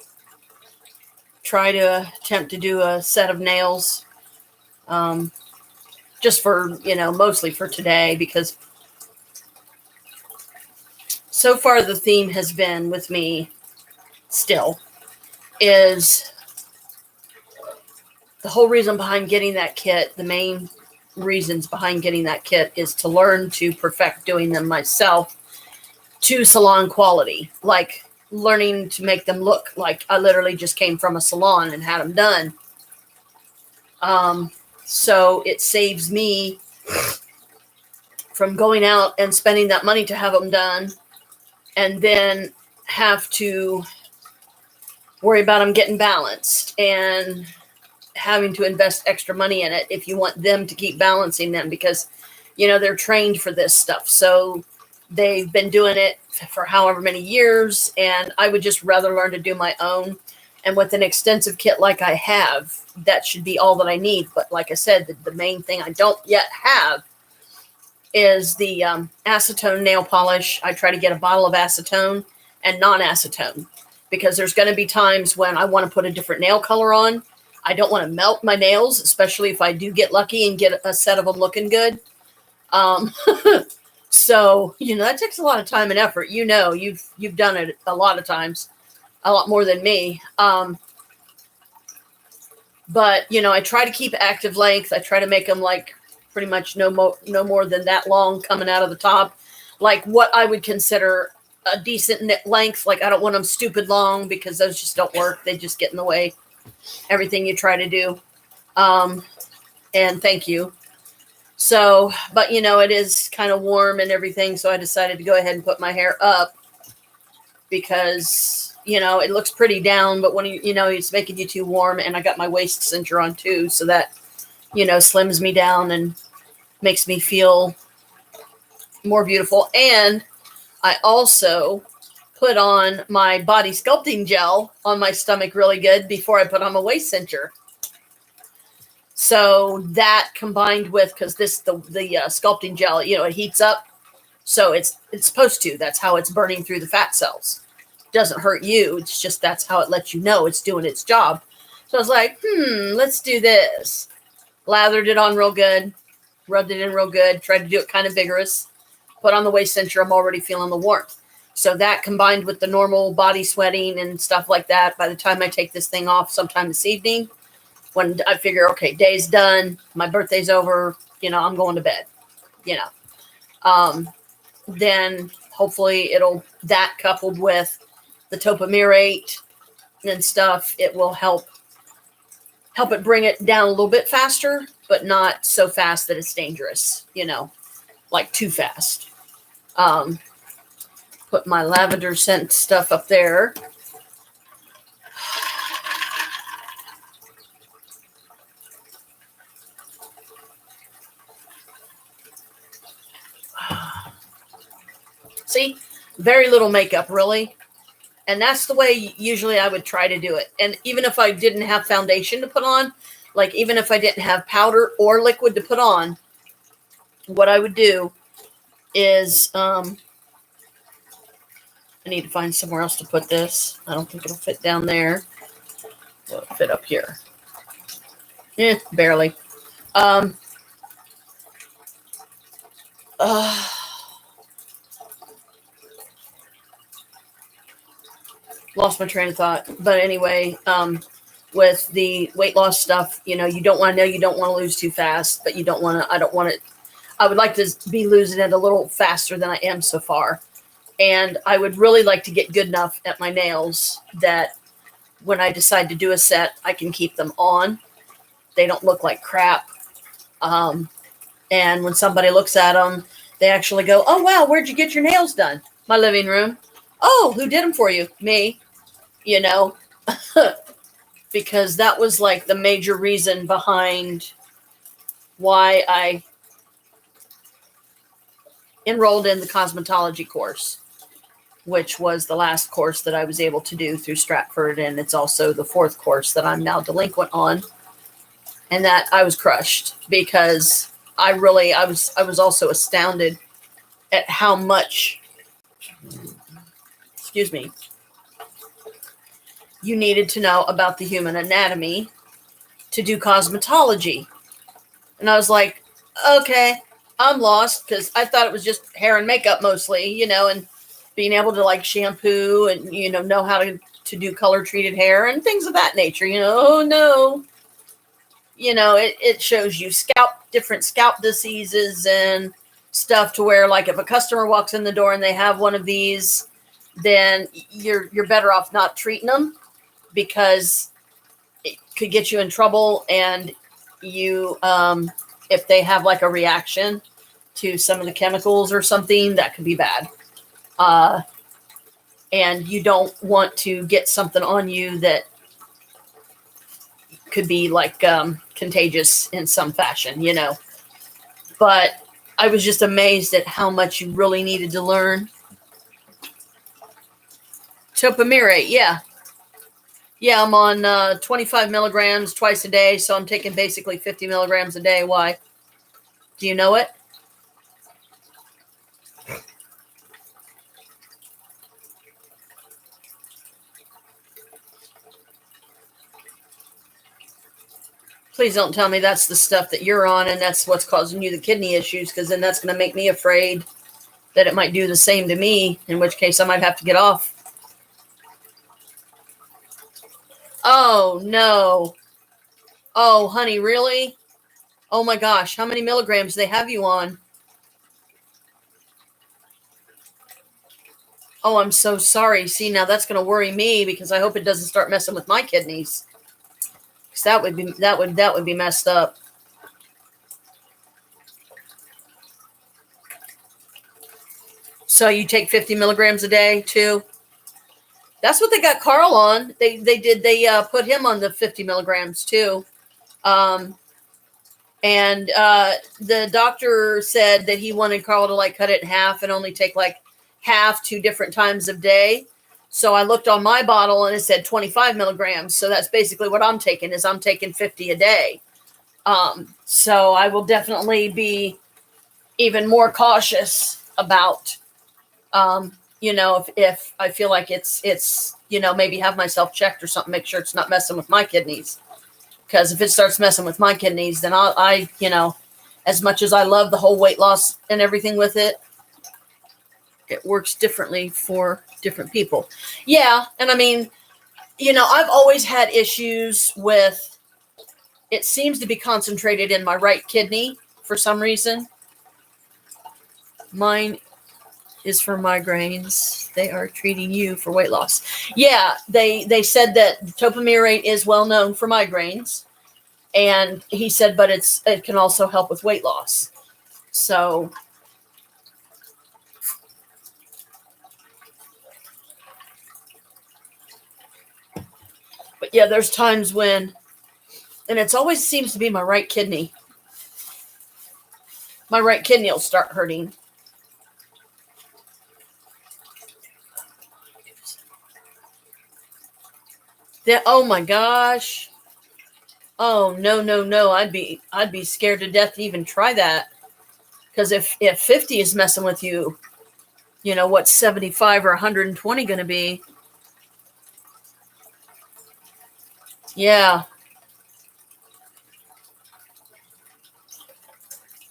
try to attempt to do a set of nails. Just for, you know, mostly for today, because so far the theme has been with me still is the whole reason behind getting that kit. The main reasons behind getting that kit is to learn to perfect doing them myself to salon quality, like learning to make them look like I literally just came from a salon and had them done. So it saves me from going out and spending that money to have them done and then have to worry about them getting balanced and having to invest extra money in it if you want them to keep balancing them, because, you know, they're trained for this stuff. So they've been doing it for however many years, and I would just rather learn to do my own. And with an extensive kit like I have, that should be all that I need. But like I said, the main thing I don't yet have is the acetone nail polish. I try to get a bottle of acetone and non-acetone, because there's going to be times when I want to put a different nail color on. I don't want to melt my nails, especially if I do get lucky and get a set of them looking good. So, you know, that takes a lot of time and effort. You know, you've done it a lot of times. A lot more than me. But, you know, I try to keep active length. I try to make them like pretty much no more than that long coming out of the top. Like what I would consider a decent length. Like I don't want them stupid long, because those just don't work. They just get in the way. Everything you try to do. And thank you. So, but, you know, it is kind of warm and everything. So I decided to go ahead and put my hair up, because, you know, it looks pretty down, but when you know, it's making you too warm. And I got my waist cincher on too, so that, you know, slims me down and makes me feel more beautiful. And I also put on my body sculpting gel on my stomach really good before I put on my waist cincher. So that combined with, because the sculpting gel, you know, it heats up, so it's supposed to. That's how it's burning through the fat cells. Doesn't hurt you. It's just that's how it lets you know it's doing its job. So I was like, let's do this. Lathered it on real good, rubbed it in real good, tried to do it kind of vigorous. Put on the waist cincher. I'm already feeling the warmth. So that combined with the normal body sweating and stuff like that, by the time I take this thing off sometime this evening, when I figure, okay, day's done, my birthday's over, you know, I'm going to bed, you know, then hopefully that coupled with the topiramate and stuff, it will help it bring it down a little bit faster, but not so fast that it's dangerous, you know, like too fast. Put my lavender scent stuff up there. See, very little makeup, really. And that's the way usually I would try to do it. And even if I didn't have foundation to put on, like even if I didn't have powder or liquid to put on, what I would do is I need to find somewhere else to put this. I don't think it'll fit down there. Will it fit up here? Barely. Lost my train of thought. But anyway, with the weight loss stuff, you don't want to lose too fast, but I don't want it. I would like to be losing it a little faster than I am so far. And I would really like to get good enough at my nails that when I decide to do a set, I can keep them on. They don't look like crap. And when somebody looks at them, they actually go, "Oh, wow, where'd you get your nails done?" "My living room." "Oh, who did them for you?" "Me." Because that was like the major reason behind why I enrolled in the cosmetology course, which was the last course that I was able to do through Stratford. And it's also the fourth course that I'm now delinquent on. And that I was crushed because I was also astounded at how much, you needed to know about the human anatomy to do cosmetology. And I was like, okay, I'm lost, because I thought it was just hair and makeup mostly, and being able to like shampoo and, know how to do color treated hair and things of that nature. Oh no. It shows you different scalp diseases and stuff, to where like if a customer walks in the door and they have one of these, then you're better off not treating them, because it could get you in trouble. And you, if they have like a reaction to some of the chemicals or something, that could be bad. And you don't want to get something on you that could be like contagious in some fashion, But I was just amazed at how much you really needed to learn. Topiramate, yeah. Yeah, I'm on 25 milligrams twice a day, so I'm taking basically 50 milligrams a day. Why? Do you know it? Please don't tell me that's the stuff that you're on and that's what's causing you the kidney issues, because then that's going to make me afraid that it might do the same to me, in which case I might have to get off. Oh, no. Oh, honey, really? Oh, my gosh. How many milligrams do they have you on? Oh, I'm so sorry. See, now that's going to worry me, because I hope it doesn't start messing with my kidneys. Because that would be messed up. So you take 50 milligrams a day too? That's what they got Carl on. They put him on the 50 milligrams too. And the doctor said that he wanted Carl to like cut it in half and only take like half 2 different times a day. So I looked on my bottle and it said 25 milligrams. So that's basically what I'm taking, is I'm taking 50 a day. So I will definitely be even more cautious about, if I feel like it's, maybe have myself checked or something, make sure it's not messing with my kidneys. Because if it starts messing with my kidneys, then I as much as I love the whole weight loss and everything with it, it works differently for different people. Yeah. And I mean, I've always had issues with, it seems to be concentrated in my right kidney for some reason. Mine is for migraines. They are treating you for weight loss. Yeah, they said that topiramate is well known for migraines, and he said, but it can also help with weight loss. So, but yeah, there's times when, and it's always seems to be my right kidney. My right kidney will start hurting. Oh my gosh. Oh no. I'd be scared to death to even try that. Because if 50 is messing with you, what's 75 or 120 going to be? Yeah.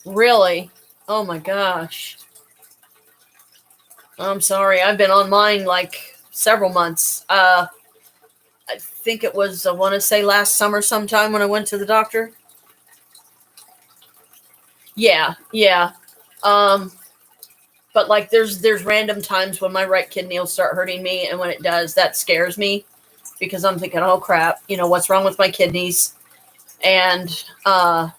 Really? Oh my gosh. I'm sorry. I've been on mine like several months. I think it was, I want to say last summer sometime when I went to the doctor. Yeah. But like there's random times when my right kidney will start hurting me, and when it does, that scares me because I'm thinking, oh crap, what's wrong with my kidneys? And then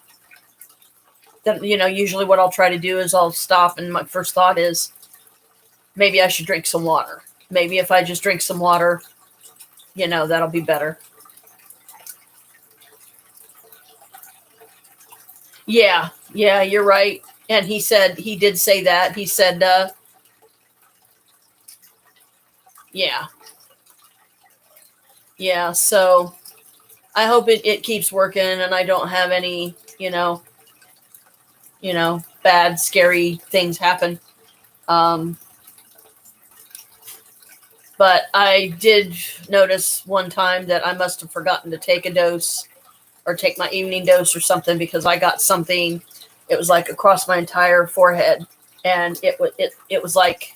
usually what I'll try to do is I'll stop, and my first thought is maybe I should drink some water. Maybe if I just drink some water, that'll be better. Yeah, you're right. And he did say that. He said, yeah. So I hope it keeps working and I don't have any, bad, scary things happen. But I did notice one time that I must have forgotten to take a dose or take my evening dose or something, because I got something. It was like across my entire forehead, and it was like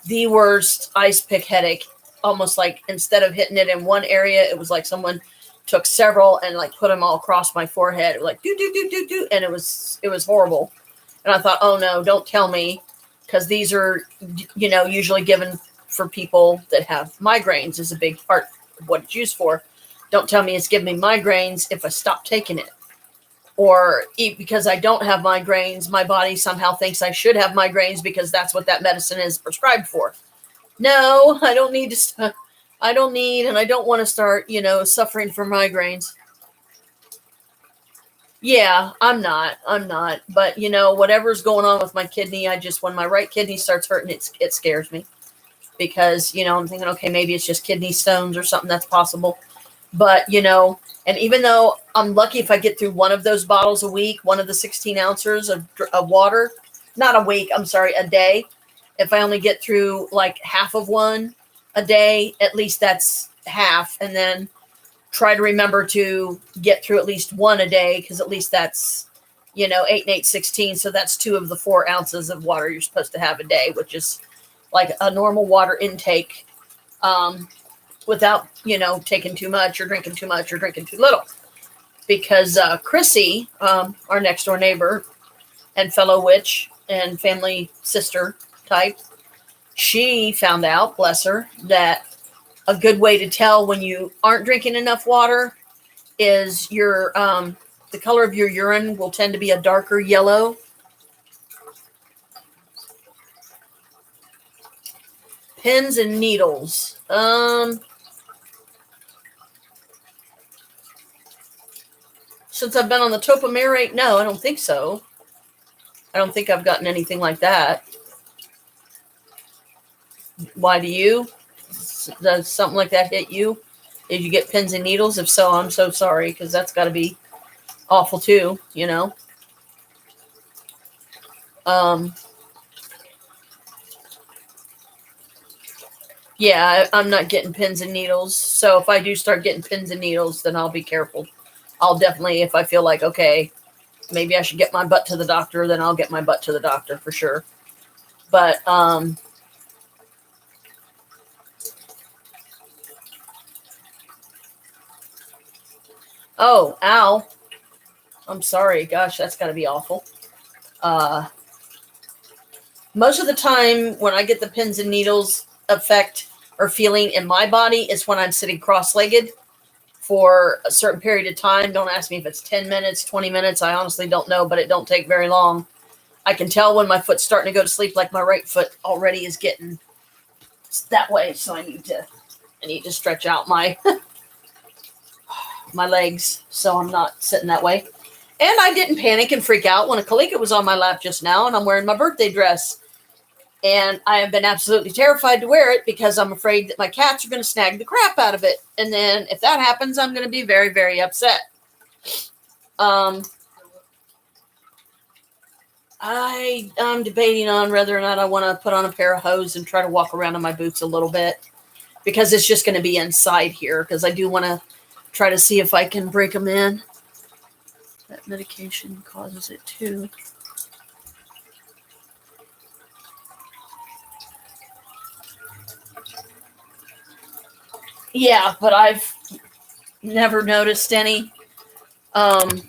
the worst ice pick headache. Almost like instead of hitting it in one area, it was like someone took several and like put them all across my forehead, like do do do do do, and it was horrible. And I thought, oh no, don't tell me, because these are usually given for people that have migraines, is a big part of what it's used for. Don't tell me it's giving me migraines if I stop taking it. Or because I don't have migraines, my body somehow thinks I should have migraines because that's what that medicine is prescribed for. No, I don't need to. I don't need, and I don't want to start, suffering from migraines. Yeah, I'm not. But, whatever's going on with my kidney, when my right kidney starts hurting, it scares me. Because, I'm thinking, okay, maybe it's just kidney stones or something. That's possible. But, and even though I'm lucky if I get through one of those bottles a week, one of the 16 ounces of water, not a week, I'm sorry, a day. If I only get through like half of one a day, at least that's half. And then try to remember to get through at least one a day, because at least that's, 8 and 8, 16. So that's 2 of the 4 ounces of water you're supposed to have a day, which is like a normal water intake. Without, taking too much or drinking too much or drinking too little. Because Chrissy, our next door neighbor and fellow witch and family sister type, she found out, bless her, that a good way to tell when you aren't drinking enough water is your the color of your urine will tend to be a darker yellow. Pins and needles. Since I've been on the topiramate, no, I don't think so. I don't think I've gotten anything like that. Why do you? Does something like that hit you? Did you get pins and needles? If so, I'm so sorry, because that's got to be awful too, Yeah, I'm not getting pins and needles. So if I do start getting pins and needles, then I'll be careful. I'll definitely, if I feel like, okay, maybe I should get my butt to the doctor, then I'll get my butt to the doctor for sure. But, oh, ow. I'm sorry. Gosh, that's got to be awful. Most of the time when I get the pins and needles effect or feeling in my body is when I'm sitting cross-legged for a certain period of time. Don't ask me if it's 10 minutes, 20 minutes. I honestly don't know, but it don't take very long. I can tell when my foot's starting to go to sleep, like my right foot already is getting that way. So I need to stretch out my my legs so I'm not sitting that way. And I didn't panic and freak out when a Kalika was on my lap just now and I'm wearing my birthday dress. And I have been absolutely terrified to wear it because I'm afraid that my cats are going to snag the crap out of it. And then if that happens, I'm going to be very, very upset. I'm debating on whether or not I want to put on a pair of hose and try to walk around in my boots a little bit, because it's just going to be inside here, because I do want to try to see if I can break them in. That medication causes it too. Yeah, but I've never noticed any. But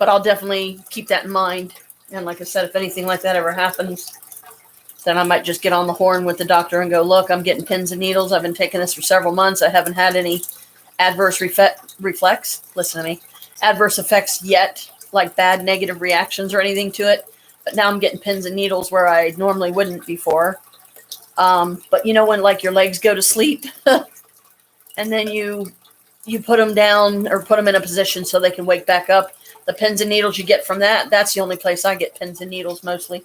I'll definitely keep that in mind. And like I said, if anything like that ever happens, then I might just get on the horn with the doctor and go, look, I'm getting pins and needles. I've been taking this for several months. I haven't had any adverse adverse effects yet, like bad negative reactions or anything to it. But now I'm getting pins and needles where I normally wouldn't before. But you know, when like your legs go to sleep and then you put them down or put them in a position so they can wake back up, the pins and needles you get from that's the only place I get pins and needles mostly.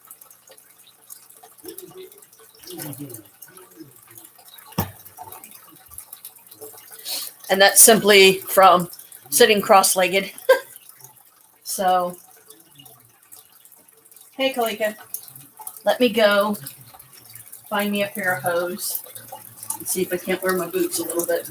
And that's simply from sitting cross-legged. So, hey, Kalika, let me go find me a pair of hose and see if I can't wear my boots a little bit.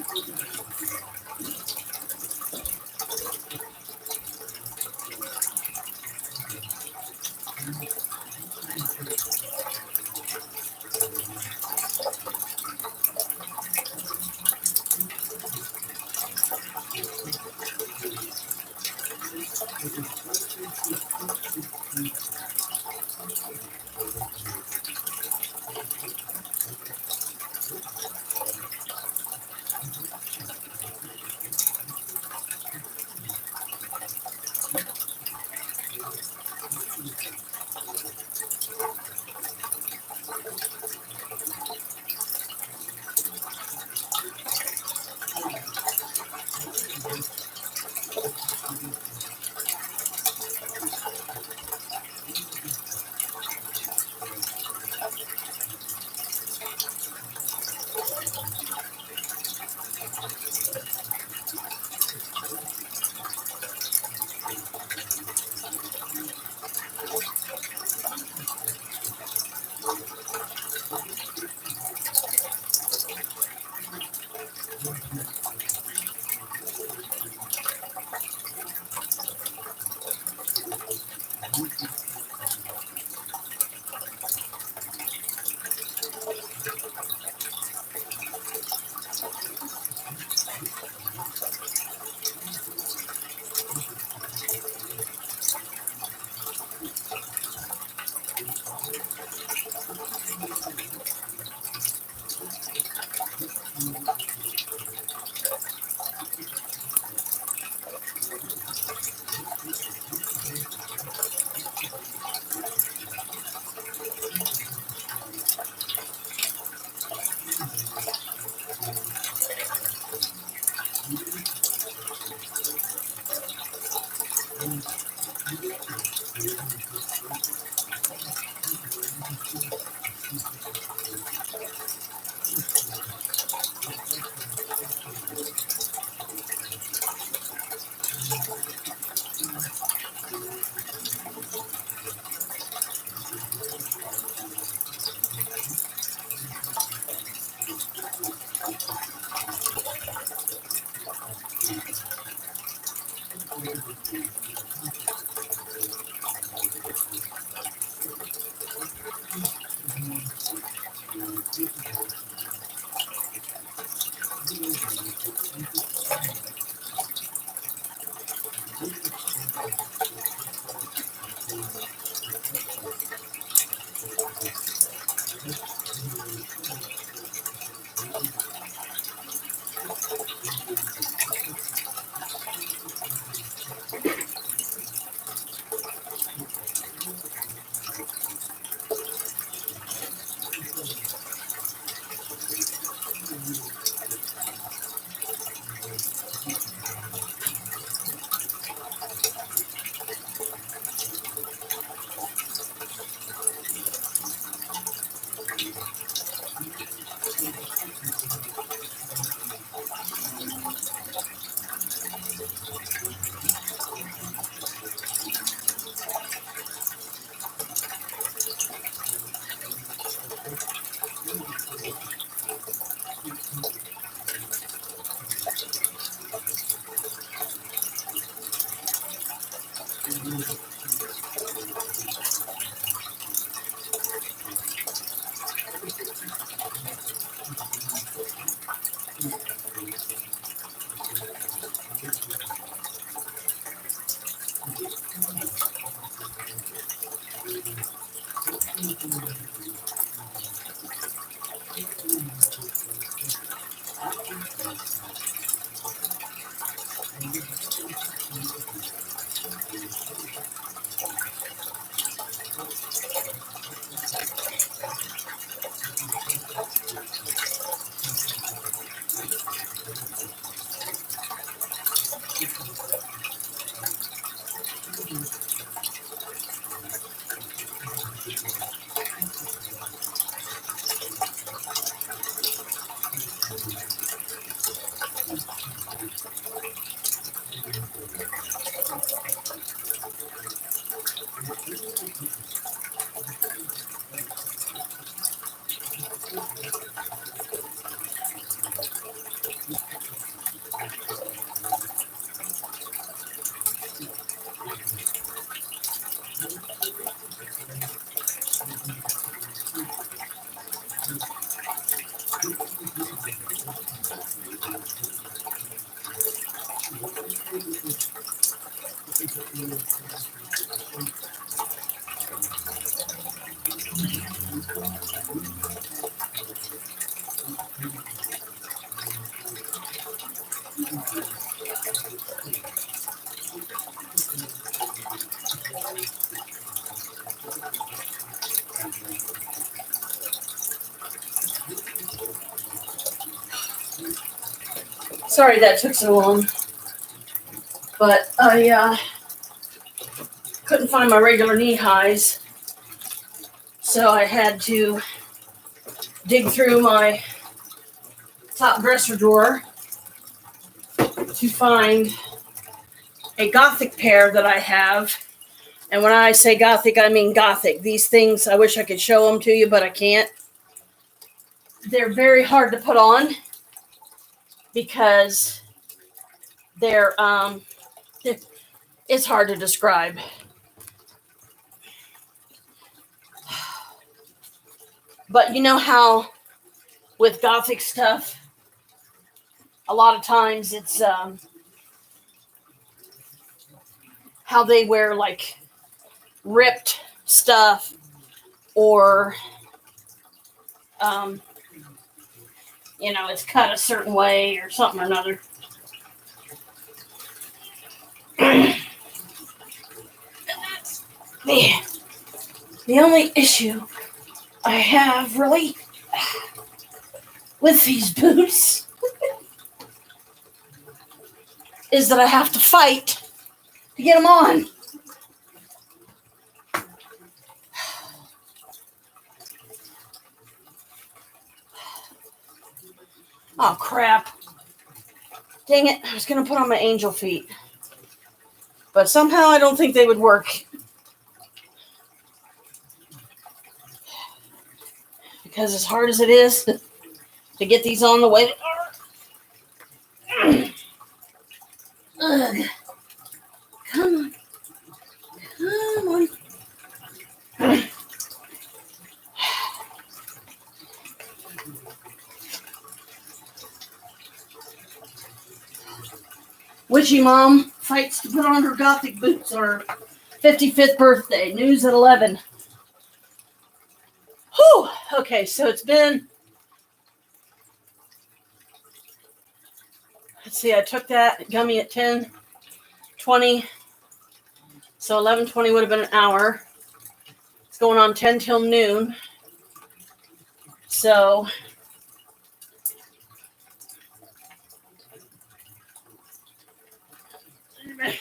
Sorry that took so long, but I couldn't find my regular knee highs, so I had to dig through my top dresser drawer to find a Gothic pair that I have. And when I say Gothic, I mean Gothic. These things, I wish I could show them to you, but I can't. They're very hard to put on because they're it's hard to describe. But you know how with Gothic stuff, a lot of times it's how they wear like ripped stuff or it's cut a certain way or something or another. And that's the only issue I have really with these boots is that I have to fight to get them on. Oh, crap. Dang it. I was going to put on my angel feet. But somehow I don't think they would work. Because as hard as it is to get these on the way they are. Ugh. Come on. Come on. Witchy Mom fights to put on her Gothic boots on her 55th birthday. News at 11. Whew. Okay, so it's been... Let's see, I took that gummy at 10:20. So 11:20 would have been an hour. It's going on 10 till noon. So... Okay.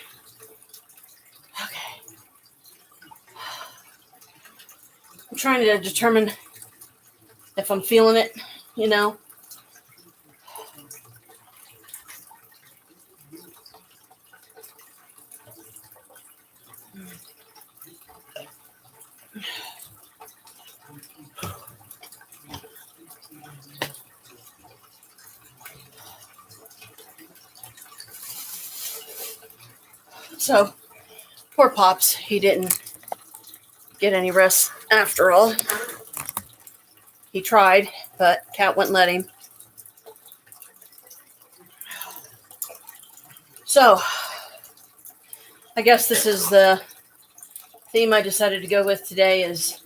I'm trying to determine if I'm feeling it, you know. So, Poor Pops. He didn't get any rest after all. He tried, but Cat wouldn't let him. So, I guess this is the theme I decided to go with today is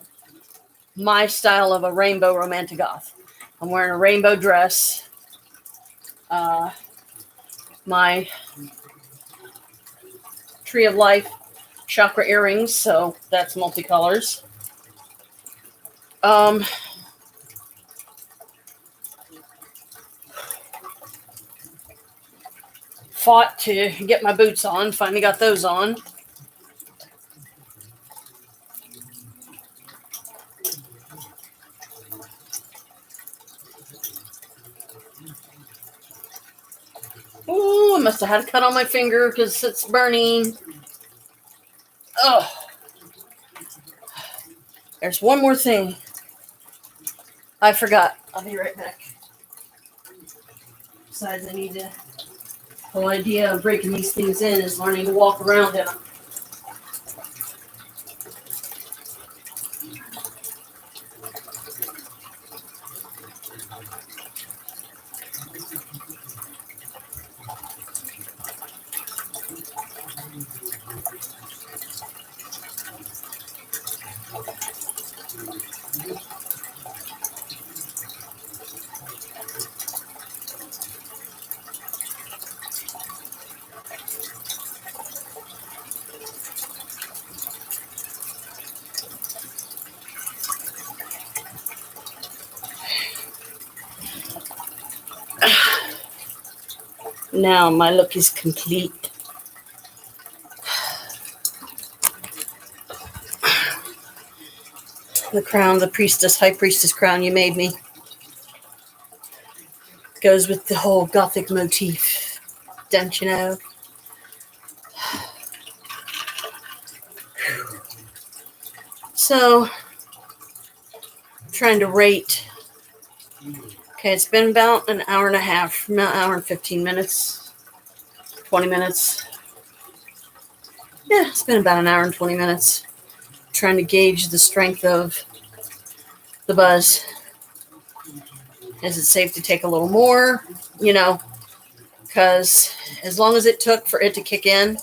my style of a rainbow romantic goth. I'm wearing a rainbow dress. My Tree of Life chakra earrings, so that's multicolors. Fought to get my boots on. Finally got those on. Oh, I must have had a cut on my finger because it's burning. Oh. There's one more thing. I forgot. I'll be right back. Besides, I need to... The whole idea of breaking these things in is learning to walk around in them. Now my look is complete. The crown, the priestess, high priestess crown you made me, goes with the whole gothic motif, don't you know? So, I'm trying to rate. Okay, it's been about an hour and a half, an hour and 15 minutes, 20 minutes. Yeah, it's been about an hour and 20 minutes. Trying to gauge the strength of the buzz. Is it safe to take a little more? You know, because as long as it took for it to kick in,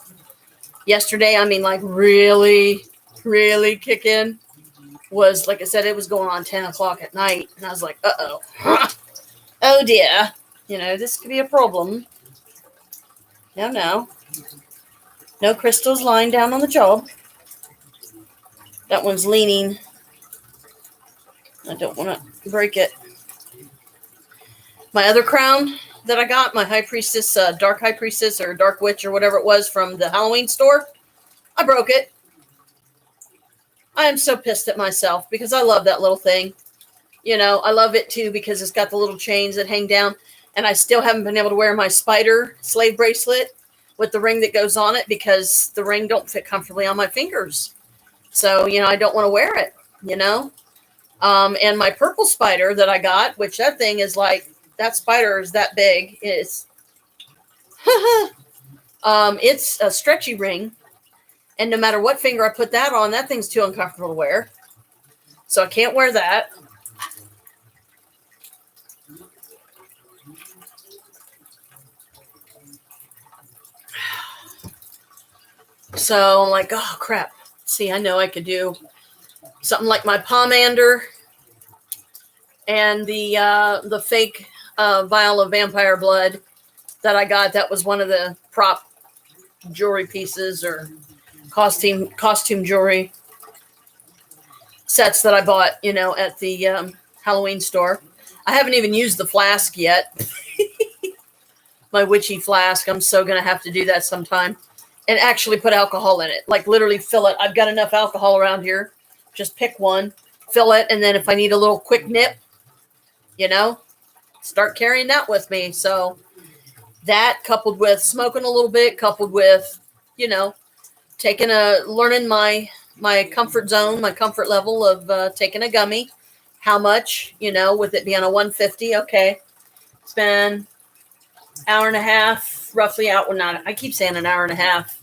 yesterday, I mean, like really kick in, was, like I said, it was going on 10 o'clock at night. And I was like, uh-oh. Oh, dear. You know, this could be a problem. No. No crystals lying down on the job. That one's leaning. I don't want to break it. My other crown that I got, my High Priestess, Dark High Priestess or Dark Witch or whatever it was from the Halloween store, I broke it. I am so pissed at myself because I love that little thing. You know, I love it too because it's got the little chains that hang down, and I still haven't been able to wear my spider slave bracelet with the ring that goes on it because the ring don't fit comfortably on my fingers. So, you know, I don't want to wear it, you know. And my purple spider that I got, which that thing is like, that spider is that big. It's a stretchy ring. And no matter what finger I put that on, that thing's too uncomfortable to wear. So I can't wear that. So I'm like, oh, crap. See, I know I could do something like my pomander and the fake vial of vampire blood that I got. That was one of the prop jewelry pieces or costume jewelry sets that I bought, you know, at the Halloween store. I haven't even used the flask yet. My witchy flask. I'm so going to have to do that sometime. And actually put alcohol in it. Like literally fill it. I've got enough alcohol around here. Just pick one, fill it, and then if I need a little quick nip, you know, start carrying that with me. So that coupled with smoking a little bit, coupled with, you know, learning my comfort zone, my comfort level of taking a gummy. How much, you know, with it being a 150, okay. It's been hour and a half, roughly out. Well, not, I keep saying an hour and a half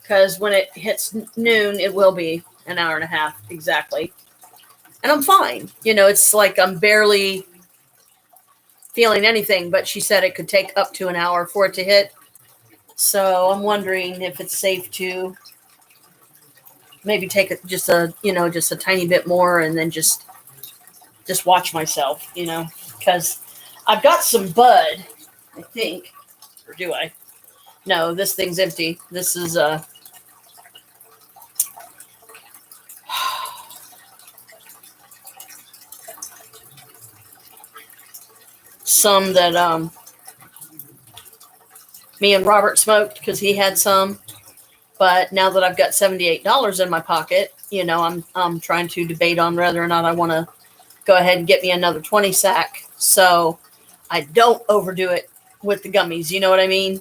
because when it hits noon, it will be an hour and a half exactly. And I'm fine. It's like I'm barely feeling anything, but she said it could take up to an hour for it to hit. So I'm wondering if it's safe to maybe take it just a tiny bit more and then just watch myself, because I've got some bud, I think, or do I? No, this thing's empty. This is some that me and Robert smoked because he had some. But now that I've got $78 in my pocket, I'm trying to debate on whether or not I want to go ahead and get me another 20 sack so I don't overdo it with the gummies. You know what I mean?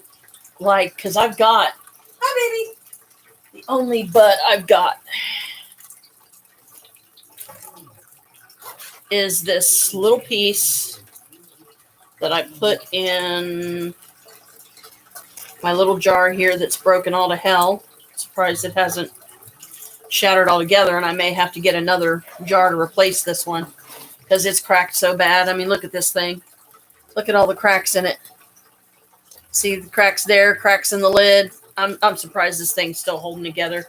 Like, because I've got, hi baby, the only bud I've got is this little piece that I put in my little jar here that's broken all to hell. Surprised it hasn't shattered all together, and I may have to get another jar to replace this one because it's cracked so bad. I mean, look at this thing. Look at all the cracks in it. See the cracks there, cracks in the lid. I'm surprised this thing's still holding together.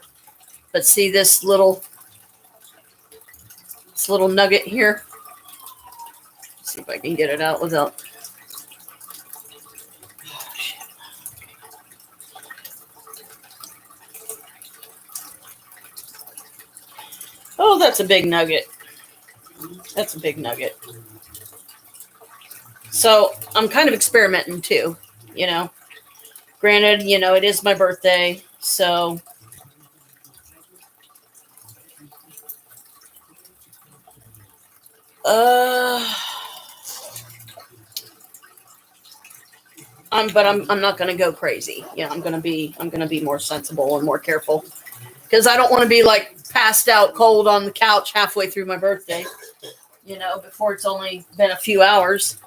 But see this little nugget here? Let's see if I can get it out without. Oh, shit. Oh, that's a big nugget. That's a big nugget. So I'm kind of experimenting too, Granted, it is my birthday, so I'm not going to go crazy. I'm going to be more sensible and more careful because I don't want to be like passed out cold on the couch halfway through my birthday, before it's only been a few hours.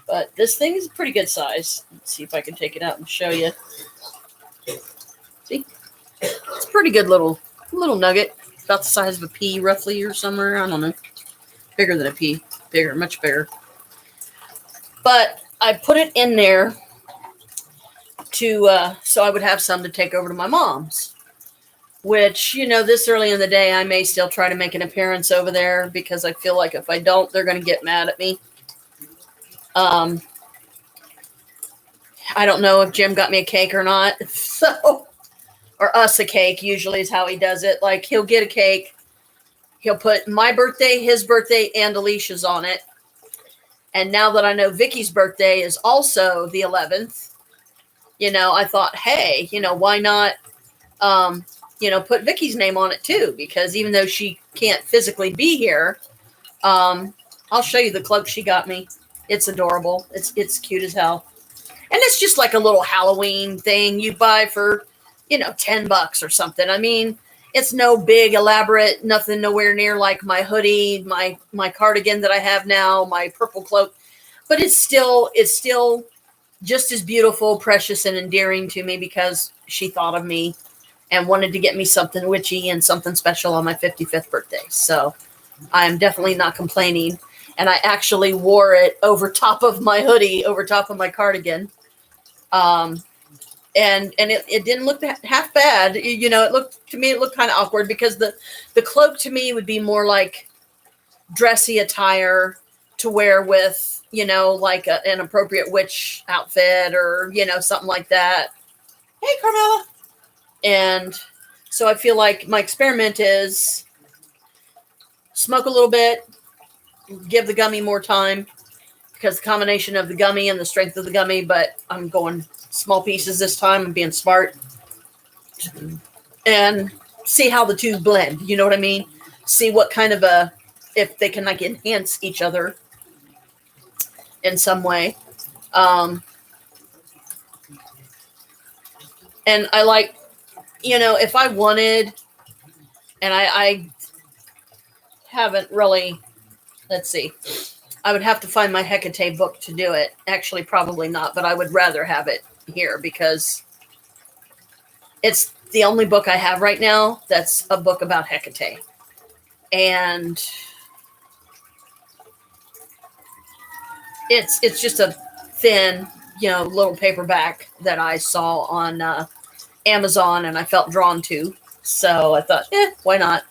But this thing is a pretty good size. Let's see if I can take it out and show you. See? It's a pretty good little nugget. About the size of a pea, roughly, or somewhere. I don't know. Bigger than a pea. Bigger, much bigger. But I put it in there to so I would have some to take over to my mom's. Which, this early in the day, I may still try to make an appearance over there because I feel like if I don't, they're going to get mad at me. I don't know if Jim got me a cake or not. So, or us a cake usually is how he does it. Like he'll get a cake. He'll put my birthday, his birthday, and Alicia's on it. And now that I know Vicky's birthday is also the 11th, I thought, hey, why not, put Vicky's name on it too? Because even though she can't physically be here, I'll show you the cloak she got me. It's adorable. It's cute as hell. And it's just like a little Halloween thing you buy for, $10 or something. I mean, it's no big elaborate, nothing nowhere near like my hoodie, my cardigan that I have now, my purple cloak. But it's still just as beautiful, precious, and endearing to me because she thought of me and wanted to get me something witchy and something special on my 55th birthday. So I'm definitely not complaining. And I actually wore it over top of my hoodie, over top of my cardigan. And it didn't look half bad. It looked kind of awkward because the cloak to me would be more like dressy attire to wear with, like an appropriate witch outfit or, something like that. Hey, Carmela. And so I feel like my experiment is smoke a little bit, give the gummy more time because the combination of the gummy and the strength of the gummy, but I'm going small pieces this time. I'm being smart and see how the two blend. You know what I mean? See what kind of if they can like enhance each other in some way. And I like, if I wanted, and I haven't really, let's see. I would have to find my Hecate book to do it. Actually, probably not, but I would rather have it here because it's the only book I have right now that's a book about Hecate. And it's just a thin, little paperback that I saw on Amazon, and I felt drawn to. So I thought, why not,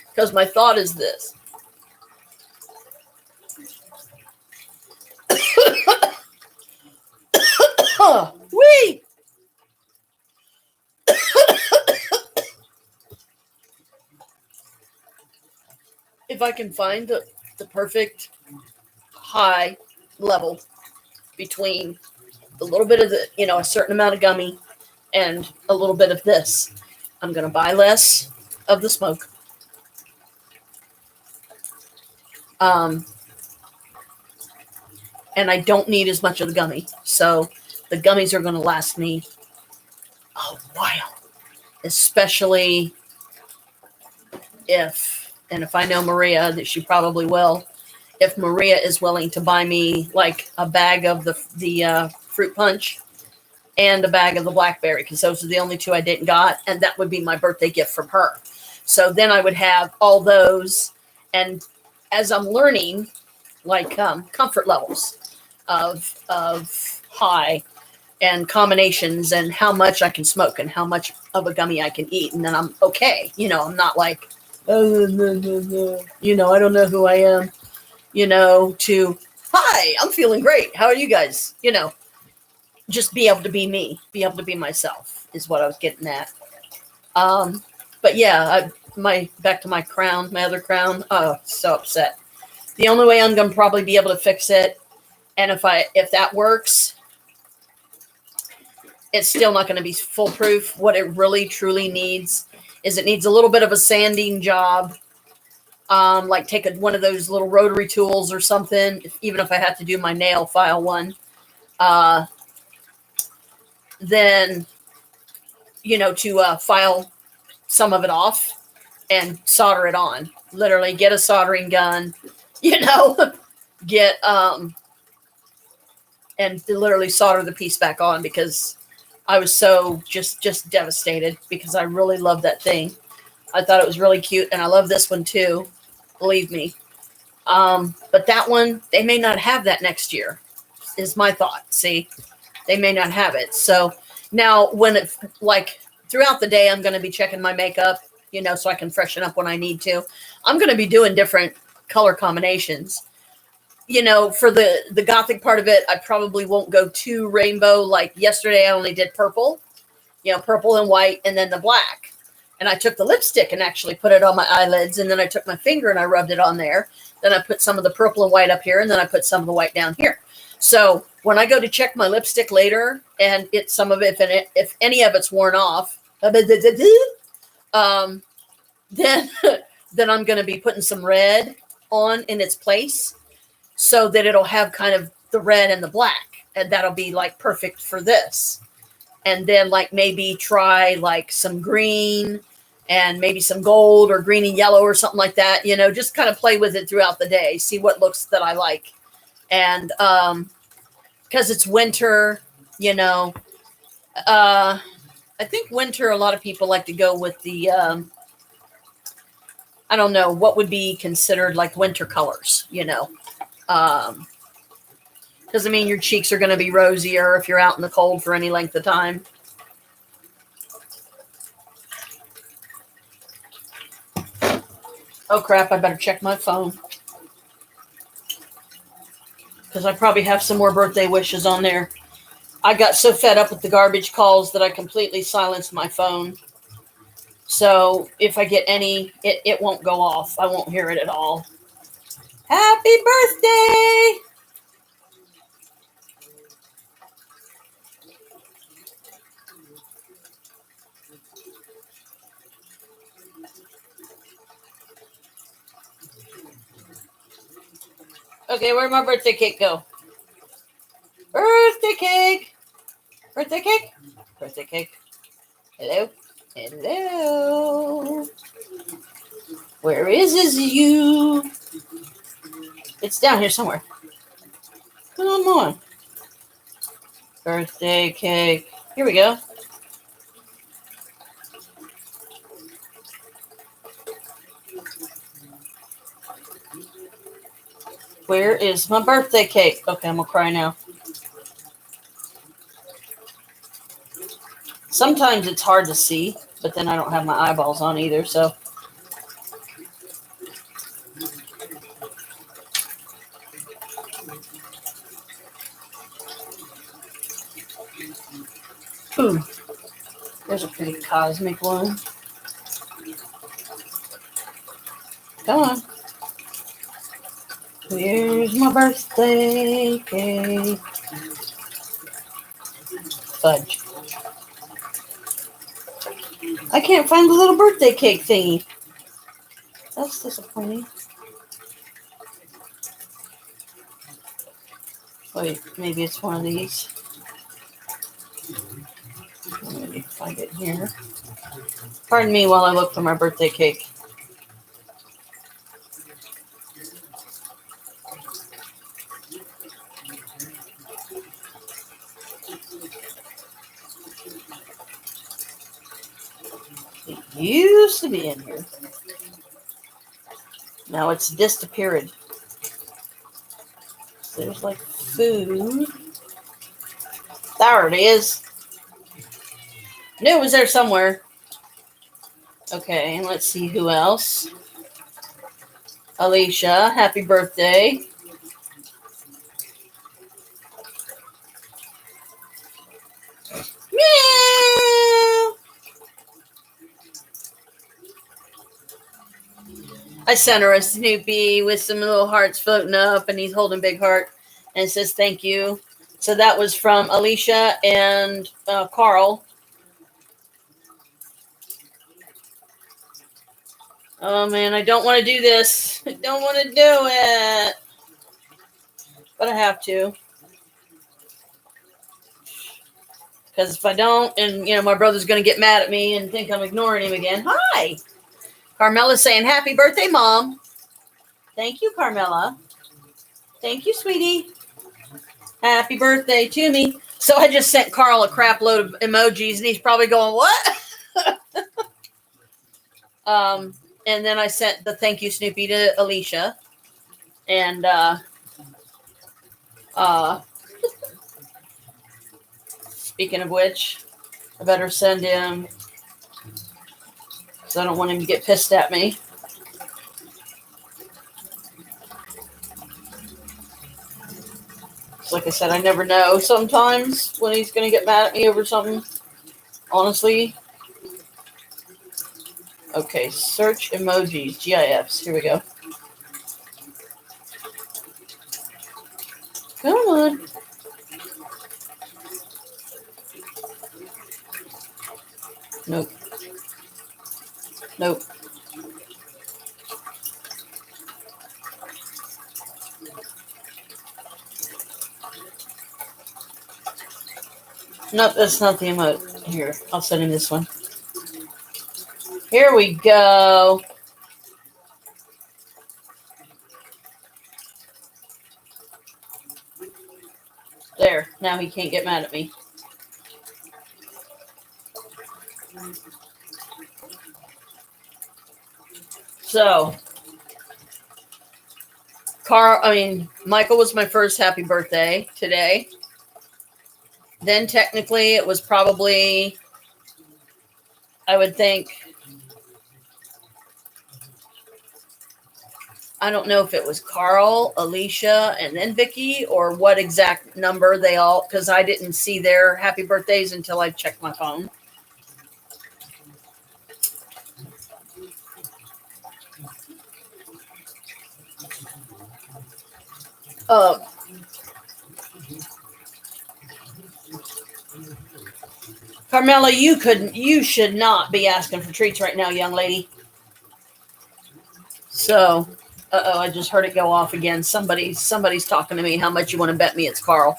Because my thought is this. Wee! If I can find the perfect high level between a little bit of a certain amount of gummy and a little bit of this, I'm going to buy less of the smoke. And I don't need as much of the gummy. So the gummies are going to last me a while, especially if I know Maria, that she probably will, if Maria is willing to buy me like a bag of the fruit punch and a bag of the blackberry, because those are the only two I didn't got, and that would be my birthday gift from her. So then I would have all those, and as I'm learning, like comfort levels of high and combinations and how much I can smoke and how much of a gummy I can eat, and then I'm okay. I'm not like, I don't know who I am, to, hi, I'm feeling great. How are you guys? Just be able to be me, be able to be myself is what I was getting at. But yeah, back to my crown, my other crown. Oh, so upset. The only way I'm going to probably be able to fix it, and if that works, it's still not going to be foolproof. What it really truly needs is it needs a little bit of a sanding job. Like take one of those little rotary tools or something, even if I have to do my nail file one. Then, to file some of it off and solder it on. Literally get a soldering gun, get, and literally solder the piece back on, because I was so just devastated, because I really love that thing. I thought it was really cute, and I love this one too, believe me. But that one, they may not have that next year, is my thought. See, they may not have it. So now when it, like throughout the day, I'm going to be checking my makeup, so I can freshen up when I need to. I'm going to be doing different color combinations. For the gothic part of it, I probably won't go too rainbow. Like yesterday, I only did purple, purple and white, and then the black. And I took the lipstick and actually put it on my eyelids. And then I took my finger and I rubbed it on there. Then I put some of the purple and white up here. And then I put some of the white down here. So when I go to check my lipstick later, and it's some of it, if any of it's worn off, then I'm going to be putting some red on in its place, so that it'll have kind of the red and the black, and that'll be like perfect for this. And then like maybe try like some green and maybe some gold or green and yellow or something like that, just kind of play with it throughout the day, see what looks that I like. And because it's winter, I think winter, a lot of people like to go with the, I don't know, what would be considered like winter colors, because your cheeks are going to be rosier if you're out in the cold for any length of time. Oh crap, I better check my phone, because I probably have some more birthday wishes on there. I got so fed up with the garbage calls that I completely silenced my phone. So if I get any, it won't go off. I won't hear it at all. Happy birthday! Okay, where'd my birthday cake go? Birthday cake! Birthday cake? Birthday cake. Hello? Hello? Where is you? It's down here somewhere. Come on. Birthday cake. Here we go. Where is my birthday cake? Okay, I'm gonna cry now. Sometimes it's hard to see, but then I don't have my eyeballs on either, so. Ooh, there's a pretty cosmic one. Come on. Here's my birthday cake. Fudge. I can't find the little birthday cake thingy. That's disappointing. Wait, maybe it's one of these. Let me find it here. Pardon me while I look for my birthday cake. It used to be in here. Now it's disappeared. There's like food. There it is. Knew it was there somewhere. Okay, and let's see who else. Alicia, happy birthday. Meow. I sent her a Snoopy with some little hearts floating up, and he's holding a big heart, and it says thank you. So that was from Alicia and Carl. Oh man, I don't want to do this. I don't want to do it, but I have to. Because if I don't, and my brother's going to get mad at me and think I'm ignoring him again. Hi, Carmela's saying happy birthday, Mom. Thank you, Carmela. Thank you, sweetie. Happy birthday to me. So I just sent Carl a crap load of emojis, and he's probably going, what? And then I sent the thank you, Snoopy, to Alicia. And speaking of which, I better send him, because I don't want him to get pissed at me. Like I said, I never know sometimes when he's going to get mad at me over something. Honestly. Okay, search emojis, GIFs. Here we go. Come on. Nope. Nope. Nope, that's not the emote. Here, I'll send him this one. Here we go. There, now he can't get mad at me. So, Michael was my first happy birthday today. Then technically it was probably, I would think, I don't know if it was Carl, Alicia, and then Vicky, or what exact number they all, because I didn't see their happy birthdays until I checked my phone. Carmela, you should not be asking for treats right now, young lady. So, I just heard it go off again. Somebody's talking to me. How much you want to bet me it's Carl?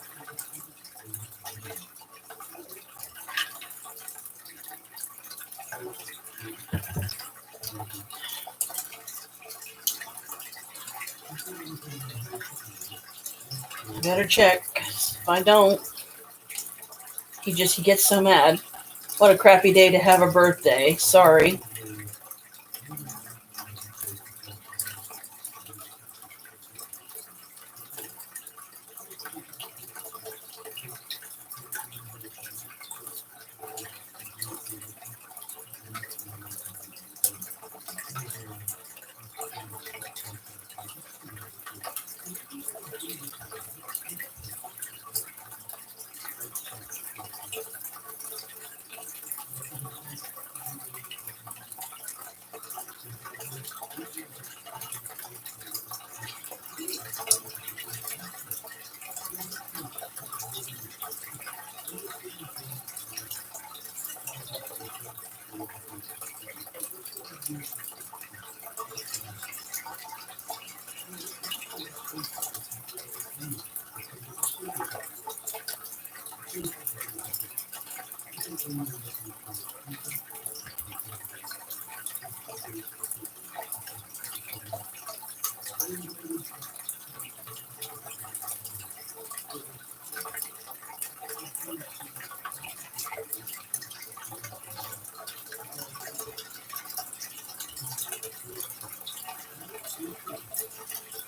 Better check. If I don't, he gets so mad. What a crappy day to have a birthday. Sorry.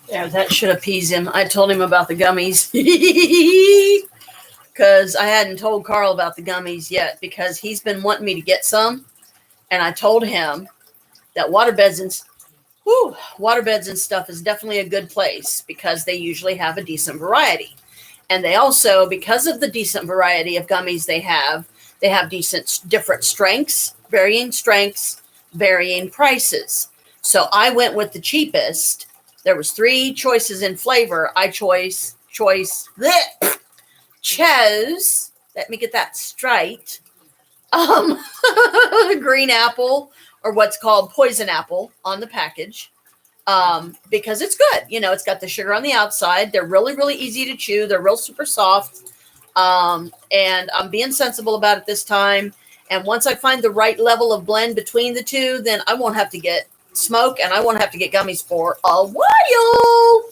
Yeah, that should appease him. I told him about the gummies. Because I hadn't told Carl about the gummies yet because he's been wanting me to get some. And I told him that waterbeds and stuff is definitely a good place because they usually have a decent variety. And they also, because of the decent variety of gummies they have decent, different strengths, varying prices. So I went with the cheapest. There was 3 choices in flavor. I chose, let me get that straight, green apple, or what's called poison apple on the package, because it's good. You know, it's got the sugar on the outside. They're really, really easy to chew. They're real super soft. And I'm being sensible about it this time. And once I find the right level of blend between the two, then I won't have to get smoke and I won't have to get gummies for a while,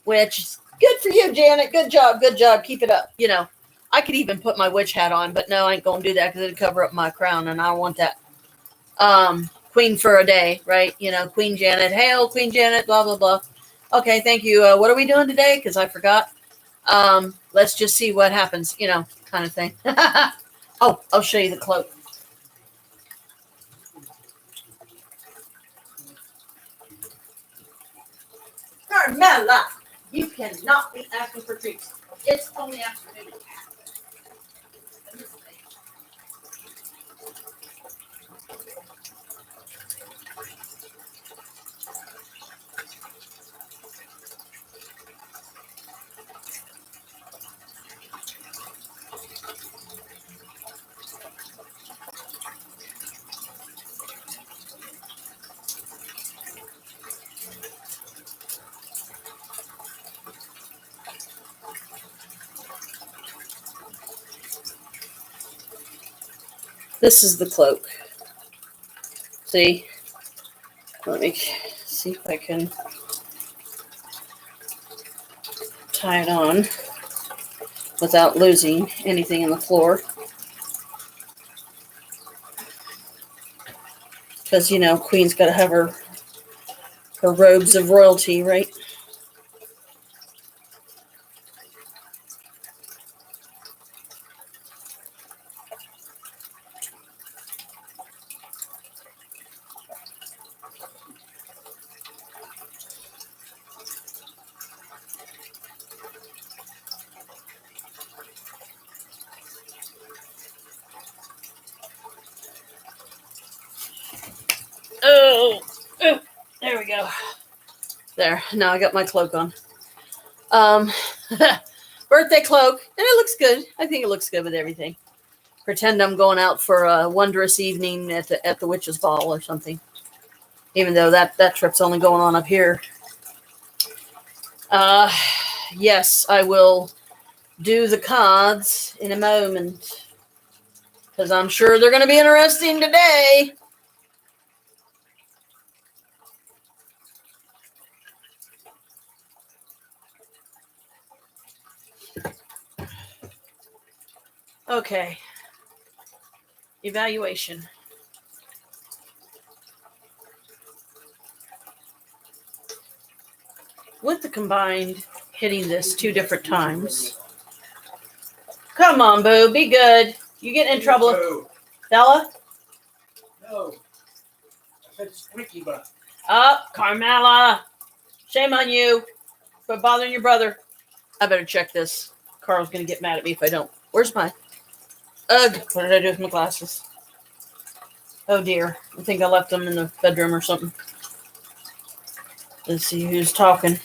which is good for you, Janet. Good job. Keep it up. You know, I could even put my witch hat on, but no, I ain't going to do that because it'd cover up my crown and I don't want that. Queen for a day, right? You know, Queen Janet. Hail, Queen Janet, blah, blah, blah. Okay, thank you. What are we doing today? Because I forgot. Let's just see what happens, you know, kind of thing. Oh, I'll show you the cloak. Carmela, you cannot be asking for treats. It's only afternoon. This is the cloak. See? Let me see if I can tie it on without losing anything in the floor. Because, you know, Queen's got to have her robes of royalty, right? Oh, there we go. There. Now I got my cloak on. Birthday cloak, and it looks good. I think it looks good with everything. Pretend I'm going out for a wondrous evening at the witch's ball or something. Even though that trip's only going on up here. Yes, I will do the cards in a moment because I'm sure they're going to be interesting today. Okay. Evaluation. With the combined hitting this 2 different times. Come on, Boo. Be good. You getting in trouble, Bella? No. I said squeaky butt. Oh, Carmela. Shame on you for bothering your brother. I better check this. Carl's going to get mad at me if I don't. Where's my... Ugh. What did I do with my glasses? Oh, dear. I think I left them in the bedroom or something. Let's see who's talking.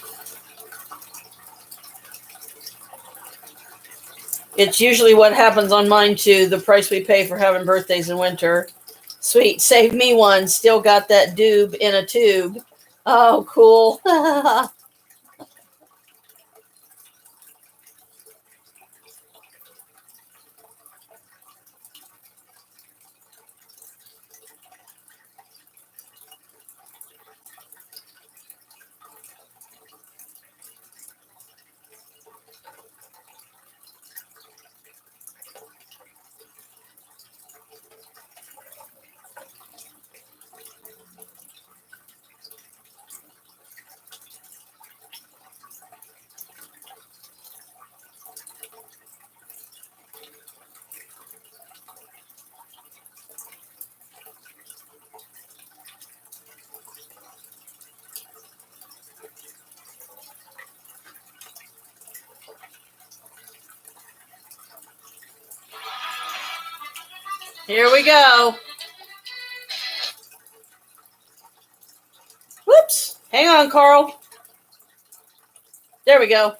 It's usually what happens on mine, too. The price we pay for having birthdays in winter. Sweet. Save me one. Still got that doob in a tube. Oh, cool. Here we go. Whoops. Hang on, Carl. There we go.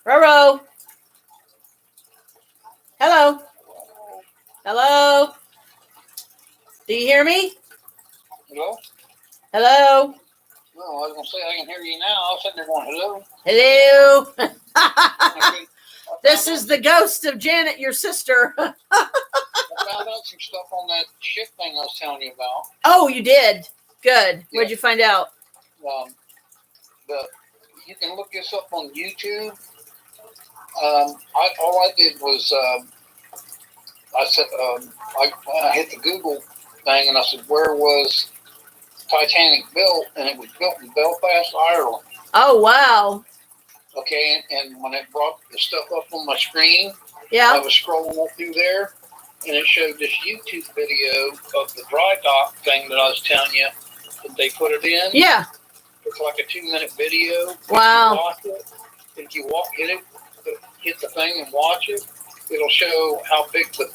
Roro. Hello. Hello. Do you hear me? Hello? Hello. No, I was going to say I can hear you now. I was sitting there going, hello. Hello. I This is the ghost of Janet, your sister. found out some stuff on that ship thing I was telling you about. Oh, you did? Good. What'd you find out? You can look this up on YouTube. All I did was I said I hit the Google thing and I said, where was Titanic built? And it was built in Belfast, Ireland. Oh, wow. Okay, and when it brought the stuff up on my screen, I Yeah. was scrolling up through there, and it showed this YouTube video of the dry dock thing that I was telling you that they put it in. Yeah. It's like a 2-minute video. Wow. If you hit the thing and watch it, it'll show how big the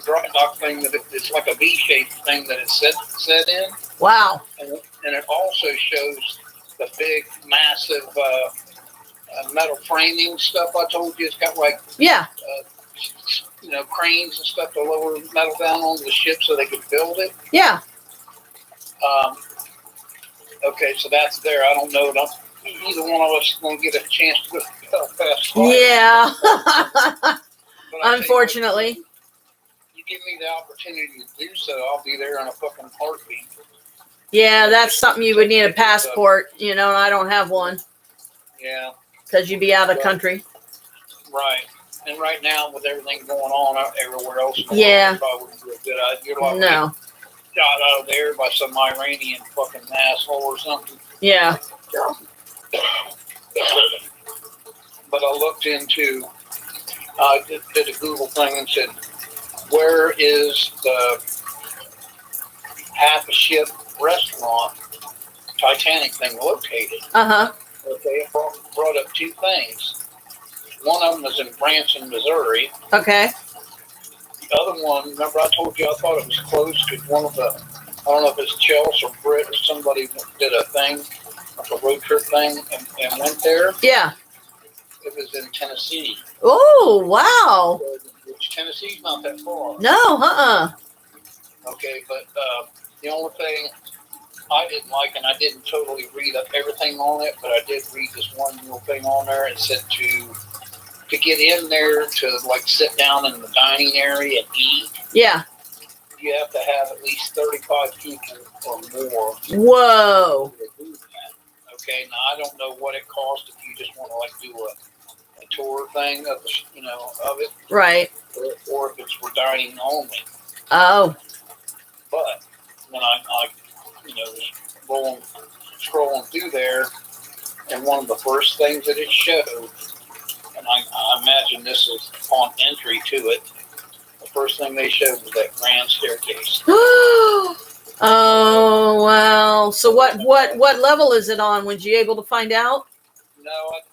dry dock thing, that it's like a V-shaped thing that it's set in. Wow. And it also shows the big, massive metal framing stuff I told you. It's got like, Yeah. cranes and stuff to lower metal down on the ship so they could build it. Yeah. Okay, so that's there. I don't know. Either one of us is going to get a chance to go to Belfast. Yeah. But I Unfortunately. think you give me the opportunity to do so, I'll be there in a fucking heartbeat. Yeah, that's something you would need a passport, and I don't have one Yeah, because you'd be out of country. right. And right now, with everything going on everywhere else, in the Yeah. world, probably wouldn't be a good idea. You're like No. shot out of there by some Iranian fucking asshole or something. Yeah. But I looked into, did a Google thing and said, where is the half a ship restaurant Titanic thing located? Uh-huh. Okay, it brought up 2 things. One of them is in Branson, Missouri. Okay. The other one, remember I told you I thought it was close to one of the, I don't know if it's Chelsea or Britt or somebody did a thing, like a road trip thing, and went there. Yeah. It was in Tennessee. Oh, wow. Which Tennessee's not that far. No, Okay, but the only thing I didn't like, and I didn't totally read up everything on it, but I did read this one little thing on there. It said to get in there to like sit down in the dining area and eat, Yeah. you have to have at least 35 people or more. Whoa. Okay, now I don't know what it costs if you just want to like do a tour thing of the, of it, Right. or if it's for dining only. Oh. But when I was scrolling through there, and one of the first things that it showed, and I imagine this is on entry to it, the first thing they showed was that grand staircase. Oh wow! So what level is it on? Was you able to find out? No,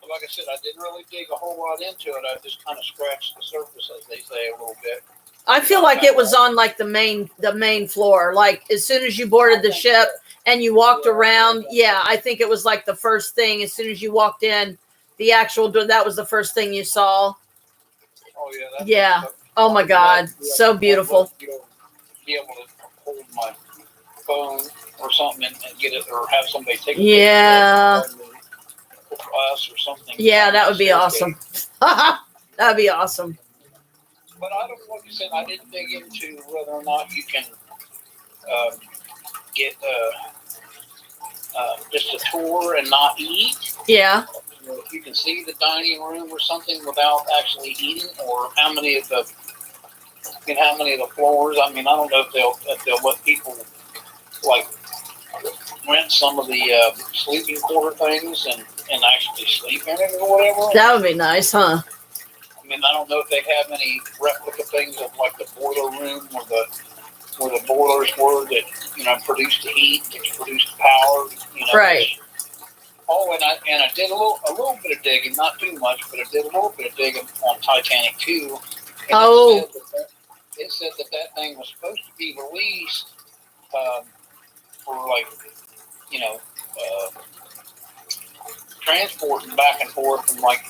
like I said, I didn't really dig a whole lot into it. I just kind of scratched the surface, as they say, a little bit. I feel like it was on like the main floor. Like as soon as you boarded the ship and you walked around, yeah, I think it was like the first thing. As soon as you walked in, the actual door, that was the first thing you saw. Oh yeah. Yeah. Oh my God, so beautiful. Be able to hold my phone or something and get it, or have somebody take it. Yeah. Us or something. Yeah, that would be awesome. That'd be awesome. But I don't, like you said, I didn't dig into whether or not you can get just a tour and not eat. Yeah. If you can see the dining room or something without actually eating, or how many of the floors. I mean, I don't know if they'll let people like rent some of the sleeping quarter things and actually sleep in it or whatever. That would be nice, huh? I mean, I don't know if they have any replica things of like the boiler room where the boilers were that produce the heat, which produce the power. Right. Oh, and I did a little bit of digging, not too much, but I did a little bit of digging on Titanic 2. And it said that thing was supposed to be released for like transporting back and forth from like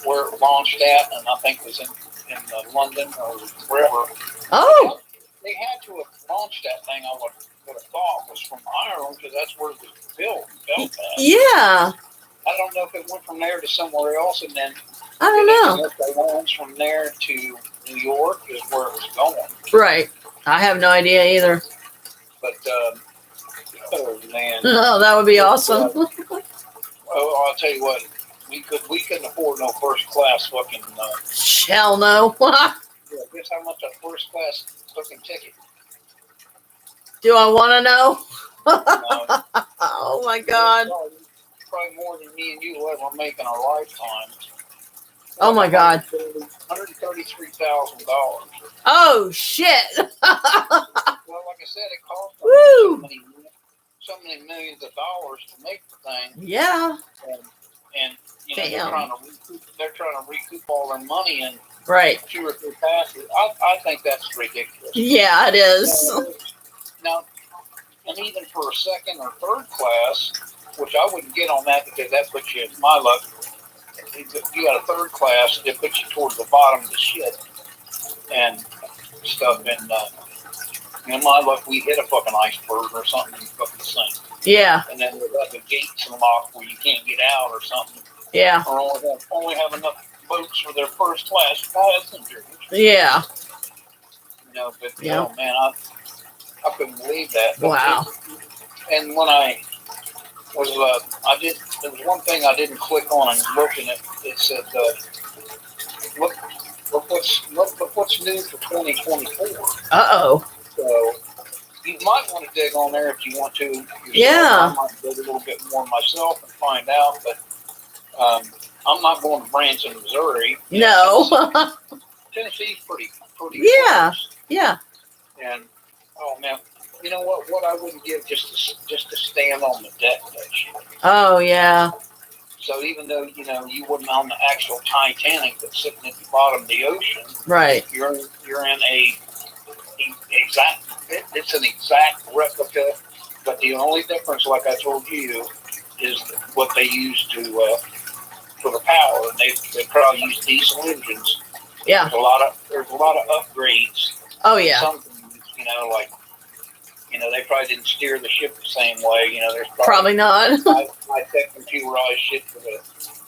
where it launched at, and I think it was in London or wherever. Oh. They had to have launched that thing. I would have thought was from Ireland, because that's where it was built at. Yeah. I don't know if it went from there to somewhere else, and then I don't know. If they launched from there to New York is where it was going. Right. I have no idea either. But oh man. Oh, that would be awesome. Oh, I'll tell you what, we couldn't afford no first class fucking. Hell no. Guess how much a first class fucking ticket? Do I want to know? No. Oh my God. Probably more than me and you will ever make in our lifetime. Oh my God. $133,000. Oh shit. Well, like I said, it cost so many millions of dollars to make the thing. Yeah. And they're trying to recoup all their money in Right. 2 or 3 passes. I think that's ridiculous. Yeah, it is. Now, and even for a second or third class, which I wouldn't get on that, because that puts you, my luck, you got a third class, it puts you towards the bottom of the ship and stuff. And my luck, we hit a fucking iceberg or something and fucking sink. Yeah. And then we've got the gates unlocked where you can't get out or something. Yeah. Or only have enough boats for their first class passengers. Yeah. But Yeah. oh man, I couldn't believe that. But Wow. And when I was, there was one thing I didn't click on and looking at. It said, look what's new for 2024. Uh-oh. So you might want to dig on there if you want to yourself. Yeah. I might dig a little bit more myself and find out, but I'm not going to Branson, Missouri. No. Tennessee's pretty Yeah. close. Yeah. And oh man, you know what I wouldn't give just to stand on the deck of that ship. Oh yeah. So even though you wouldn't on the actual Titanic that's sitting at the bottom of the ocean, Right. you're in it's an exact replica, but the only difference, like I told you, is what they use for the power. And they probably use diesel engines. Yeah. There's a lot of upgrades. Oh yeah. Some things, they probably didn't steer the ship the same way. There's Probably not. high-tech computerized shit for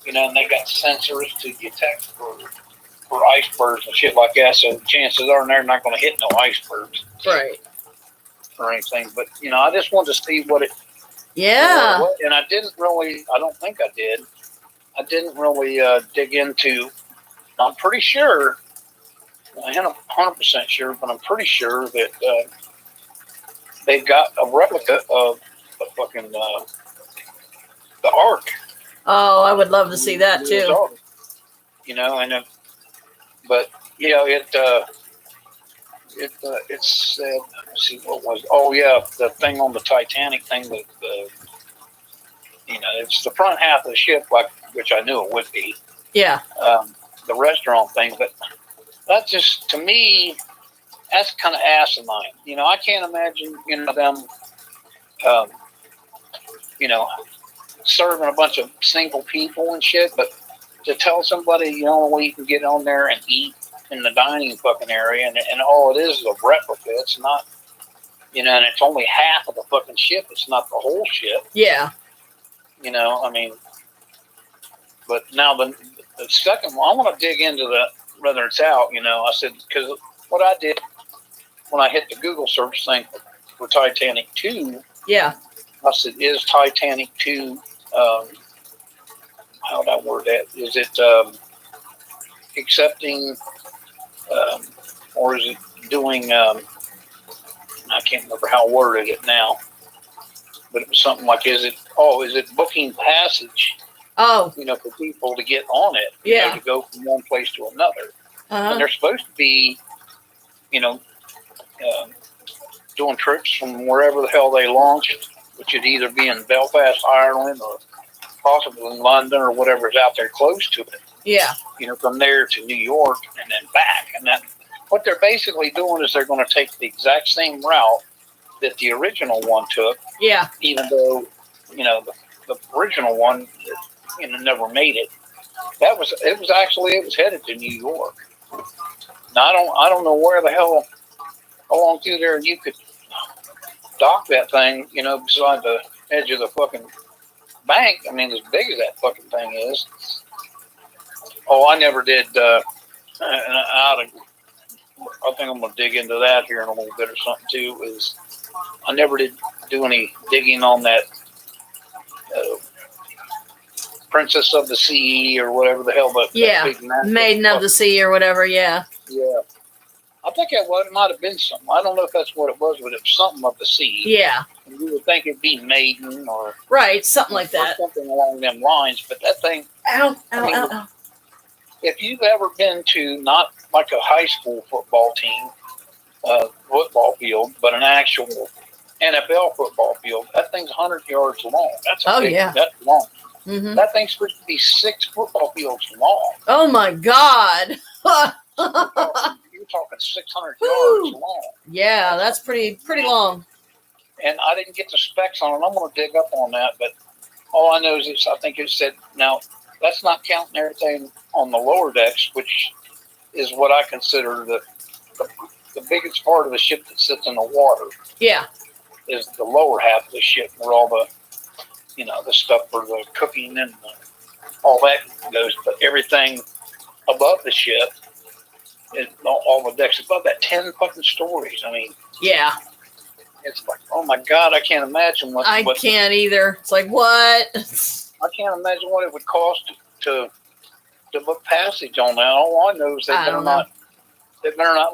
and they got sensors to detect for icebergs and shit like that. So chances are they're not going to hit no icebergs Right. or anything. But I just wanted to see what it. Yeah. And I didn't really. I don't think I did. I didn't really dig into. I'm pretty sure, I'm not 100% sure, but I'm pretty sure that they've got a replica of the fucking the Ark. Oh, I would love to see that too. You know, and but yeah, it said. Let's see what was. Oh yeah, the thing on the Titanic thing that it's the front half of the ship, like which I knew it would be. Yeah. The restaurant thing, but that just to me, that's kind of asinine. You know, I can't imagine them, serving a bunch of single people and shit. But to tell somebody the only way you can get on there and eat in the dining fucking area, and all it is a replica. It's not, and it's only half of the fucking ship. It's not the whole ship. Yeah. I mean, but now the second one, I want to dig into whether it's out. I said, because what I did when I hit the Google search thing for Titanic 2, Yeah. I said, is Titanic 2, how'd I word that? Is it accepting, or is it doing, I can't remember how I worded it now, but it was something like, is it booking passage, Oh. for people to get on it, Yeah. to go from one place to another. Uh-huh. And they're supposed to be, doing trips from wherever the hell they launched, which would either be in Belfast, Ireland, or possibly in London, or whatever's out there close to it. Yeah. From there to New York and then back. And that, what they're basically doing is they're going to take the exact same route that the original one took, Yeah. even though, the original one, never made it. It was headed to New York. Now I don't know where the hell along through there you could dock that thing, beside the edge of the fucking bank. I mean, as big as that fucking thing is. Oh, I never did. I think I'm gonna dig into that here in a little bit or something too. Is I never did do any digging on that Princess of the Sea or whatever the hell, but Yeah. that big massive Maiden of the Sea or whatever. Yeah. Yeah. I think it might have been something. I don't know if that's what it was, but it was something of the sea. Yeah. And you would think it'd be Maiden or Right. Something like that. something along them lines. But that thing, Ow. I Ow. mean, Ow. Ow. if you've ever been to not like a high school football team, football field, but an actual NFL football field, that thing's 100 yards long. That's That's long. Mm-hmm. That thing's supposed to be 6 football fields long. Oh my God. You're talking 600 yards long. Yeah, that's pretty long. And I didn't get the specs on it. I'm going to dig up on that, but all I know is I think it said, now that's not counting everything on the lower decks, which is what I consider the biggest part of the ship that sits in the water. Yeah. Is the lower half of the ship where all the, the stuff for the cooking and all that goes. But everything above the ship, all the decks above that, 10 fucking stories. I mean, Yeah. it's like, oh my God, I can't imagine what. I can't either. It's like, what? I can't imagine what it would cost to book passage on that. All I know is they better not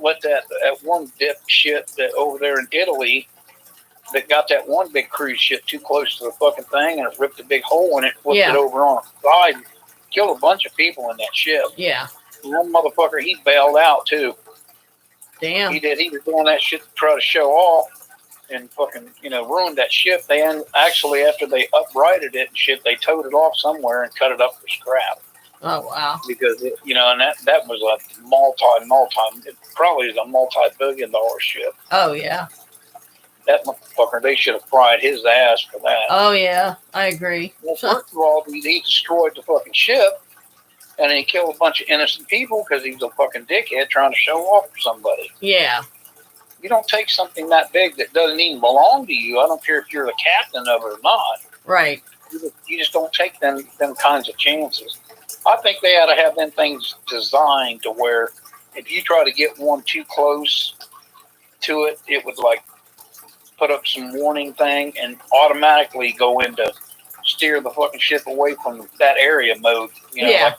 let that one dipshit that over there in Italy that got that one big cruise ship too close to the fucking thing and it ripped a big hole in it, flipped it over on its side, and killed a bunch of people in that ship. Yeah. And one motherfucker, he bailed out too. Damn. He did. He was doing that shit to try to show off and fucking, ruined that ship. They actually, after they uprighted it and shit, they towed it off somewhere and cut it up for scrap. Oh, wow. Because, and that was a it probably is a multi-billion-dollar ship. Oh, yeah. That motherfucker, they should have fried his ass for that. Oh, yeah. I agree. Well, first of all, he destroyed the fucking ship, and he killed a bunch of innocent people because he was a fucking dickhead trying to show off for somebody. Yeah. You don't take something that big that doesn't even belong to you. I don't care if you're the captain of it or not. Right. You just don't take them kinds of chances. I think they ought to have them things designed to where if you try to get one too close to it, it would like put up some warning thing and automatically go into steer the fucking ship away from that area mode. You know, Yeah.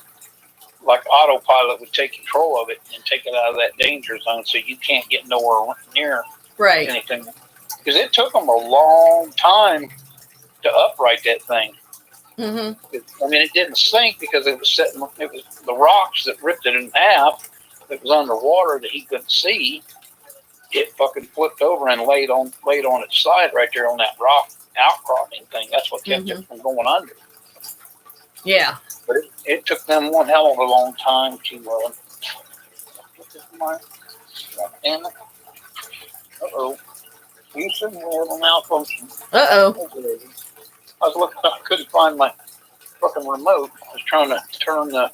like autopilot would take control of it and take it out of that danger zone, so you can't get nowhere near Right. anything. Because it took them a long time to upright that thing. Mm-hmm. I mean, it didn't sink because it was setting. It was the rocks that ripped it in half. It was underwater that he couldn't see. It fucking flipped over and laid on its side right there on that rock outcropping thing. That's what kept it from going under. Yeah. But it took them one hell of a long time to. Damn it! Uh-oh. Houston, we have a malfunction. Uh-oh. I was looking up, I couldn't find my fucking remote. I was trying to turn the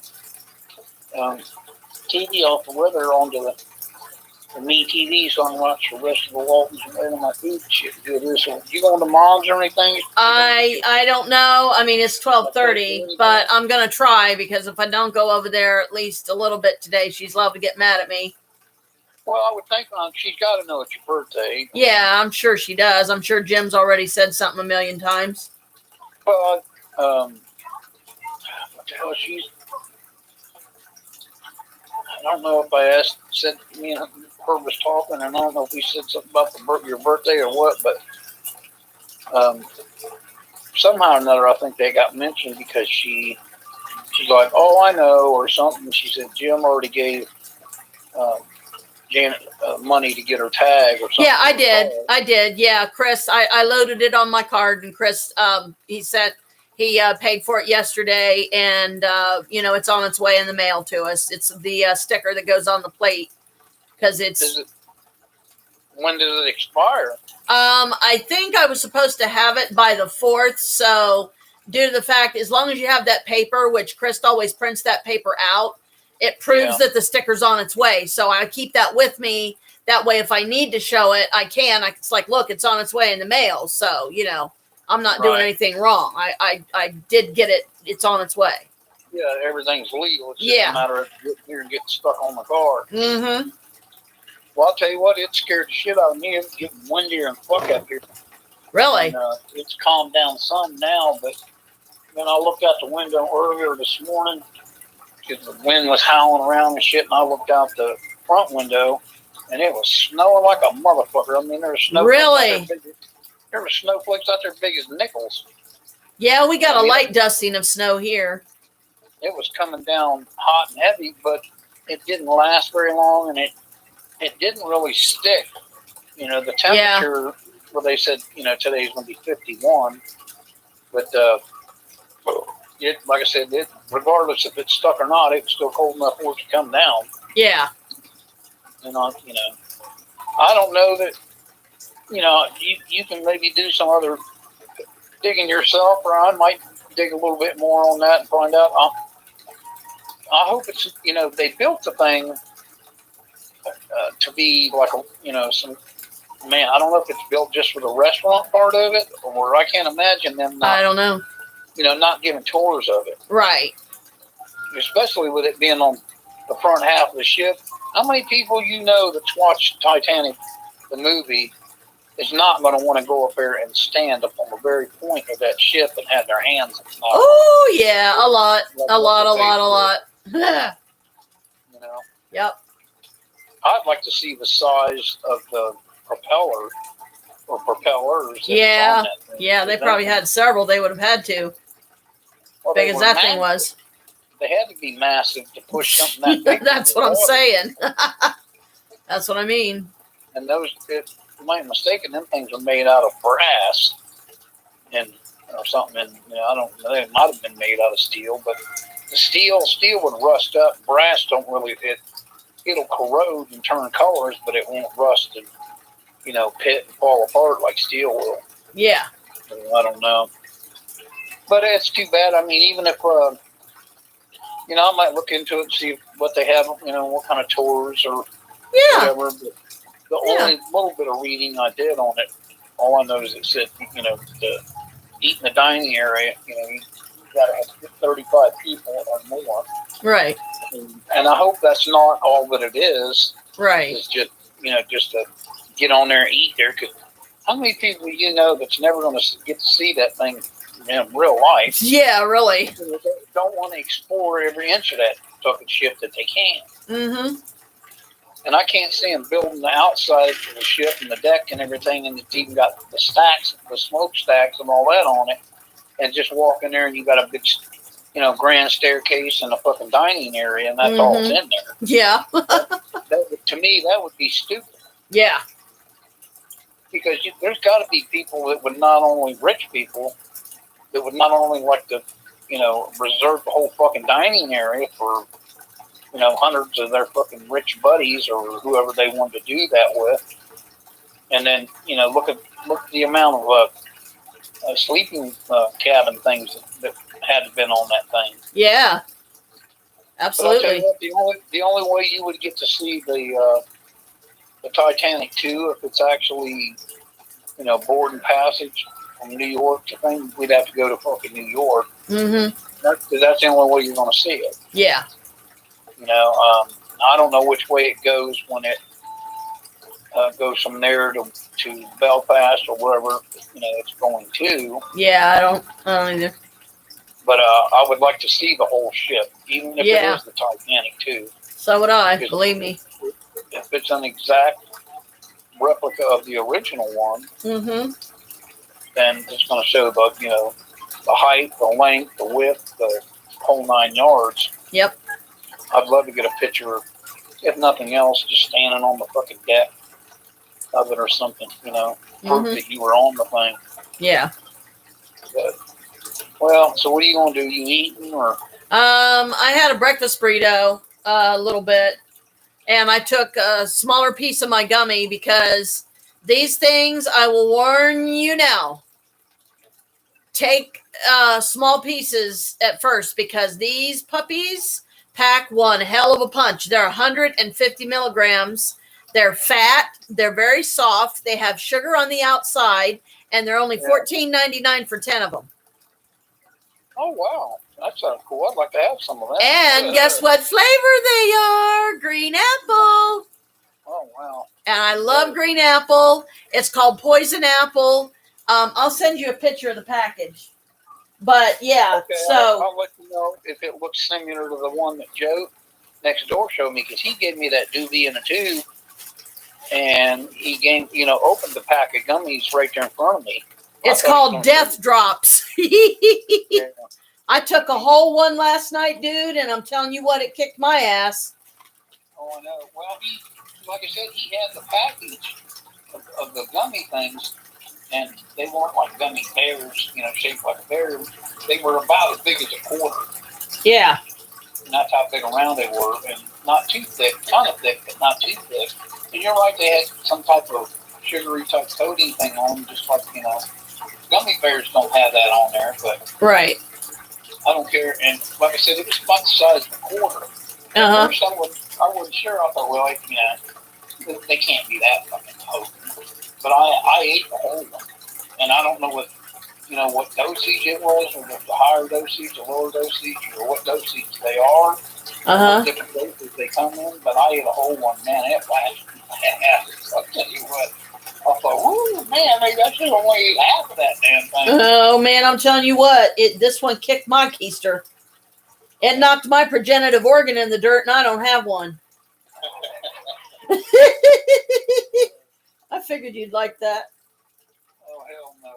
TV off the weather onto the Me TV so I can watch the rest of the Waltons and wait on my food and shit. Do this. So, you going to Mom's or anything? I don't know. I mean, it's 12:30, but I'm gonna try because if I don't go over there at least a little bit today, she's liable to get mad at me. Well, I would think she's got to know it's your birthday. Yeah, I'm sure she does. I'm sure Jim's already said something a million times. Well, what the hell she's... I don't know if I said me and her was talking, and I don't know if we said something about your birthday or what, but somehow or another, I think they got mentioned because she's like, oh, I know, or something. She said Jim already gave Janet money to get her tag or something. Yeah, I did. Yeah, Chris, I loaded it on my card, and Chris, he said he paid for it yesterday, and it's on its way in the mail to us. It's the sticker that goes on the plate because it's. When does it expire? I think I was supposed to have it by the 4th. So due to the fact, as long as you have that paper, which Chris always prints that paper out, it proves that the sticker's on its way. So I keep that with me. That way, if I need to show it, I can. It's like, look, it's on its way in the mail. So, I'm not doing anything wrong. I did get it. It's on its way. Yeah, everything's legal. It's just a matter of getting here and getting stuck on the car. Mm-hmm. Well, I'll tell you what, it scared the shit out of me. It's getting windier and fuck up here. Really? And, it's calmed down some now, but then I looked out the window earlier this morning because the wind was howling around and shit, and I looked out the front window, and it was snowing like a motherfucker. I mean, there was snowflakes out there. There were snowflakes out there big as nickels. Yeah, we got a light dusting of snow here. It was coming down hot and heavy, but it didn't last very long, and it didn't really stick. The temperature, well, they said, today's going to be 51, but like I said, regardless if it's stuck or not, it's still cold enough for it to come down. Yeah. And I don't know that, you can maybe do some other digging yourself, or I might dig a little bit more on that and find out. I hope it's, they built the thing to be like I don't know if it's built just for the restaurant part of it, or I can't imagine them not, I don't know. Not giving tours of it. Right. Especially with it being on the front half of the ship. How many people that's watched Titanic, the movie, is not going to want to go up there and stand up on the very point of that ship and have their hands? Oh, yeah, a lot. Yep. I'd like to see the size of the propeller or propellers. Yeah, they probably had several. They would have had to. Big as that thing was. They had to be massive to push something that big. That's what I'm saying. That's what I mean. And those, if I'm not mistaken, them things are made out of brass and or something. And I don't know, they might have been made out of steel, but the steel would rust up. Brass don't really. It'll corrode and turn colors, but it won't rust and pit and fall apart like steel will. Yeah. I don't know. But it's too bad. I mean, even if, I might look into it and see what they have, what kind of tours or whatever. But the only little bit of reading I did on it, all I know is it said, to eat in the dining area, you got to have 35 people or more. Right. And I hope that's not all that it is. Right. It's just, just to get on there and eat there. Because how many people that's never going to get to see that thing in real life. Yeah, really. They don't want to explore every inch of that fucking ship that they can. Mm-hmm. And I can't see them building the outside of the ship and the deck and everything, and it's even got the stacks, the smokestacks and all that on it, and just walk in there and you got a big, grand staircase and a fucking dining area, and that's all that's in there. Yeah. To me, that would be stupid. Yeah. Because there's got to be people that would not only rich people that would not only like to, reserve the whole fucking dining area for, hundreds of their fucking rich buddies or whoever they wanted to do that with, and then look at the amount of sleeping cabin things that had been on that thing. Yeah. But I'll tell Absolutely. you what, the only way you would get to see the Titanic too, if it's actually board and passage from New York to thing, we'd have to go to fucking New York. Mm-hmm. That's the only way you're going to see it. Yeah. I don't know which way it goes when it goes from there to Belfast or wherever it's going to. Yeah, I don't either. But I would like to see the whole ship, even if Yeah. it is the Titanic too. So would I, believe me. If it's an exact replica of the original one, Mm-hmm. then it's going to show the height, the length, the width, the whole 9 yards. Yep. I'd love to get a picture, if nothing else, just standing on the fucking deck of it or something, proof that you were on the thing. Yeah. But, well, so what are you going to do? You eating or? I had a breakfast burrito a little bit, and I took a smaller piece of my gummy because these things, I will warn you now, take small pieces at first because these puppies pack one hell of a punch. They're 150 milligrams. They're fat. They're very soft. They have sugar on the outside, and they're only $14.99 for 10 of them. Oh, wow. That sounds cool. I'd like to have some of that. And guess what flavor they are? Green apple. Oh, wow. And I love green apple. It's called poison apple. I'll send you a picture of the package. But yeah, Okay, so I'll let you know if it looks similar to the one that Joe next door showed me, because he gave me that doobie in a tube, and he gave, opened the pack of gummies right there in front of me. it's I thought called it was Death Drops. Yeah. I took a whole one last night, dude, and I'm telling you what, it kicked my ass. Oh, I know. Well, like I said, he had the package of the gummy things, and they weren't like gummy bears, shaped like a bear. They were about as big as a quarter. Yeah. And that's how big around they were, and not too thick, kind of thick, but not too thick. And you're right, they had some type of sugary type coating thing on them, just like, gummy bears don't have that on there, but Right. I don't care. And like I said, it was about the size of a quarter. Uh-huh. At first I wasn't sure. I thought, well, they can't be that fucking potent. But I ate the whole one. And I don't know what dosage it was, or if the higher dosage, the lower dosage, or what dosage they are. Uh-huh. What different doses they come in. But I ate a whole one, man. That fast. I'll tell you what. I thought, woo, man, maybe I should only eat half of that damn thing. Oh man, I'm telling you what, this one kicked my keister. It knocked my progenitive organ in the dirt, and I don't have one. I figured you'd like that. Oh, hell no.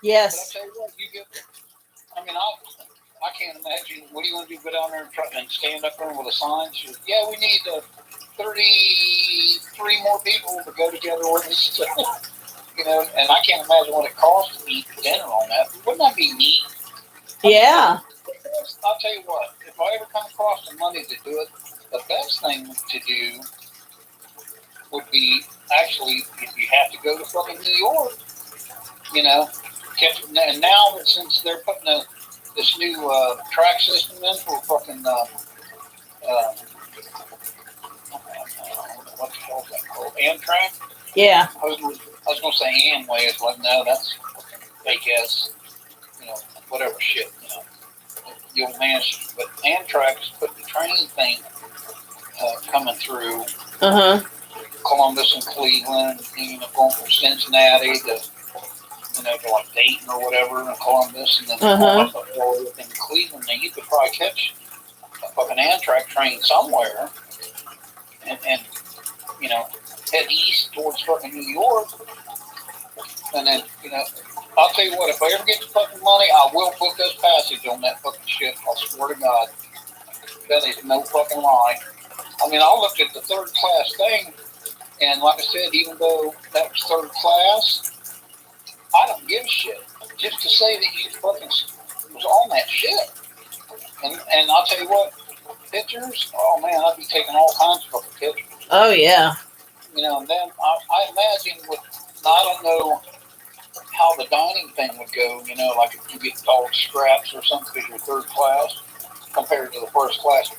Yes. But I tell you what, I can't imagine. What do you want to do? Go down there and stand up there with a sign? Says, yeah, we need 33 more people to go together with us. And I can't imagine what it costs to eat dinner on that. Wouldn't that be neat? Yeah. I'll tell you what, if I ever come across the money to do it, the best thing to do would be actually, if you have to go to fucking New York, and now that since they're putting this new track system in for fucking what the hell is that called? Amtrak? Yeah. I was going to say Amway. It's like, no, that's fake ass, whatever shit, the old man shit. But Amtrak's put the train thing coming through Uh-huh. Columbus and Cleveland, going from Cincinnati to, to like Dayton or whatever, and Columbus, and then Uh-huh. all the way within Cleveland. Now you could probably catch a fucking Amtrak train somewhere, and head east towards fucking New York, and then I'll tell you what, if I ever get the fucking money, I will book us passage on that fucking shit. I swear to God, that is no fucking lie. I mean, I looked at the third class thing, and like I said, even though that was third class, I don't give a shit. Just to say that you fucking was on that shit. And I'll tell you what, pictures, oh man, I'd be taking all kinds of fucking pictures. Oh yeah. And then I imagine now I don't know how the dining thing would go, like if you get all scraps or something because you're third class compared to the first class,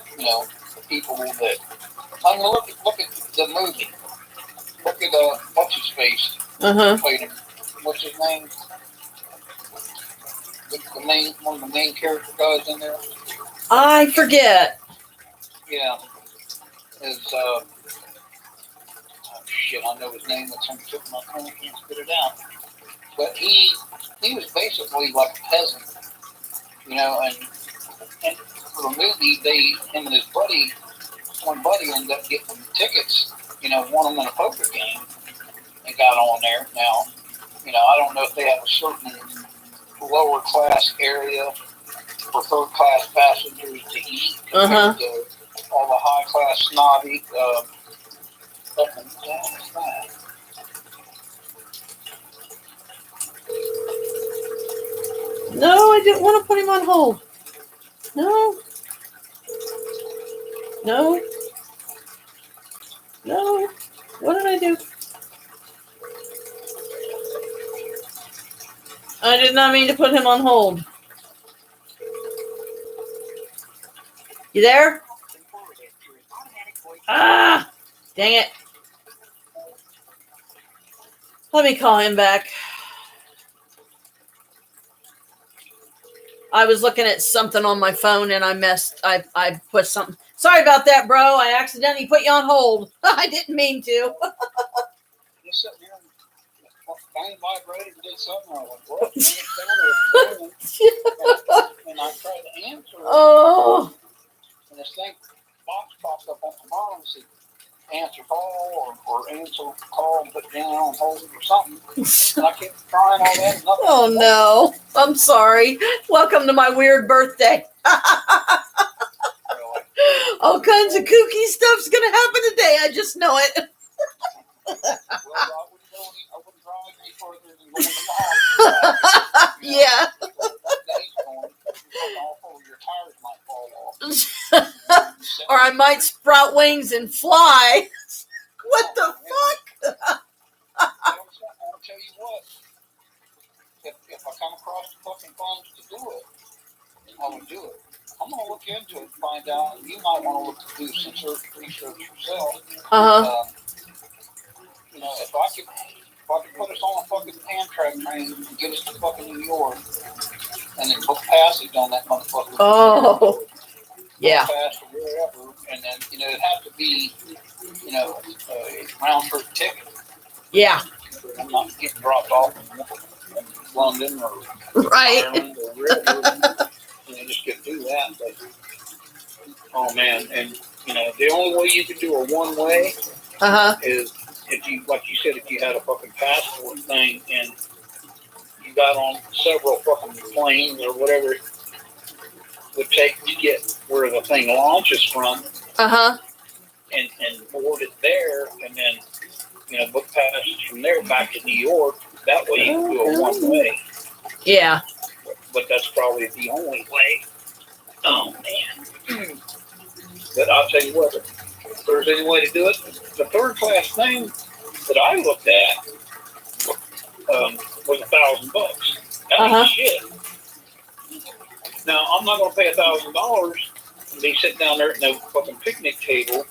people that, I mean, look at the movie. Look at what's his face? Uh-huh. Played him. What's his name? One of the main character guys in there. I forget. Yeah. Is oh shit, I know his name. It's on the tip of my tongue. I can't spit it out. But he was basically like a peasant, and for the movie, him and his one buddy ended up getting tickets, won them in a poker game and got on there. Now, I don't know if they have a certain lower class area for third class passengers to eat compared to all the high class snobby fucking that. No, I didn't want to put him on hold. No. What did I do? I did not mean to put him on hold. You there? Ah, dang it. Let me call him back. I was looking at something on my phone and I put something. Sorry about that, bro. I accidentally put you on hold. I didn't mean to. Just sitting here and phone vibrated and did something. I was like, what? And I tried to answer it. Oh. And this thing box popped up on the bottom and said, answer call or answer call and put down on hold or something. And I kept trying all that. And nothing. Oh, no. I'm sorry. Welcome to my weird birthday. All kinds of kooky stuff's going to happen today. I just know it. Well, I wouldn't drive any further than going to the house. Yeah. Your tires might fall off. Or I might sprout wings and fly. What the fuck? I'll tell you what. If I come across the fucking funds to do it, I would do it. I'm going to look into it and find out. You might want to do some research yourself. Uh-huh. If I could put us on a fucking Amtrak train and get us to fucking New York, and then book passage on that motherfucker. Oh. Yeah. Fast or wherever, and then it'd have to be a round trip ticket. Yeah. I'm not getting dropped off in London or Right. Ireland or wherever. Just get through that. But oh man, and the only way you could do a one way Uh-huh. is if you, like you said, if you had a fucking passport thing and you got on several fucking planes or whatever it would take to get where the thing launches from. Uh-huh. And board it there, and then book passage from there back to New York. That way you can do a one way. Yeah. But that's probably the only way. Oh man! But I'll tell you what, if there's any way to do it, the third class thing that I looked at was $1,000. That ain't shit. Now I'm not going to pay $1,000 and be sitting down there at no fucking picnic table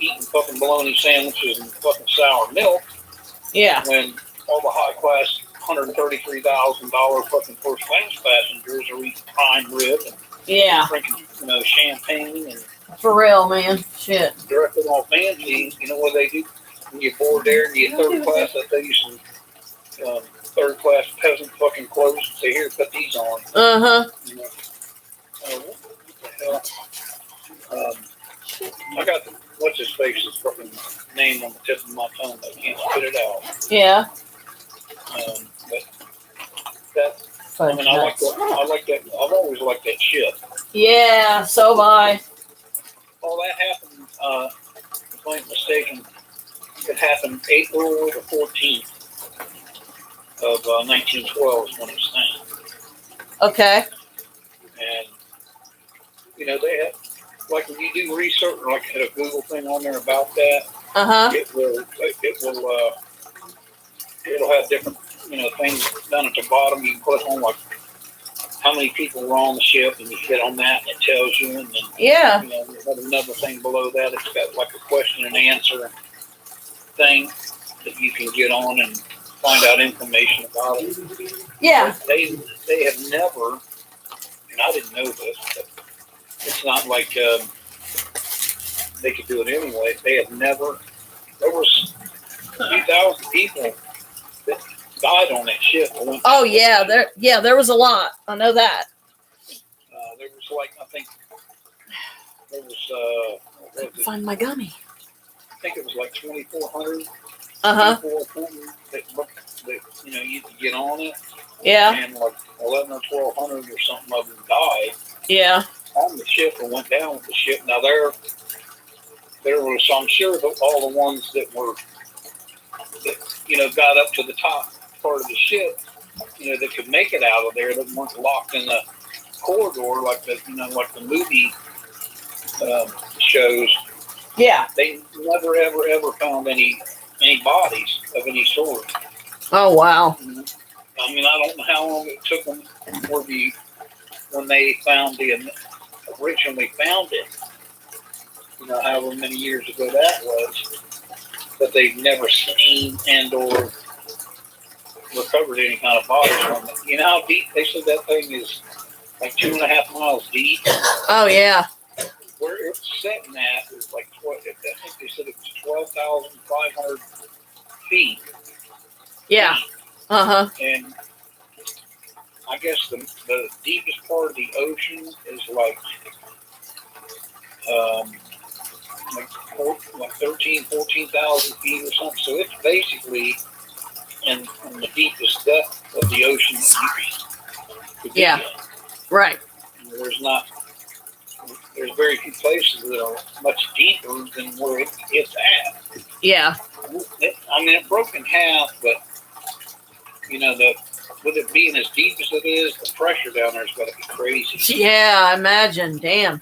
eating fucking bologna sandwiches and fucking sour milk. Yeah. When all the high class $133,000 fucking first class passengers are eating prime rib and drinking champagne and For real, man. Shit. directly off fancy. You know what they do when you board there and you get third class? They tell you some third class peasant fucking clothes and say, here, put these on. Uh-huh. You know, what the hell? I got the, what's his face's fucking name on the tip of my tongue. I can't spit it out. Yeah. But that, I mean, I like that. I've always liked that shit. Yeah, so have I. All that happened, if I ain't mistaken, it happened April the 14th of 1912 is when it sank. Okay. And, you know, they have, like when you do research, or like had a Google thing on there about that, Uh-huh. it'll have different, you know, things down at the bottom. You can click on like how many people were on the ship, and you hit on that, and it tells you. And then, Yeah. you know, there's another thing below that. It's got like a question and answer thing that you can get on and find out information about it. Yeah. They have never, and I didn't know this, but it's not like they could do it anyway. They have never. There was 2,000 people that died on that ship. Oh yeah, there was a lot. I know that. There was like, I think there was what was it? Find my gummy. I think it was like 2,400. Uh-huh. 2,400 that you know, you could get on it. Yeah. And like 11 or 1,200 or something of them died Yeah. on the ship or went down with the ship. Now there was, I'm sure, that all the ones that you know, got up to the top part of the ship, you know, that could make it out of there, that weren't locked in the corridor like the, you know, like the movie shows. Yeah. They never ever found any bodies of any sort. Oh wow. I mean, I don't know how long it took them when they originally found it. You know, however many years ago that was, but they've never seen and or recovered any kind of bodies from it. You know how deep they said that thing is? Like 2.5 miles deep. Oh yeah. Where it's sitting at is like, I think they said it was 12,500 feet. Yeah. Uh-huh. And I guess the deepest part of the ocean is like 14,000 feet or something. So it's basically in the deepest depth of the ocean that you could Yeah. be in. Right. There's very few places that are much deeper than where it's at. Yeah. I mean, it broke in half, but you know, with it being as deep as it is, the pressure down there's got to be crazy. Yeah, I imagine. Damn.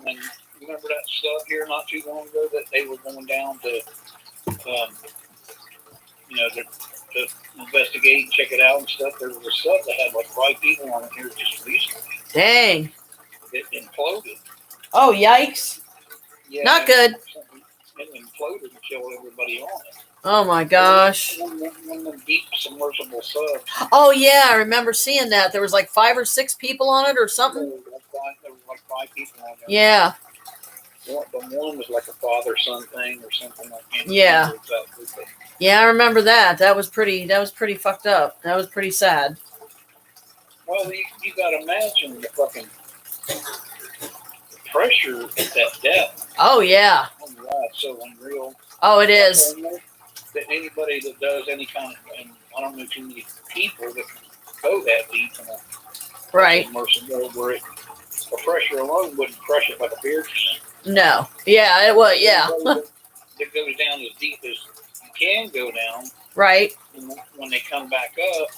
And remember that stuff here not too long ago that they were going down to, you know, to investigate and check it out and stuff. There was a stuff that had like 5 people on it here just recently. Dang. It imploded. Oh yikes. Yeah, Not good. It imploded and killed everybody on it. Oh my gosh. One of them deep submersible subs. Oh yeah, I remember seeing that. There was like 5 or 6 people on it or something. There was like 5 people on there. Yeah. The one was like a father-son thing or something like that. Yeah. Exactly. Yeah, I remember that. That was pretty fucked up. That was pretty sad. Well, you got to imagine the fucking pressure at that depth. Oh yeah. Oh my God, it's so unreal. Oh, it is. That anybody that does any kind of, and I don't know too many people that can go that deep in a Right. submersible where the pressure alone wouldn't crush it like a beer can. No. Yeah, it was. Yeah. It goes down as deep as you can go down. Right. And when they come back up,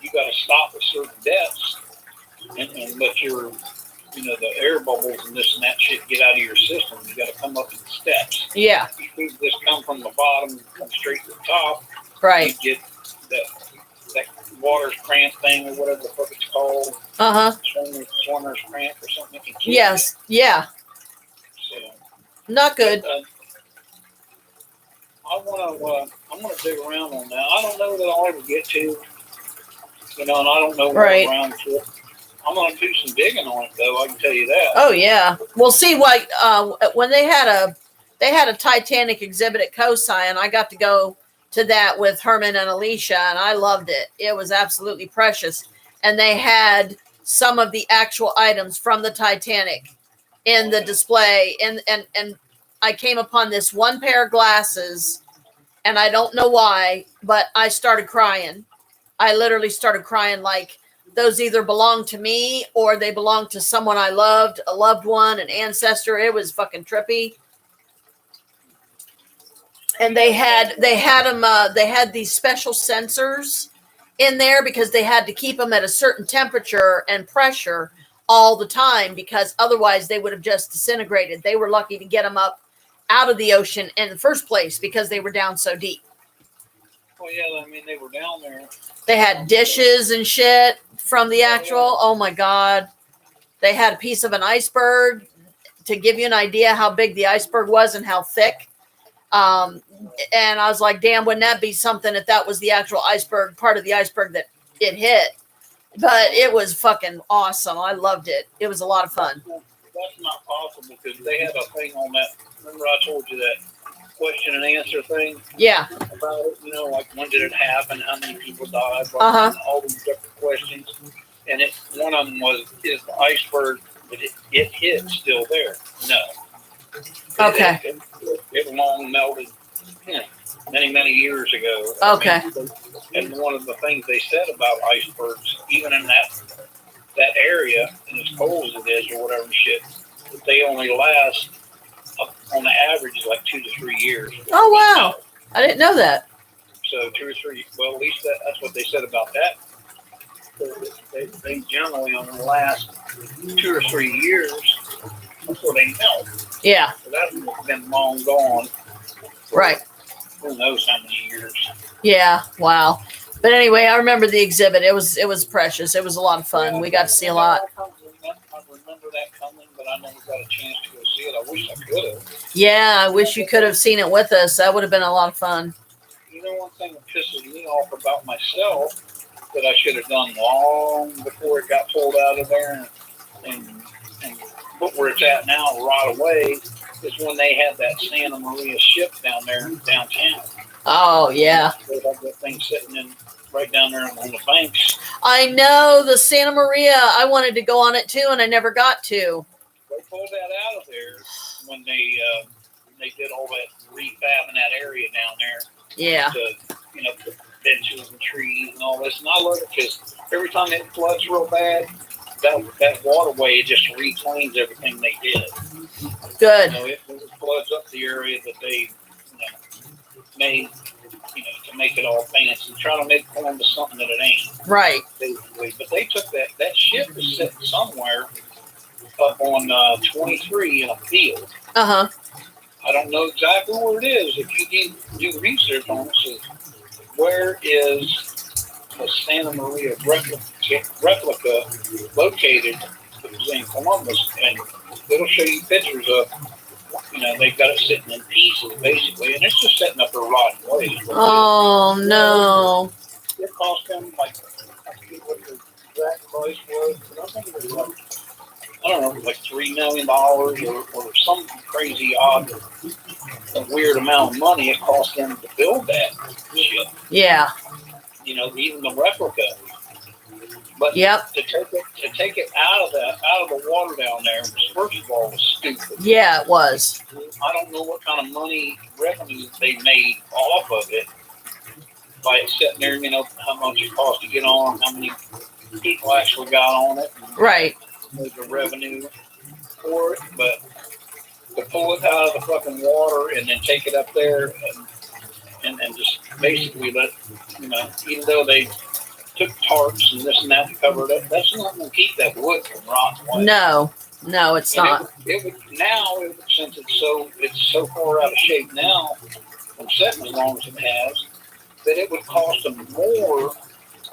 you got to stop at certain depths and let your, you know, the air bubbles and this and that shit get out of your system. You got to come up in steps. Yeah. You could just come from the bottom, come straight to the top. Right. You get that water's cramp thing or whatever the fuck it's called. Uh-huh. Swimmer's cramp or something. It can kill Yes. Yeah. you. So, Not good. I'm gonna dig around on that. I don't know that I'll ever get to, you know, and I don't know where Right. around to. I'm gonna do some digging on it though. I can tell you that. Oh yeah. Well, see, like when they had a Titanic exhibit at COSI, and I got to go to that with Herman and Alicia, and I loved it. It was absolutely precious. And they had some of the actual items from the Titanic in the display. And I came upon this one pair of glasses, and I don't know why, but I started crying. I literally started crying like those either belonged to me or they belonged to someone I loved, a loved one, an ancestor. It was fucking trippy. And they had these special sensors in there because they had to keep them at a certain temperature and pressure all the time, because otherwise they would have just disintegrated. They were lucky to get them up out of the ocean in the first place because they were down so deep. Well, yeah, I mean, they were down there. They had dishes and shit from the actual. Oh my God. They had a piece of an iceberg to give you an idea how big the iceberg was and how thick. And I was like, damn, wouldn't that be something if that was the actual iceberg, part of the iceberg that it hit? But it was fucking awesome. I loved it. It was a lot of fun. That's not possible because they had a thing on that. Remember I told you that question and answer thing Yeah. about it? You know, like when did it happen? How many people died? All these different questions. And one of them was, is the iceberg that it hit still there? No. Okay. It long melted, many years ago. Okay. And one of the things they said about icebergs, even in that area, and as cold as it is or whatever shit, they only last on the average like 2 to 3 years. Oh, wow. I didn't know that. So 2 or 3, well, at least that's what they said about that. They generally on the last 2 or 3 years before they melt. Yeah. So that's been long gone. Right. Who knows how many years. Yeah. Wow. But anyway, I remember the exhibit. It was precious. It was a lot of fun. We got to see a lot. I remember that coming, but I never got a chance to go see it. I wish I could have. Yeah. I wish you could have seen it with us. That would have been a lot of fun. You know, one thing that pisses me off about myself that I should have done long before it got pulled out of there and put where it's at now right away is when they had that Santa Maria ship down there downtown. Oh, yeah. They had that thing sitting right down there on the banks. I know the Santa Maria. I wanted to go on it too, and I never got to. They pulled that out of there when they did all that refab in that area down there. Yeah. To, put benches and trees and all this. And I love it because every time it floods real bad, that waterway just reclaims everything they did. Good. It floods up the area that they made, to make it all fancy. Try to make it into something that it ain't. Right. Basically. But they took that ship is sitting somewhere up on 23 in a field. Uh-huh. I don't know exactly where it is. If you do research on it, so where is the Santa Maria replica located? It was in Columbus, and it'll show you pictures of, they've got it sitting in pieces, basically, and it's just sitting up there rotting away. Oh, no. It cost them, I forget what the exact price was, but I think it was like $3 million or some crazy odd, weird amount of money it cost them to build that ship. Yeah. Even the replica. But Yep. to take it out of the water down there, first of all, was stupid. Yeah, it was. I don't know what kind of revenue they made off of it by it sitting there. How much it cost to get on, how many people actually got on it. Right. The revenue for it, but to pull it out of the fucking water and then take it up there and just basically let, even though they took tarps and this and that to cover it up, that's not going to keep that wood from rotting away. No, it's not. It would since it's so far out of shape now, from sitting as long as it has, that it would cost them more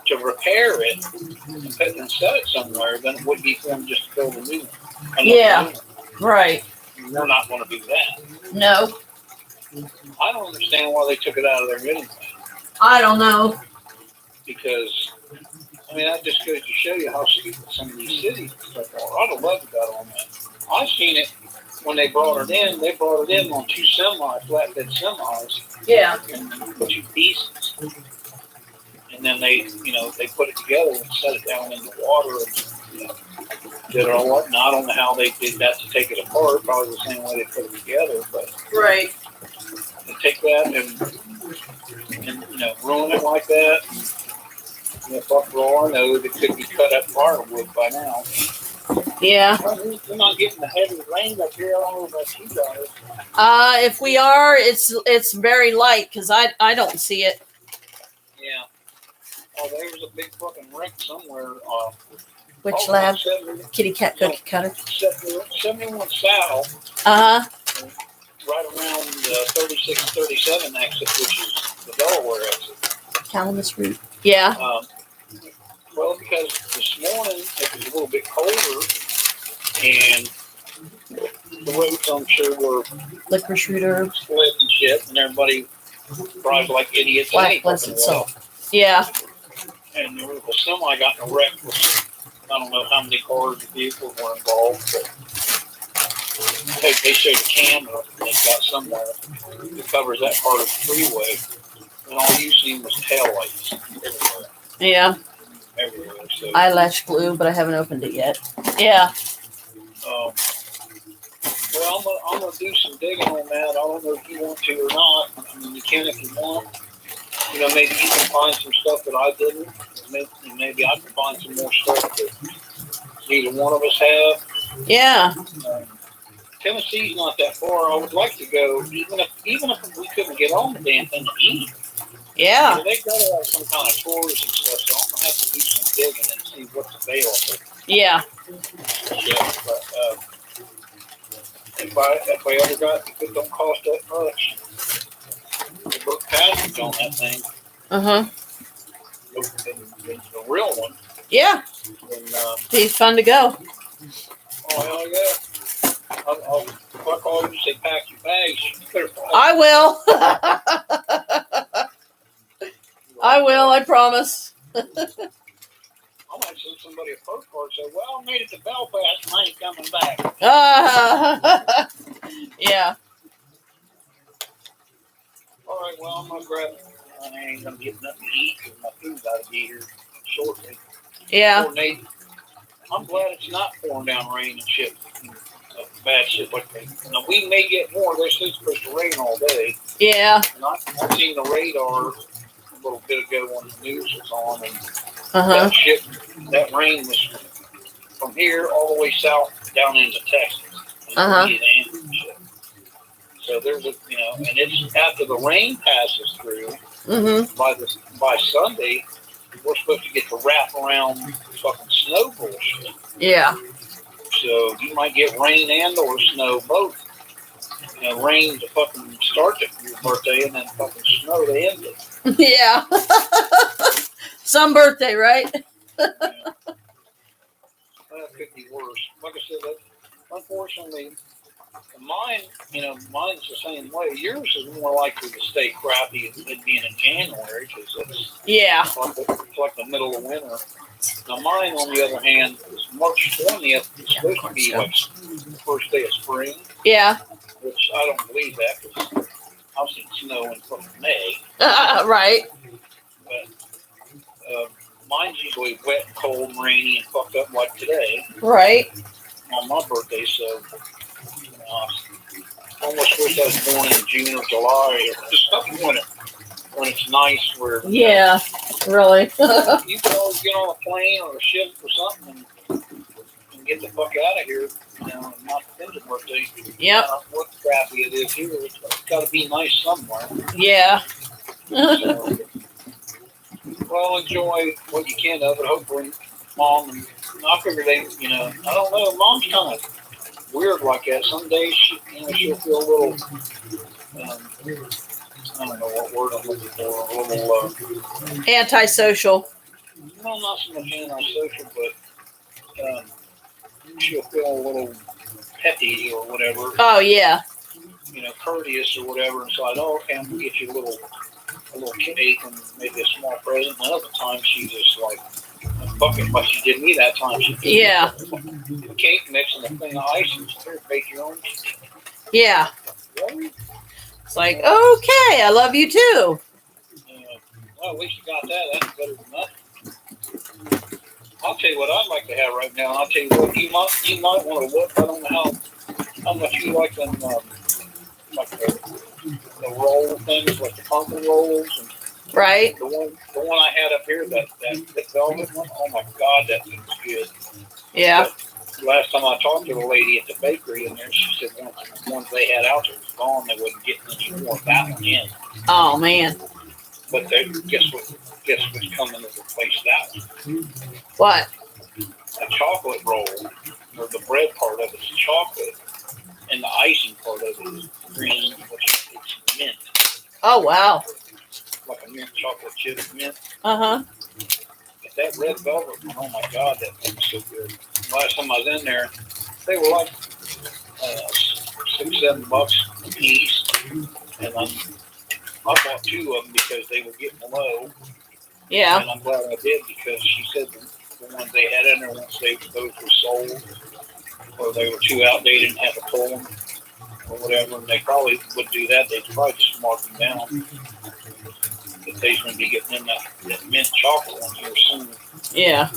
to repair it and set it somewhere than it would be for them just to build a new one. Yeah. Right. We're not going to do that. No. I don't understand why they took it out of there anyway. I don't know. Because, that just goes to show you how stupid some of these cities and stuff are. I'd have loved to got on that. I've seen it when they brought it in on 2 flatbed semis, Yeah. and 2 pieces. And then they put it together and set it down in the water and did it all up. Now, I don't know how they did that to take it apart, probably the same way they put it together, but Right. to take that and ruin it like that, fuck for all I know, it could be cut up firewood by now. Yeah. We're not getting the heavy rain up here. I don't know about you guys. If we are, it's very light because I don't see it. Yeah. Oh, there was a big fucking wreck somewhere. Which oh, lab? 70 Kitty cat cookie cutter. 71 South, Uh huh. right around 36, 37 exit, which is the Delaware exit. Calamus root. Yeah. Well, because this morning it was a little bit colder, and the roads, I'm sure, were Licorice root herb. split and shit, and everybody drives like idiots. Black blessed soul. Yeah. And there was a semi got in a wreck with, I don't know how many cars and vehicles were involved, but they showed a camera they've got somewhere that covers that part of the freeway, and all you seen was taillights everywhere. Yeah. Everywhere. So, Eyelash glue, but I haven't opened it yet. Yeah. well, I'm gonna do some digging on that. I don't know if you want to or not. I mean, you can if you want. Maybe you can find some stuff that I didn't. Maybe I can find some more stuff that neither one of us have. Yeah. Tennessee's not that far. I would like to go, even if we couldn't get on the damn thing to eat. Yeah. They've got to have some kind of tours and stuff, so I'm gonna have to do some digging and see what's available. Yeah. Yeah, but if I ever got, if it don't cost that much, to book passage on that thing, Uh huh. the real one, Yeah. and Be fun to go. oh hell yeah, I'll call you, say pack your bags. You better pack. I will. I will. I promise. I might send somebody a postcard and say, well, I made it to Belfast and I ain't coming back. Yeah. All right, well, I'm gonna grab it. I ain't gonna get nothing to eat because my food's got to be here shortly. Yeah. Poor Nate, I'm glad it's not pouring down rain and shit. Bad shit like that. Now, we may get more. They're still supposed to rain all day. Yeah. And I seen the radar a little bit ago when the news was on, and Uh huh. that rain was from here all the way south down into Texas. Uh-huh. And shit. So there's and it's after the rain passes through. Mm-hmm. By Sunday, we're supposed to get the wrap around fucking snow bullshit. Yeah. So you might get rain and or snow both. Rain to fucking start your birthday and then fucking snow to end it. Yeah. Some birthday, right? That could be worse. Like I said, unfortunately, mine's the same way. Yours is more likely to stay crappy than being in January because Yeah. it's like the middle of winter. Now mine, on the other hand, is March 20th. It's supposed to be like the first day of spring, Yeah. which I don't believe that because I've seen snow in fucking May. Right. But mine's usually wet, cold, rainy, and fucked up like today Right. on my birthday. So I almost wish I was born in June or July or something when it's nice where Yeah. Really. you can always get on a plane or a ship or something and get the fuck out of here, and not spend your birthday. Yep. What crappy it is here, it's got to be nice somewhere. Yeah. So, well, enjoy what you can of it. Hopefully, Mom and I figure they, I don't know. Mom's kind of weird like that. Some days she'll feel a little. I don't know what word I'm looking for. A little. Antisocial. Well, not so much antisocial, but she'll feel a little petty or whatever. Oh yeah. Courteous or whatever. And so I know, okay, I'm gonna get you a little cake and maybe a small present. And other times she just like bucket like she did me that time. She did Yeah. the cake mix and the thing of ice and here, bake your own. Yeah. Really? It's like, okay, I love you too. Well, at least you got that. That's better than nothing. I'll tell you what I'd like to have right now. I'll tell you what you might want to look. I don't know how much you like them, like the roll things, like the pumpkin rolls, and Right. the one I had up here, that velvet one. Oh my God, that thing's good. Yeah. But last time I talked to the lady at the bakery in there, she said once the ones they had out there was gone, they wouldn't get any more of that one in. Oh man. But they guess what's coming to replace that one? What? A chocolate roll, or the bread part of it is chocolate, and the icing part of it is green, which is mint, Oh wow. like a mint chocolate chip mint. Uh-huh. But that red velvet one, oh my God, that thing's so good. Last time I was in there, they were like $6-7 a piece, and I bought 2 of them because they were getting low. Yeah. And I'm glad I did because she said the ones they had in there, once those were sold, or they were too outdated and had to pull them, or whatever, and they probably would do that. They'd probably just mark them down. But they's going to be getting in that mint chocolate one here soon. Yeah.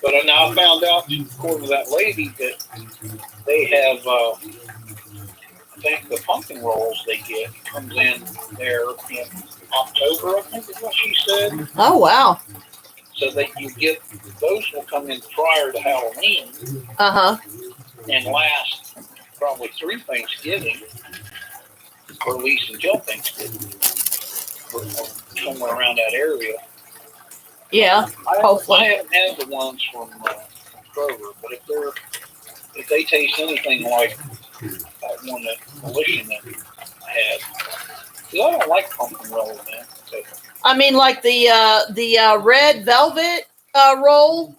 But now I found out, according to that lady, that they have, I think the pumpkin rolls they get comes in there in October, I think is what she said. Oh wow. So that you get, those will come in prior to Halloween Uh-huh. and last probably through Thanksgiving, or at least until Thanksgiving, or somewhere around that area. Yeah. Hopefully. I haven't had the ones from Kroger, but if they taste anything like that one that Militia had, because I don't like pumpkin roll, man. So, I mean, like the red velvet roll.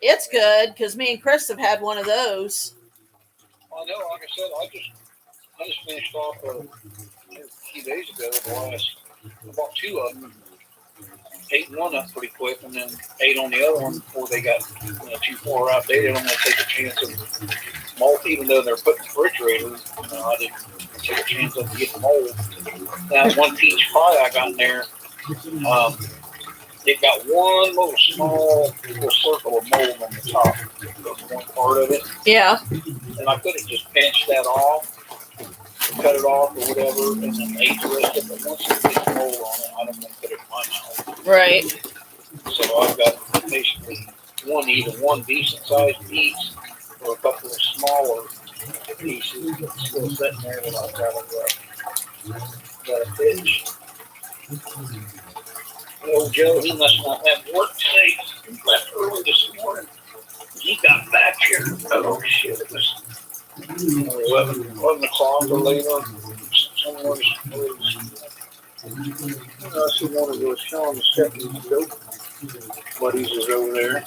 It's good because me and Chris have had one of those. I know, like I said, I just finished off a few days ago. I bought 2 of them, ate one up pretty quick, and then ate on the other one before they got too far outdated. I'm going to take a chance of mold, even though they're put in the refrigerator. I didn't take a chance of getting mold. That one peach pie I got in there, it got one little small little circle of mold on the top, one part of it. Yeah. And I could have just pinched that off, cut it off or whatever, and then ate the rest of it. But once it gets mold on it, I don't want to put it in my mouth. Right. So I've got basically either one decent sized piece or a couple of smaller pieces that's still sitting there that I've got a pitch. Old Joe, he must not have work today. He left early this morning. He got back here. Oh shit, it was 11 o'clock or later. Someone was showing the Stephanie's dope buddies is over there.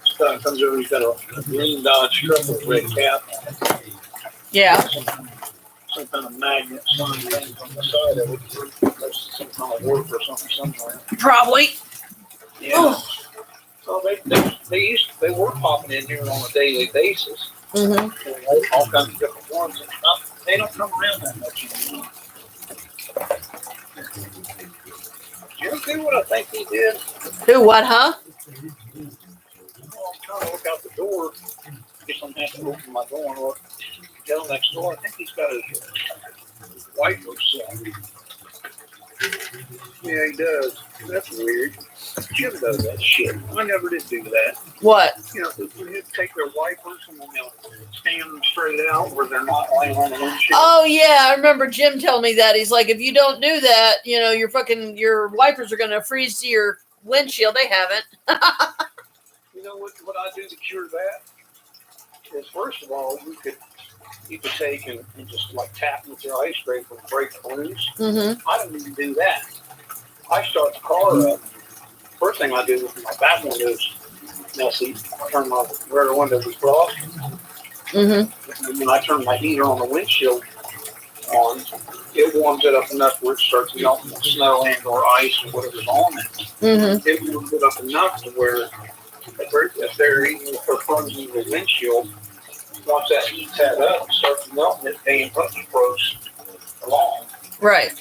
Scott comes over, he's got a green Dodge truck with a red cap on it. Yeah. Some kind of magnet sign thing on the side of it. That's some kind of work or something somewhere. Probably. Yeah. Oh. So they were popping in here on a daily basis. Mm-hmm. All kinds of different ones. And they don't come around that much anymore. Did you ever do what I think he did? Do what, huh? Well, I'm trying to look out the door. Guess I'm going to have to open my door and look. Down next door, I think he's got his wipers. Yeah, he does. That's weird. Jim does that shit. I never did do that. What? He'd take their wipers and then they'll stand them straight out where they're not laying on the windshield. Oh yeah, I remember Jim telling me that. He's like, if you don't do that, your wipers are gonna freeze to your windshield. They haven't. You know what I do to cure that? Is first of all, you could take and just like tap with your ice scraper and break the loose. Mm-hmm. I don't even do that. I start the car up. First thing I do with my back windows, now see, I turn my rear windows across. Mm-hmm. And then I turn my heater on the windshield on, it warms it up enough where it starts melting the snow and or ice or whatever's on it. Mm-hmm. It warms it up enough to where if they're even if they're frozen the windshield, once that heats that up and starts melting, it ain't fucking froze along. Right.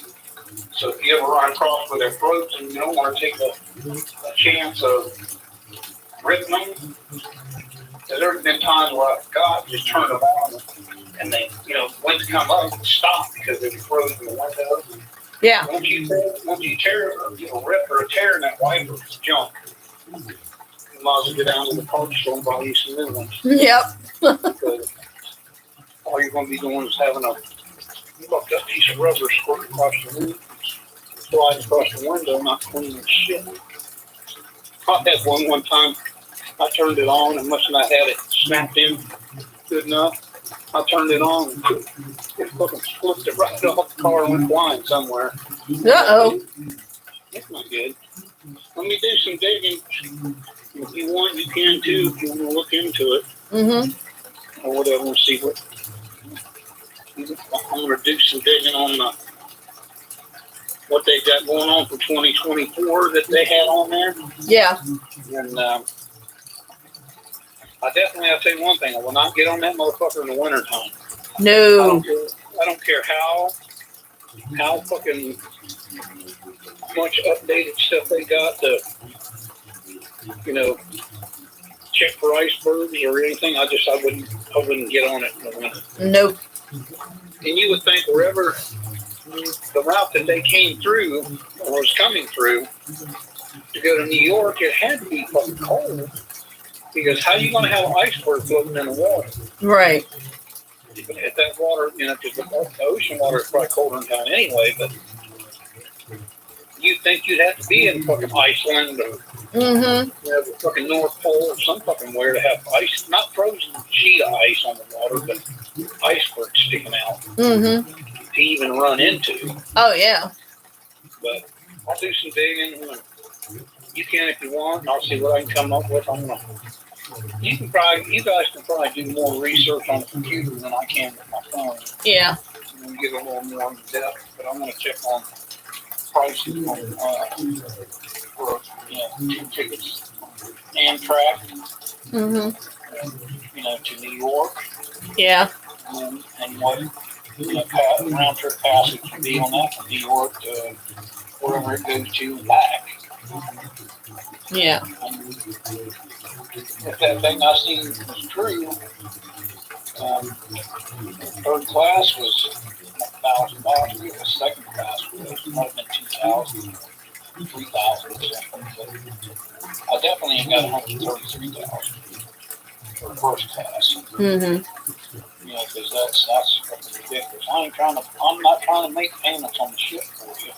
So if you ever run across where they're frozen, you don't want to take a chance of ripping them. Because there's been times where I forgot, just turned them on, and they, when to come up and stop because they were frozen in the window. Yeah. Once you tear, rip or tear in that wiper, it's junk. You might as well get down to the parts store and buy you some new ones. Yep. Because all you're going to be doing is having that piece of rubber squirt across the window, slide across the window, not clean as shit. I had one time. I turned it on and must not have had it snapped in good enough. I turned it on and it fucking flipped it right off the car and went flying somewhere. Uh-oh. That's not good. Let me do some digging. If you want, you can too. If you want to look into it Mm-hmm. or whatever and see what. I'm going to do some digging on what they got going on for 2024 that they had on there. Yeah. And I'll tell you one thing, I will not get on that motherfucker in the wintertime. No. I don't care how fucking much updated stuff they got to, check for icebergs or anything. I wouldn't get on it in the winter. Nope. And you would think wherever the route that they came through or was coming through to go to New York, it had to be fucking cold. Because how are you going to have an iceberg floating in the water? Right. If that water, because the ocean water is probably colder in town anyway, but you'd think you'd have to be in fucking Iceland or the fucking North Pole or some fucking where to have ice, not frozen sheet of ice on the water, but icebergs sticking out to even run into. Oh, yeah. But I'll do some digging. You can if you want, and I'll see what I can come up with. You guys can probably do more research on the computer than I can with my phone. Yeah. And give it a little more in depth, but I'm going to check on prices for 2 tickets, Amtrak, to New York, Yeah. and what round trip passage would be on that from New York to wherever it goes to and back. Yeah. If that thing I seen was true, third class was $1,000. The second class might have been 2,000, 3,000 or something. But I definitely ain't got 133,000 for first class. Because that's fucking ridiculous. I'm not trying to make payments on the ship for you.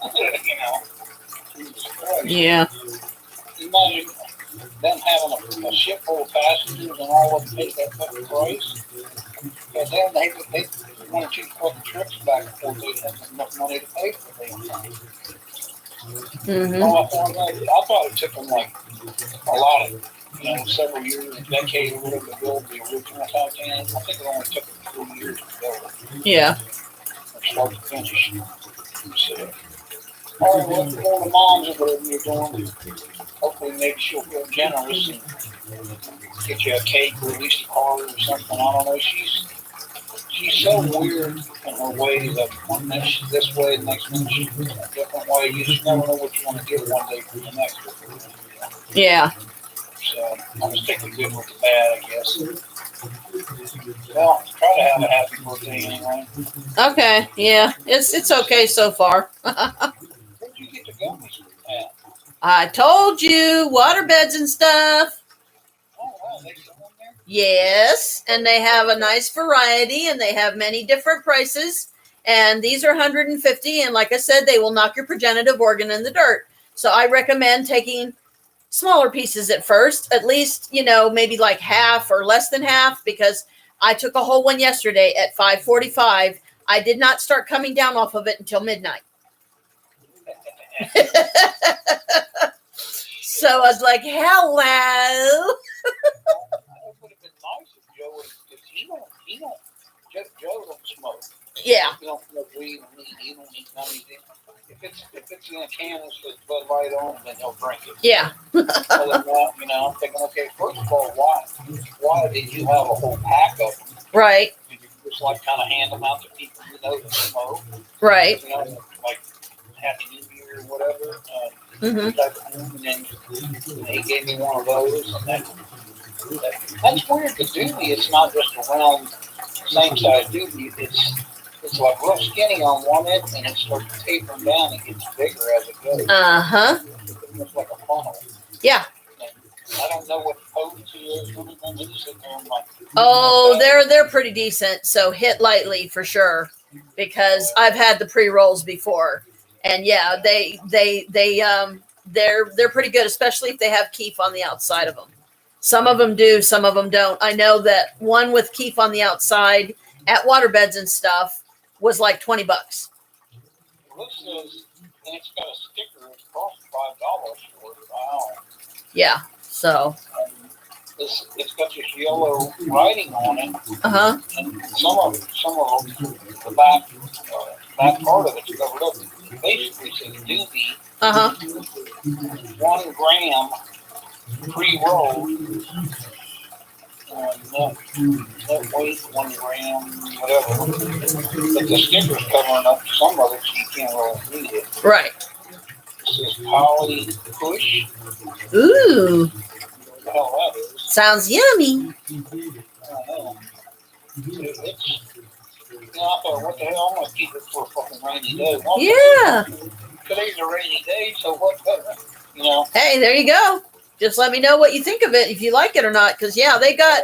Jesus Christ. Yeah. Imagine them having a ship full of passengers and all of them pay that fucking price. And then they want to take fucking trips back and forth. They have enough money to pay for things. I thought it took them like a lot of, several years, a decade or whatever to build the original Titanic. I think it only took them 3 years to build it. Yeah. From start to finish. So, all right, well, for the moms or whatever you're doing, hopefully maybe she'll feel generous and get you a cake or at least a card or something. I don't know. She's so weird in her ways of one minute she's this way, the next minute she's a different way. You just never know what you want to give one day from the next. Yeah. So I'm just taking the good with the bad, I guess. Well, try to have a happy birthday anyway. Okay. Yeah. It's okay so far. Where'd you get the gummies at? I told you, water beds and stuff. Oh, wow, they still in there? Yes, and they have a nice variety, and they have many different prices. And these are 150, and like I said, they will knock your progenitive organ in the dirt. So I recommend taking smaller pieces at first, at least, maybe like half or less than half, because I took a whole one yesterday at 5:45. I did not start coming down off of it until midnight. So I was like, hello. It would have been nice if Joe would, because Joe don't smoke. Yeah. You don't smoke weed and you don't need none of it. If it's in a can with Bud Light on, then he'll drink it. Yeah. Other than that, you know, I'm thinking, okay, first of all, why did you have a whole pack of them? Right. Did you just like kind of hand them out to people you know that smoke? Right. You know, like Happy New Year or whatever. Mm-hmm. Type of thing. And then he gave me one of those, and that's weird. The doobie, it's not just a round, same size doobie. It's like real skinny on one end, and it starts tapering down and gets bigger as it goes. Uh-huh. It's like a funnel. Yeah. I don't know what the potency is or anything. They just sit there and like. Oh, they're pretty decent. So hit lightly for sure, because I've had the pre-rolls before, and yeah, they're pretty good, especially if they have keef on the outside of them. Some of them do, some of them don't. I know that one with keef on the outside at waterbeds and stuff was like $20. This says, and it's got a sticker. It costs $5 for it. Wow. Yeah. So. It's got this yellow writing on it, Uh-huh. and some of the back part of it's covered up. Basically, says doobie, Uh-huh. 1 gram pre-rolled. Net weight, 1 gram, whatever. But the sticker's covering up some of it, so you can't really read it. Right. It says Poly Push. Ooh. What the hell that is? Sounds yummy. I don't know. It's, you know, I thought, what the hell? I'm going to keep it for a fucking rainy day. Yeah. Today's a rainy day, so what? You know. Hey, there you go. Just let me know what you think of it, if you like it or not. Because yeah, they got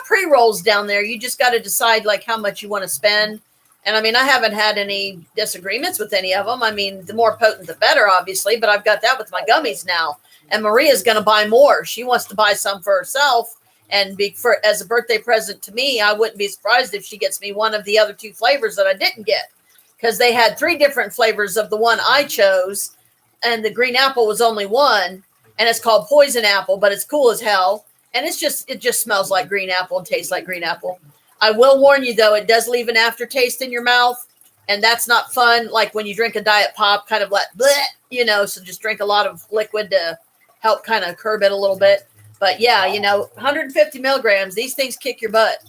pre-rolls down there. You just got to decide like how much you want to spend. And I mean, I haven't had any disagreements with any of them. I mean, the more potent, the better, obviously. But I've got that with my gummies now. And Maria's going to buy more. She wants to buy some for herself. And as a birthday present to me, I wouldn't be surprised if she gets me one of the other 2 flavors that I didn't get. Because they had 3 different flavors of the one I chose. And the green apple was only one. And it's called Poison Apple, but it's cool as hell. And it just smells like green apple and tastes like green apple. I will warn you, though, it does leave an aftertaste in your mouth. And that's not fun. Like when you drink a Diet Pop, kind of like, bleh, you know, so just drink a lot of liquid to help kind of curb it a little bit. But yeah, you know, 150 milligrams, these things kick your butt.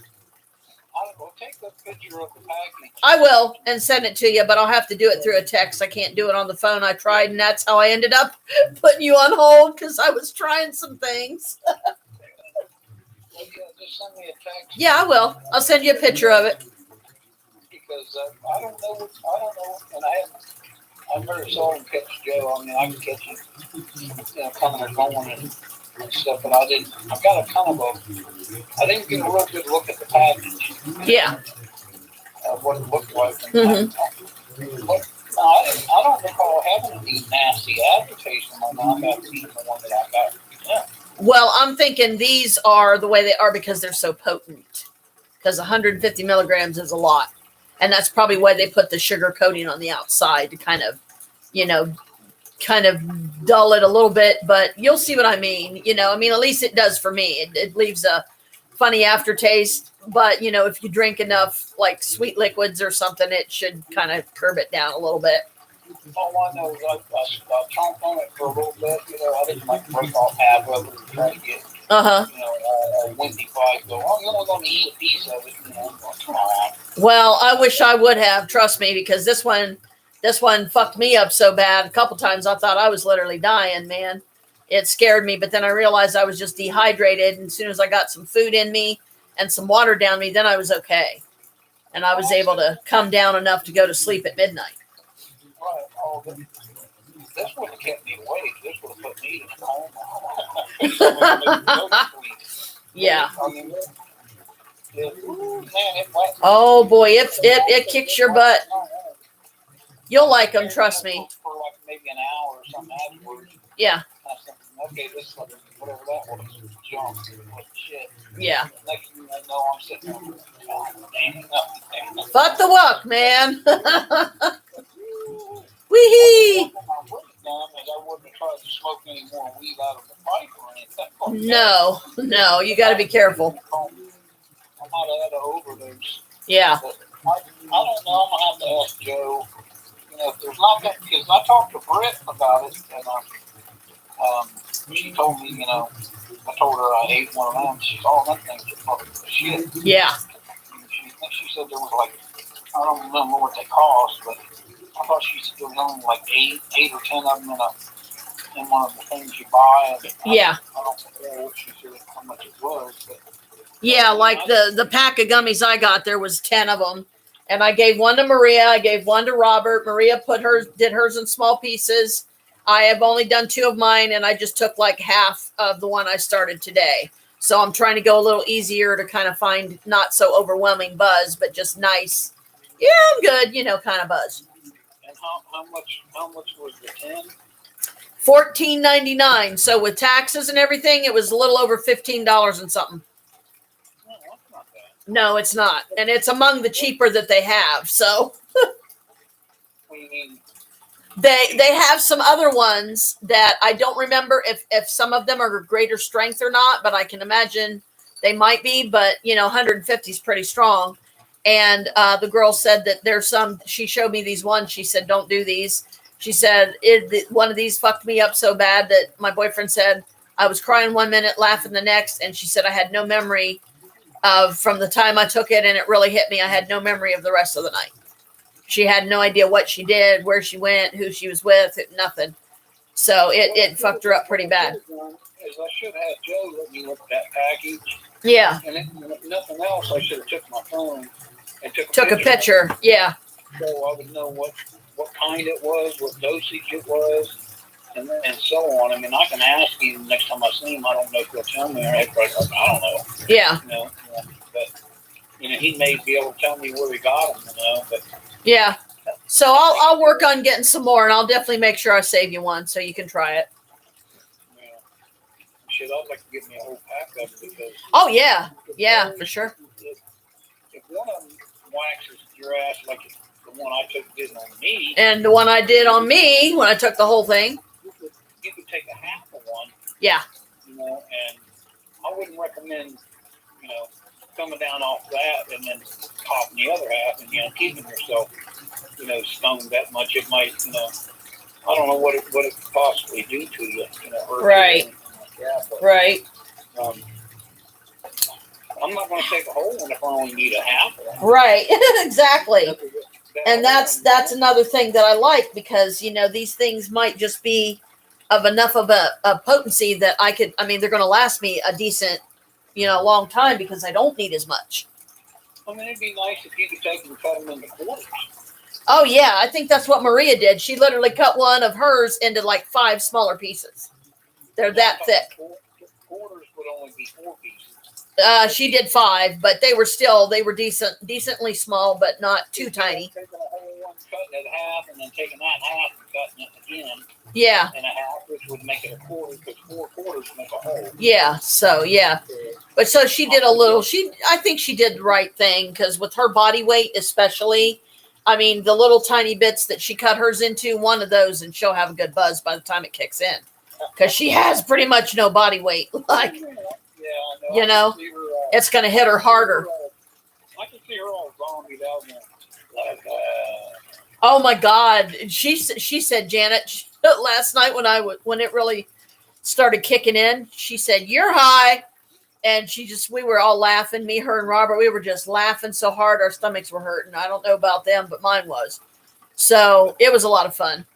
I will take a picture of the package. I will and send it to you, but I'll have to do it through a text. I can't do it on the phone. I tried, and that's how I ended up putting you on hold because I was trying some things. Just send me a text. Yeah, I will. I'll send you a picture of it. Because I don't know, and I've never saw him catch Joe. I mean, I can catch him, you know, coming or going and stuff, but I didn't get a real good look at the package. Yeah. What it looked like. Mhm. But no, I don't recall having any nasty aftertaste on my mouth after eating the one that I got. Yeah. Well, I'm thinking these are the way they are because they're so potent. Because 150 milligrams is a lot. And that's probably why they put the sugar coating on the outside to kind of, you know, dull it a little bit. But you'll see what I mean. You know, I mean, at least it does for me. It leaves a funny aftertaste. But, you know, if you drink enough, like, sweet liquids or something, it should kind of curb it down a little bit. All I know is I chomped on it for a little bit. You know, I didn't like break off half of it and try to get, Uh-huh. you know, a windy fight. Go, I'm only going to eat a piece of it. You know, come on. Well, I wish I would have, trust me, because this one fucked me up so bad. A couple times I thought I was literally dying, man. It scared me, but then I realized I was just dehydrated. And as soon as I got some food in me and some water down me, then I was okay. And I was able to come down enough to go to sleep at midnight. Right. Oh, this would have kept me awake. This would have put me in a coma. Yeah. I mean, man, it went. Oh boy, it kicks your butt. You'll like them, trust me. For like maybe an hour or something afterwards. Yeah. I was thinking, okay, this whatever that was junk. What shit. Yeah. Next thing I know, I'm sitting there. Oh, damn. Fuck the walk, man. Wee-hee. What I would have done is I wouldn't have tried to smoke any more weed out of the pipe or anything. No, you got to be careful. I might have had an overdose. Yeah. But I don't know. ask Joe, if there's not that, because I talked to Britt about it, and she told me, I told her I ate one of them. She's all them things are fucking shit. Yeah. She said there was like, I don't remember what they cost, but I thought she said there was only like eight or 10 of them in one of the things you buy. And Yeah. I don't know what she said how much it was, but Yeah, like the pack of gummies I got, there was 10 of them. And I gave one to Maria. I gave one to Robert. Maria did hers in small pieces. I have only done 2 of mine, and I just took like half of the one I started today. So I'm trying to go a little easier to kind of find not so overwhelming buzz, but just nice. Yeah, I'm good, kind of buzz. and how much was the 10? $14.99. So with taxes and everything, it was a little over $15 and something. No, that's not bad. No, it's not, and it's among the cheaper that they have. So What do you mean? they have some other ones that I don't remember if some of them are greater strength or not, but I can imagine they might be. But 150 is pretty strong. And the girl said that there's some. She showed me these ones. She said, "Don't do these." She said one of these fucked me up so bad that my boyfriend said I was crying one minute, laughing the next, and she said I had no memory of from the time I took it, and it really hit me. I had no memory of the rest of the night. She had no idea what she did, where she went, who she was with, nothing. So it fucked her up pretty bad. Is I should have Joe let me look at that package, Yeah, and if nothing else, I should have took my phone and took a picture. Yeah, so I would know what kind it was, what dosage it was, and so on. I mean, I can ask him next time I see him. I don't know if he'll tell me, or I don't know. yeah, But he may be able to tell me where he got them. But yeah. So I'll work on getting some more, and I'll definitely make sure I save you one so you can try it. shit, I'd like to get me a whole pack of it because. Oh yeah, for sure. If one of them waxes your ass like the one I did on me, And the one I did on me when I took the whole thing. you could take a half of one. Yeah, And I wouldn't recommend, coming down off that and then popping the other half and, keeping yourself, stoned that much. It might, I don't know what it could possibly do to you, hurt Right. you like that, but, right. I'm not going to take a whole one if I only need a half of one. Right, exactly. And that's another thing that I like because, these things might just be of enough of a potency that they're going to last me a decent, long time because I don't need as much. I mean, it'd be nice if you could take them and cut them into quarters. Oh yeah, I think that's what Maria did. She literally cut one of hers into like 5 smaller pieces. They're that thick. Quarters would only be 4 pieces. She did 5, but they were decently small, but not too tiny. Taking a whole one, cutting it in half, and then taking that half and cutting it again Yeah, in a half, which would make it a quarter, because 4 quarters make a whole. yeah. So yeah, but so she did a little. I think she did the right thing because with her body weight, especially, the little tiny bits that she cut hers into, one of those, and she'll have a good buzz by the time it kicks in, because she has pretty much no body weight. Like, Yeah, I know. it's going to hit her harder. I can see her all zombied out there. Like, Oh my God. She said, Janet, last night when it really started kicking in, she said, "You're high." And we were all laughing, me, her, and Robert. We were just laughing so hard. Our stomachs were hurting. I don't know about them, but mine was. So it was a lot of fun.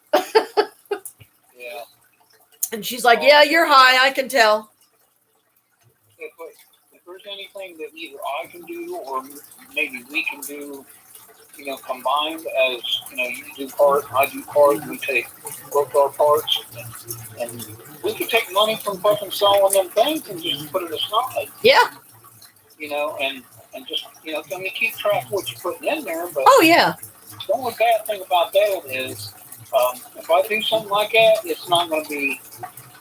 yeah. And she's like, "Yeah, you're high. I can tell." If there's anything that either I can do or maybe we can do, combined as, you do part, I do part, we take both our parts, and we could take money from fucking selling them things and just put it aside. Yeah. And just, keep track of what you're putting in there, but Oh, yeah. the only bad thing about that is, if I do something like that, it's not going to be,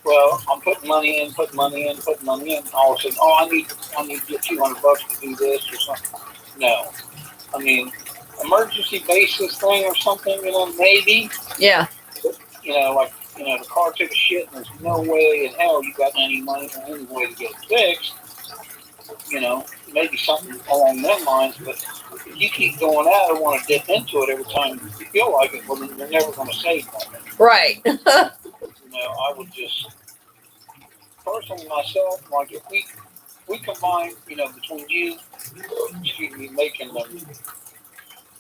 well, I'm putting money in, and all of a sudden, I need to get $200 to do this or something. No. Emergency basis thing or something, maybe. Yeah. The car took a shit and there's no way in hell you got any money or any way to get it fixed. maybe something along them lines. But if you keep going out and want to dip into it every time you feel like it, well, then you're never going to save money. Right. I would just, personally myself, like if we combine, between you, making them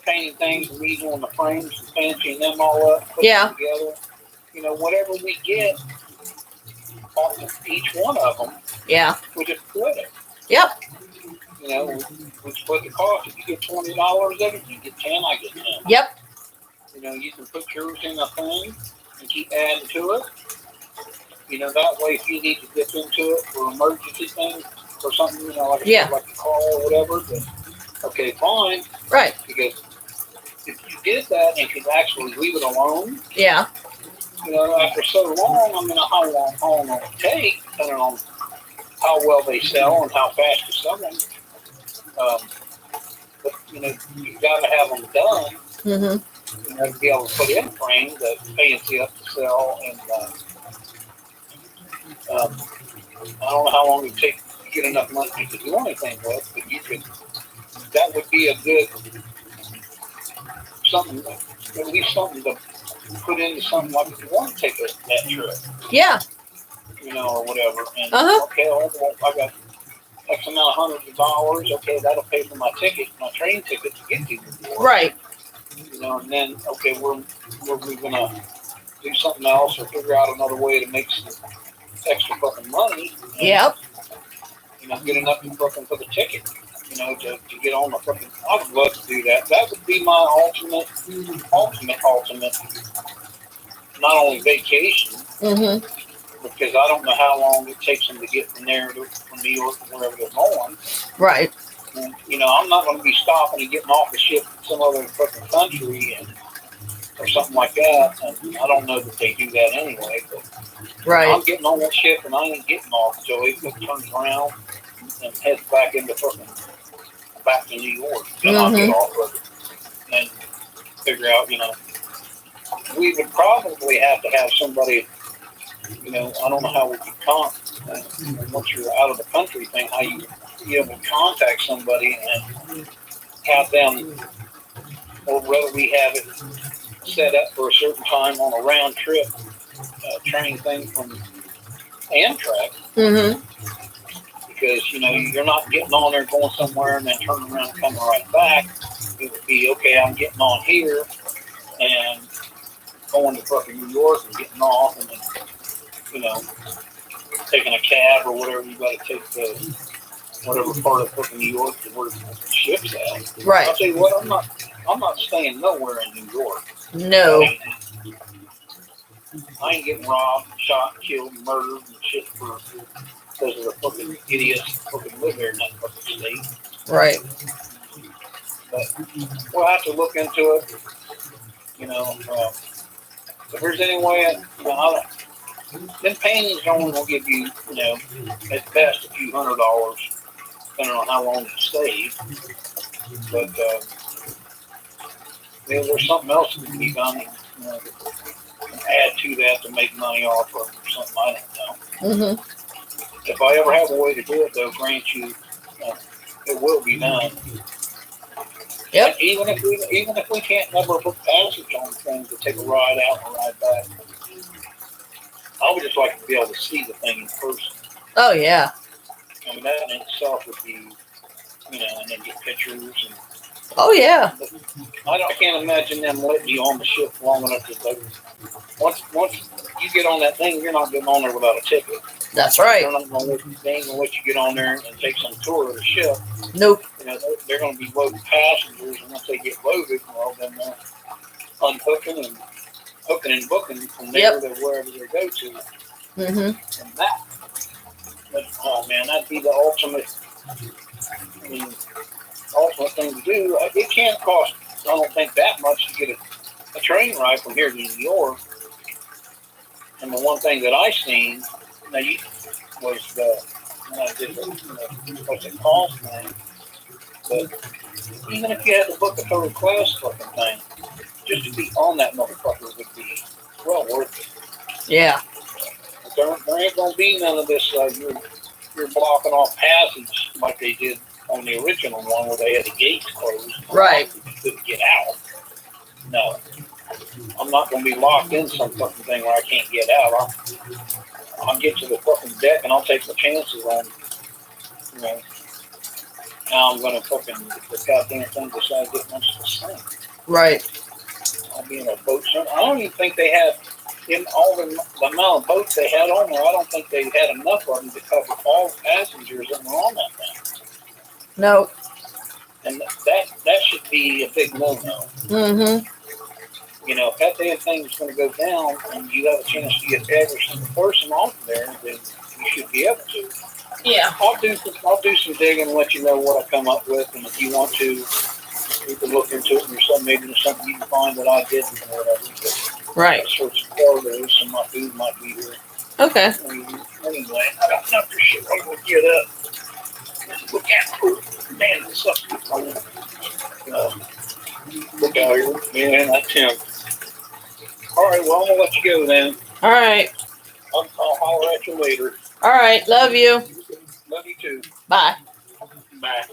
painting things and me doing the frames and fancying them all up, putting them together, whatever we get on each one of them, we just split it. Yep. We split the cost. If you get $20 of it, you get 10, I get 10. Yep. You can put yours in a thing and keep adding to it. That way if you need to dip into it for emergency things or something, like a call or whatever, then okay, fine. Right. Because if you did that and could actually leave it alone, Yeah. after so long, how long will it take, depending on how well they sell and how fast you sell them. But, you've got to have them done. Mm-hmm. To be able to put in frames that fancy up to sell. And I don't know how long it would take to get enough money to do anything with, but that would be a good something, at least something to put into something like if you want to take that trip. Yeah. Or whatever. And Uh-huh. I got X amount of hundreds of dollars. Okay, that'll pay for my ticket, my train ticket to get to New York. Right. And then we're gonna do something else or figure out another way to make some extra fucking money. And, Yep. get enough fucking for the ticket. To get on the fucking. I would love to do that. That would be my ultimate. Not only vacation. Mm-hmm. Because I don't know how long it takes them to get from there from New York to wherever they're going. Right. And, I'm not going to be stopping and getting off the ship in some other fucking country or something like that. And I don't know that they do that anyway. But Right. I'm getting on that ship and I ain't getting off until it turns around and heads back back to New York. And I'll get off of it and figure out, we would probably have to have somebody. I don't know how we could once you're out of the country thing, how you be able to contact somebody and have them, or whether we have it set up for a certain time on a round trip train thing from Amtrak. Mm-hmm. Because, you're not getting on there, going somewhere, and then turning around and coming right back. It would be, okay, I'm getting on here and going to fucking New York and getting off and then, taking a cab or whatever you got to take to whatever part of fucking New York to where the ship's at. Right. I'll tell you what, I'm not staying nowhere in New York. No. I ain't getting robbed, shot, killed, murdered, and shit because of the fucking idiots that fucking live there in that fucking state. Right. But we'll have to look into it. If there's any way, them paintings only will give you, at best a few $100, depending on how long you stay. But there's something else that can be done, add to that to make money off of or something. I don't know. Mm-hmm. If I ever have a way to do it, they'll grant you, it will be done. Yep. Even if we can't never book passage on things to take a ride out and a ride back. I would just like to be able to see the thing in person. Oh yeah. That in itself would be, and then get pictures. And, Oh yeah. I can't imagine them letting you on the ship long enough to once you get on that thing, you're not getting on there without a ticket. That's right. They're not going to let you get on there and take some tour of the ship. Nope. They're going to be loading passengers, and once they get loaded, well, then they're unhooking and hooking and booking from there to wherever they go to. Mm-hmm. And but oh man, that'd be the ultimate thing to do. It can't cost, I don't think, that much to get a train ride from here to New York. And the one thing that I seen was when I did what's it cost, man. But even if you had to book a third class fucking thing, just to be on that motherfucker would be well worth it. Yeah. There ain't gonna be none of this. You're blocking off passage like they did on the original one where they had the gates closed. Right. You couldn't get out. No. I'm not going to be locked in some fucking thing where I can't get out. I'll get to the fucking deck and I'll take my chances on, you know, how I'm going to fucking, if the goddamn thing decides it wants to sink. Right. I'll be in a boat. I don't even think they had, in all the amount of boats they had on there, I don't think they had enough of them to cover all the passengers that were on that thing. No. And that should be a big no-no. Mm-hmm. You know, if that damn thing is going to go down and you have a chance to get every single person off there, then you should be able to. Yeah. I'll do some digging and let you know what I come up with, and if you want to, you can look into it. And maybe there's something you can find that I didn't or whatever. Right. Sorts of photos, and my food might be here. Okay. Anyway, I got enough for shit. I'm gonna get up. Look at man, this up. Look out here, man. That's him. All right, well, I'm gonna let you go then. All right. I'll holler at you later. All right. Love you. Love you too. Bye. Bye.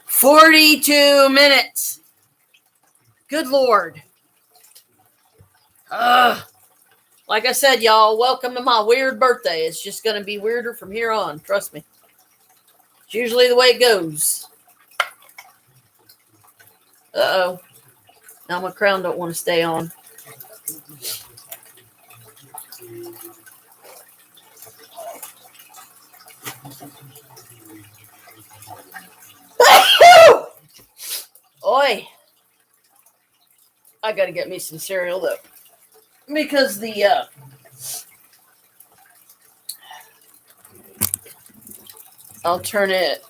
42 minutes. Good Lord. Like I said, y'all, welcome to my weird birthday. It's just going to be weirder from here on. Trust me. It's usually the way it goes. Uh-oh. Now my crown don't want to stay on. Oi. I got to get me some cereal, though. Because I'll turn it.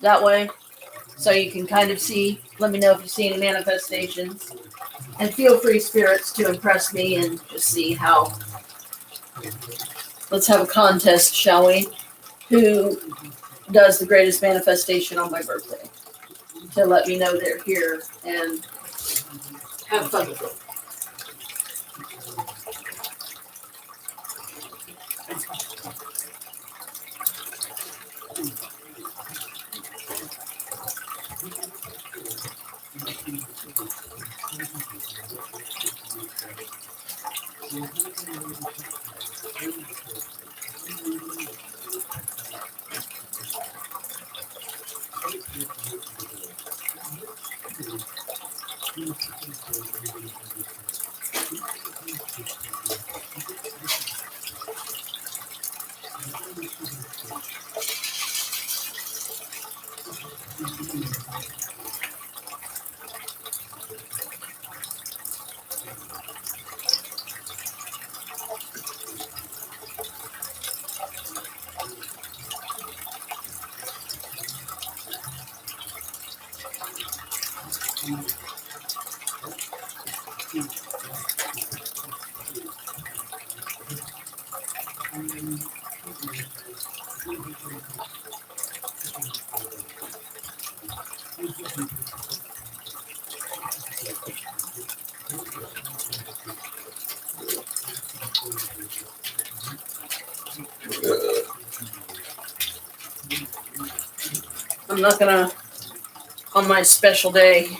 That way. So you can kind of see. Let me know if you see any manifestations. And feel free, spirits, to impress me and just see how. Let's have a contest, shall we? Who does the greatest manifestation on my birthday? To let me know they're here and have fun with it. I'm not gonna, on my special day,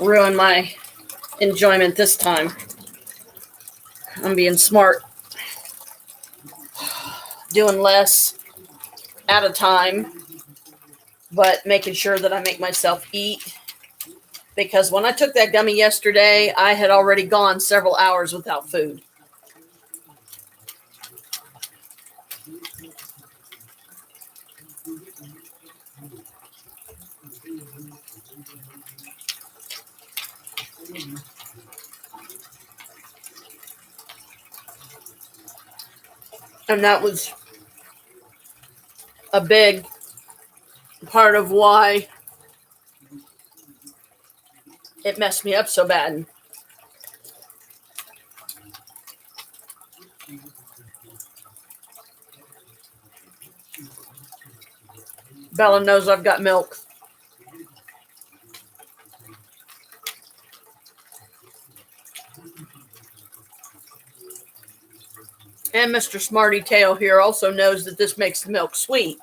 ruin my enjoyment this time. I'm being smart. Doing less at a time, but making sure that I make myself eat. Because when I took that gummy yesterday, I had already gone several hours without food. And that was a big part of why it messed me up so bad. Bella knows I've got milk. And Mr. Smarty Tail here also knows that this makes the milk sweet.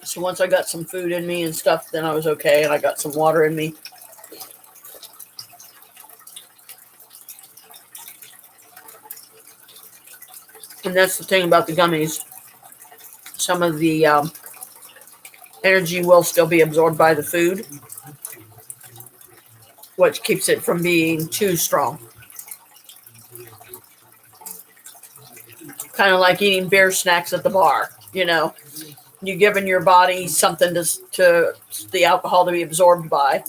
So once I got some food in me and stuff, then I was okay, and I got some water in me. And that's the thing about the gummies. Some of the energy will still be absorbed by the food, which keeps it from being too strong. Kind of like eating beer snacks at the bar, you know. You're giving your body something to the alcohol to be absorbed by.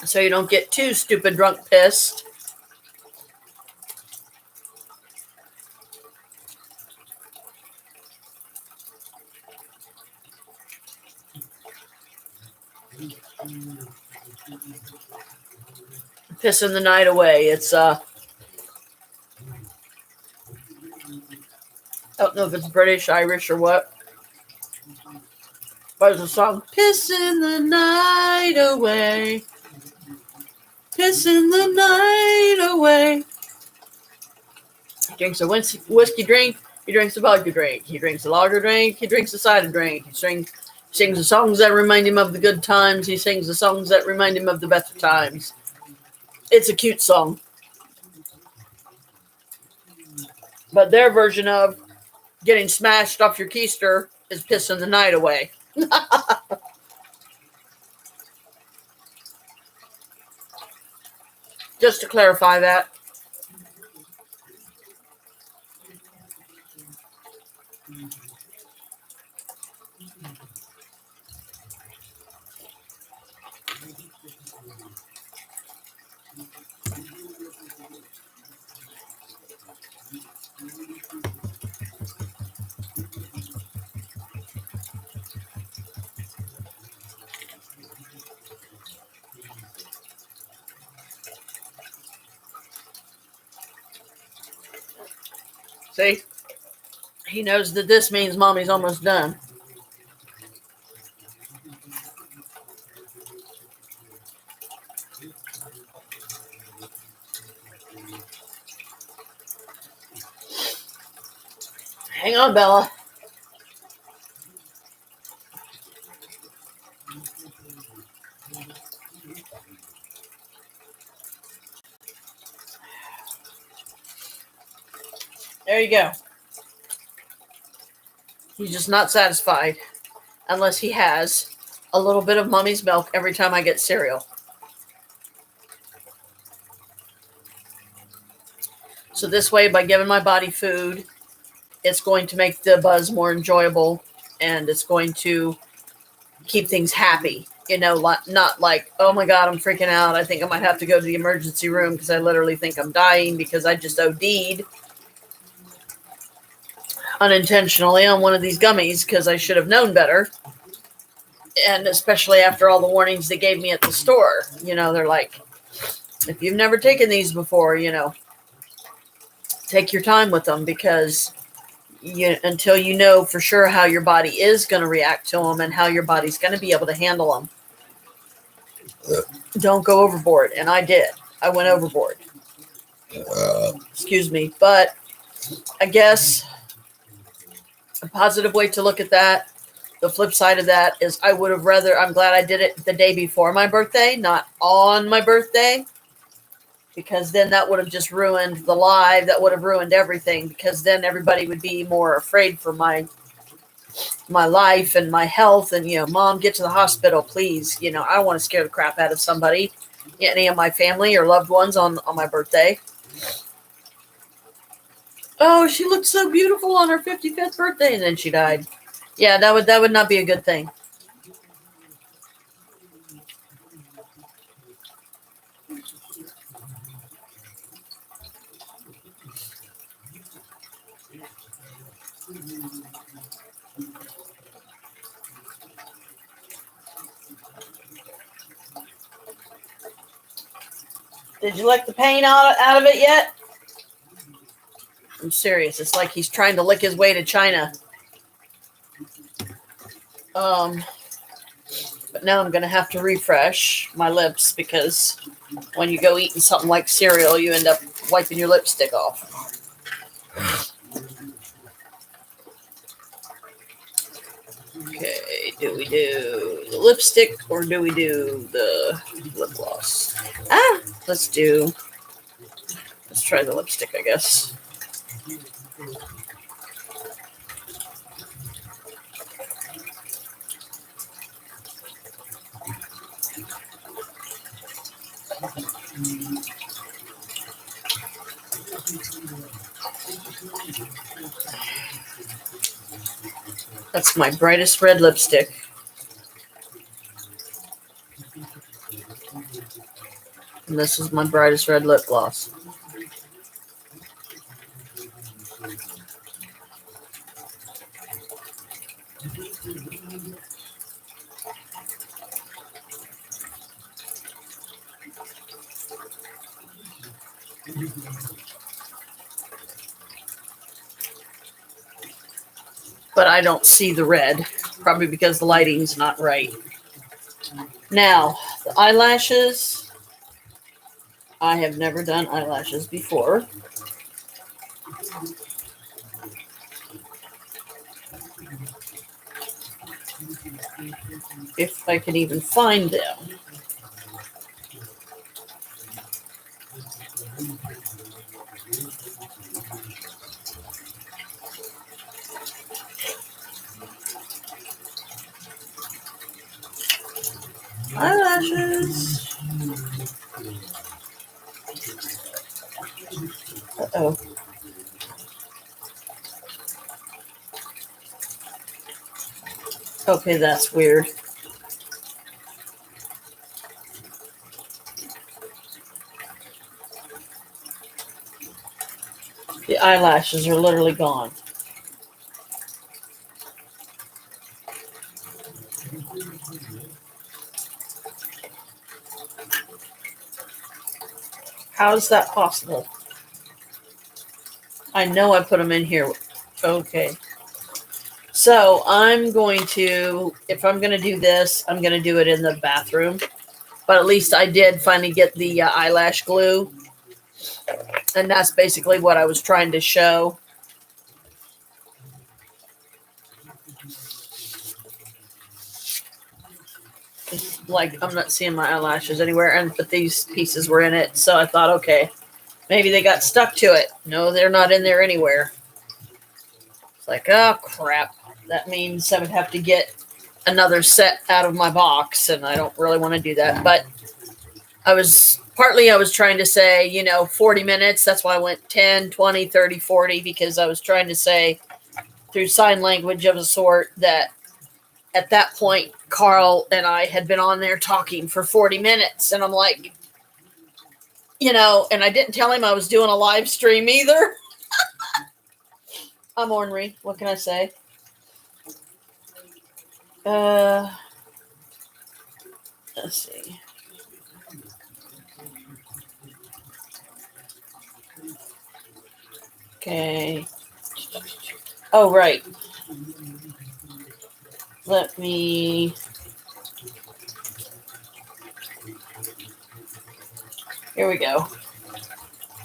So you don't get too stupid drunk pissed. Pissing the night away. It's I don't know if it's British, Irish, or what. But it's a song. Pissing the night away. Pissing the night away. He drinks a whiskey drink. He drinks a vodka drink. He drinks a lager drink. He drinks a cider drink. He sings the songs that remind him of the good times. He sings the songs that remind him of the better times. It's a cute song. But their version of getting smashed off your keister is pissing the night away. Just to clarify that. See? He knows that this means mommy's almost done. Hang on, Bella. There you go. He's just not satisfied unless he has a little bit of mommy's milk every time I get cereal. So this way, by giving my body food, it's going to make the buzz more enjoyable, and it's going to keep things happy. You know, not like, oh my God, I'm freaking out. I think I might have to go to the emergency room because I literally think I'm dying because I just OD'd unintentionally on one of these gummies because I should have known better. And especially after all the warnings they gave me at the store. You know, they're like, if you've never taken these before, you know, take your time with them because until you know for sure how your body is going to react to them and how your body's going to be able to handle them. Don't go overboard. And I did. I went overboard. Excuse me. But I guess a positive way to look at that, the flip side of that is I'm glad I did it the day before my birthday, not on my birthday. Because then that would have just ruined the live. That would have ruined everything. Because then everybody would be more afraid for my life and my health. And, you know, Mom, get to the hospital, please. You know, I don't want to scare the crap out of somebody, any of my family or loved ones on my birthday. Oh, she looked so beautiful on her 55th birthday. And then she died. Yeah, that would not be a good thing. Did you lick the paint out of it yet? I'm serious. It's like he's trying to lick his way to China. But now I'm going to have to refresh my lips because when you go eating something like cereal, you end up wiping your lipstick off. Okay, do we do the lipstick or do we do the lip gloss? Let's try the lipstick, I guess. That's my brightest red lipstick. And this is my brightest red lip gloss. But I don't see the red, probably because the lighting's not right. Now, the eyelashes. I have never done eyelashes before. If I can even find them. Eyelashes. Uh-oh. Okay, that's weird. The eyelashes are literally gone. How is that possible? I know I put them in here. Okay. So I'm going to, if I'm going to do this, I'm going to do it in the bathroom. But at least I did finally get the eyelash glue. And that's basically what I was trying to show. It's like I'm not seeing my eyelashes anywhere, but these pieces were in it. So I thought, okay, maybe they got stuck to it. No, they're not in there anywhere. It's like, oh, crap. that means I would have to get another set out of my box, and I don't really want to do that. But I was trying to say, 40 minutes. That's why I went 10, 20, 30, 40, because I was trying to say through sign language of a sort that at that point, Carl and I had been on there talking for 40 minutes. And I'm like, and I didn't tell him I was doing a live stream either. I'm ornery. What can I say? Let's see. Okay. Oh, right. Let me. Here we go.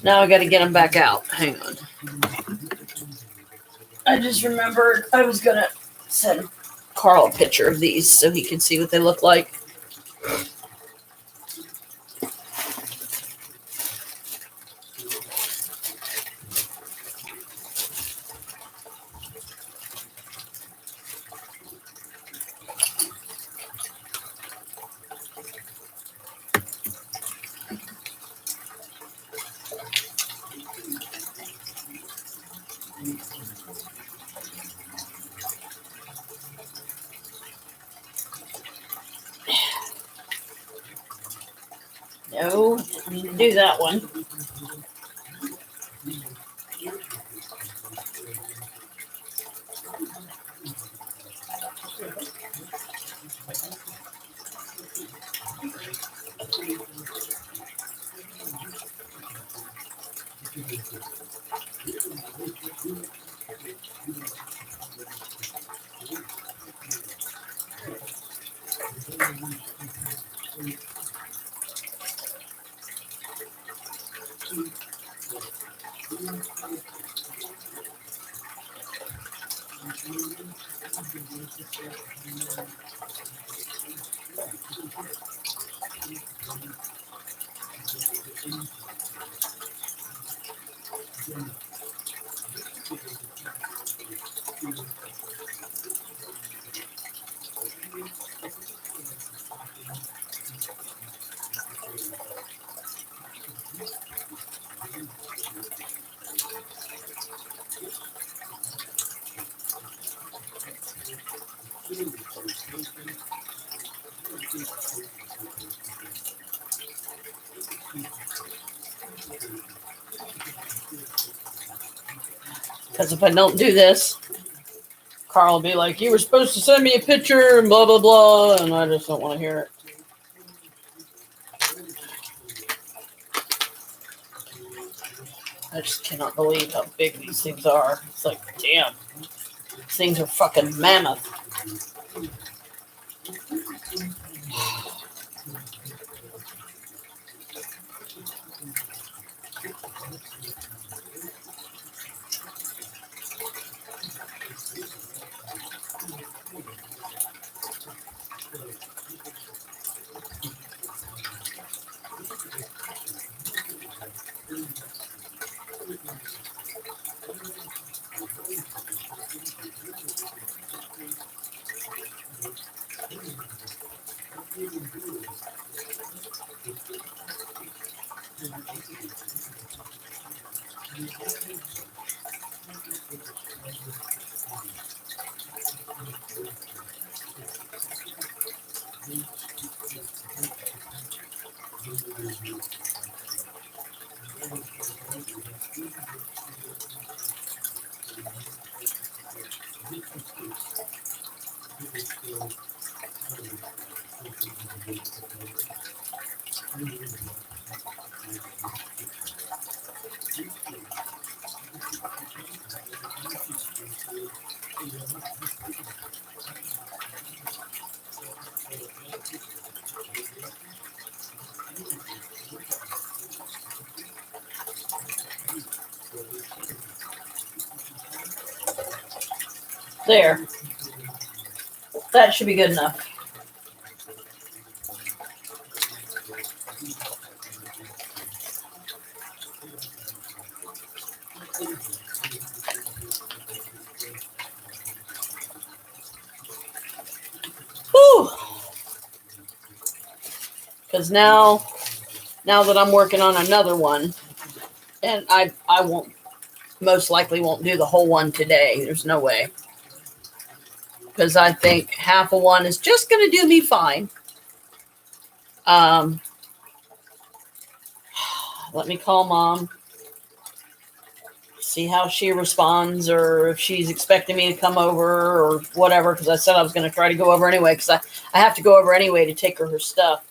Now I got to get them back out. Hang on. I just remembered I was going to send Carl a picture of these so he can see what they look like. No, I need to do that one. Because if I don't do this, Carl will be like, you were supposed to send me a picture and blah, blah, blah. And I just don't want to hear it. I just cannot believe how big these things are. It's like, damn. These things are fucking mammoth. There. That should be good enough. Because now that I'm working on another one, and I won't, most likely won't do the whole one today. There's no way. Because I think half of one is just going to do me fine. Let me call Mom. See how she responds, or if she's expecting me to come over or whatever, because I said I was going to try to go over anyway, because I have to go over anyway to take her stuff.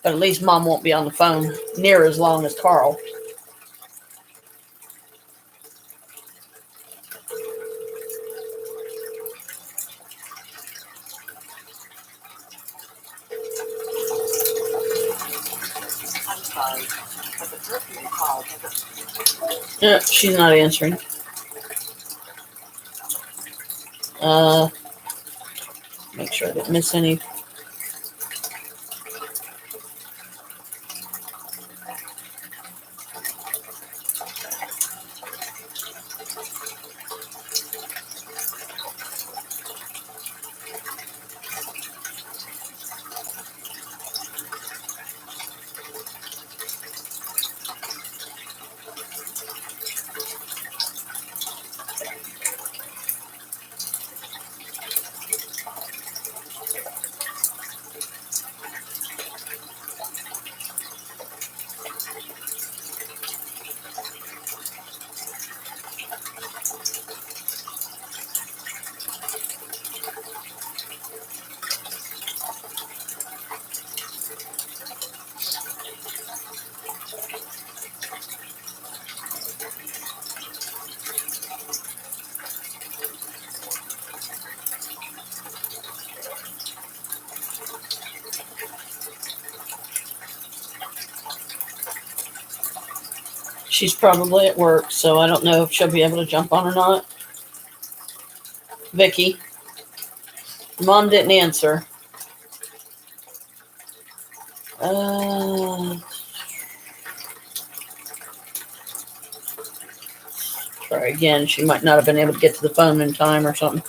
But at least Mom won't be on the phone near as long as Carl. I'm sorry, but the person you called has Yeah, she's not answering. Make sure I didn't miss any. She's probably at work, so I don't know if she'll be able to jump on or not. Vicky. Mom didn't answer. Try again. She might not have been able to get to the phone in time or something.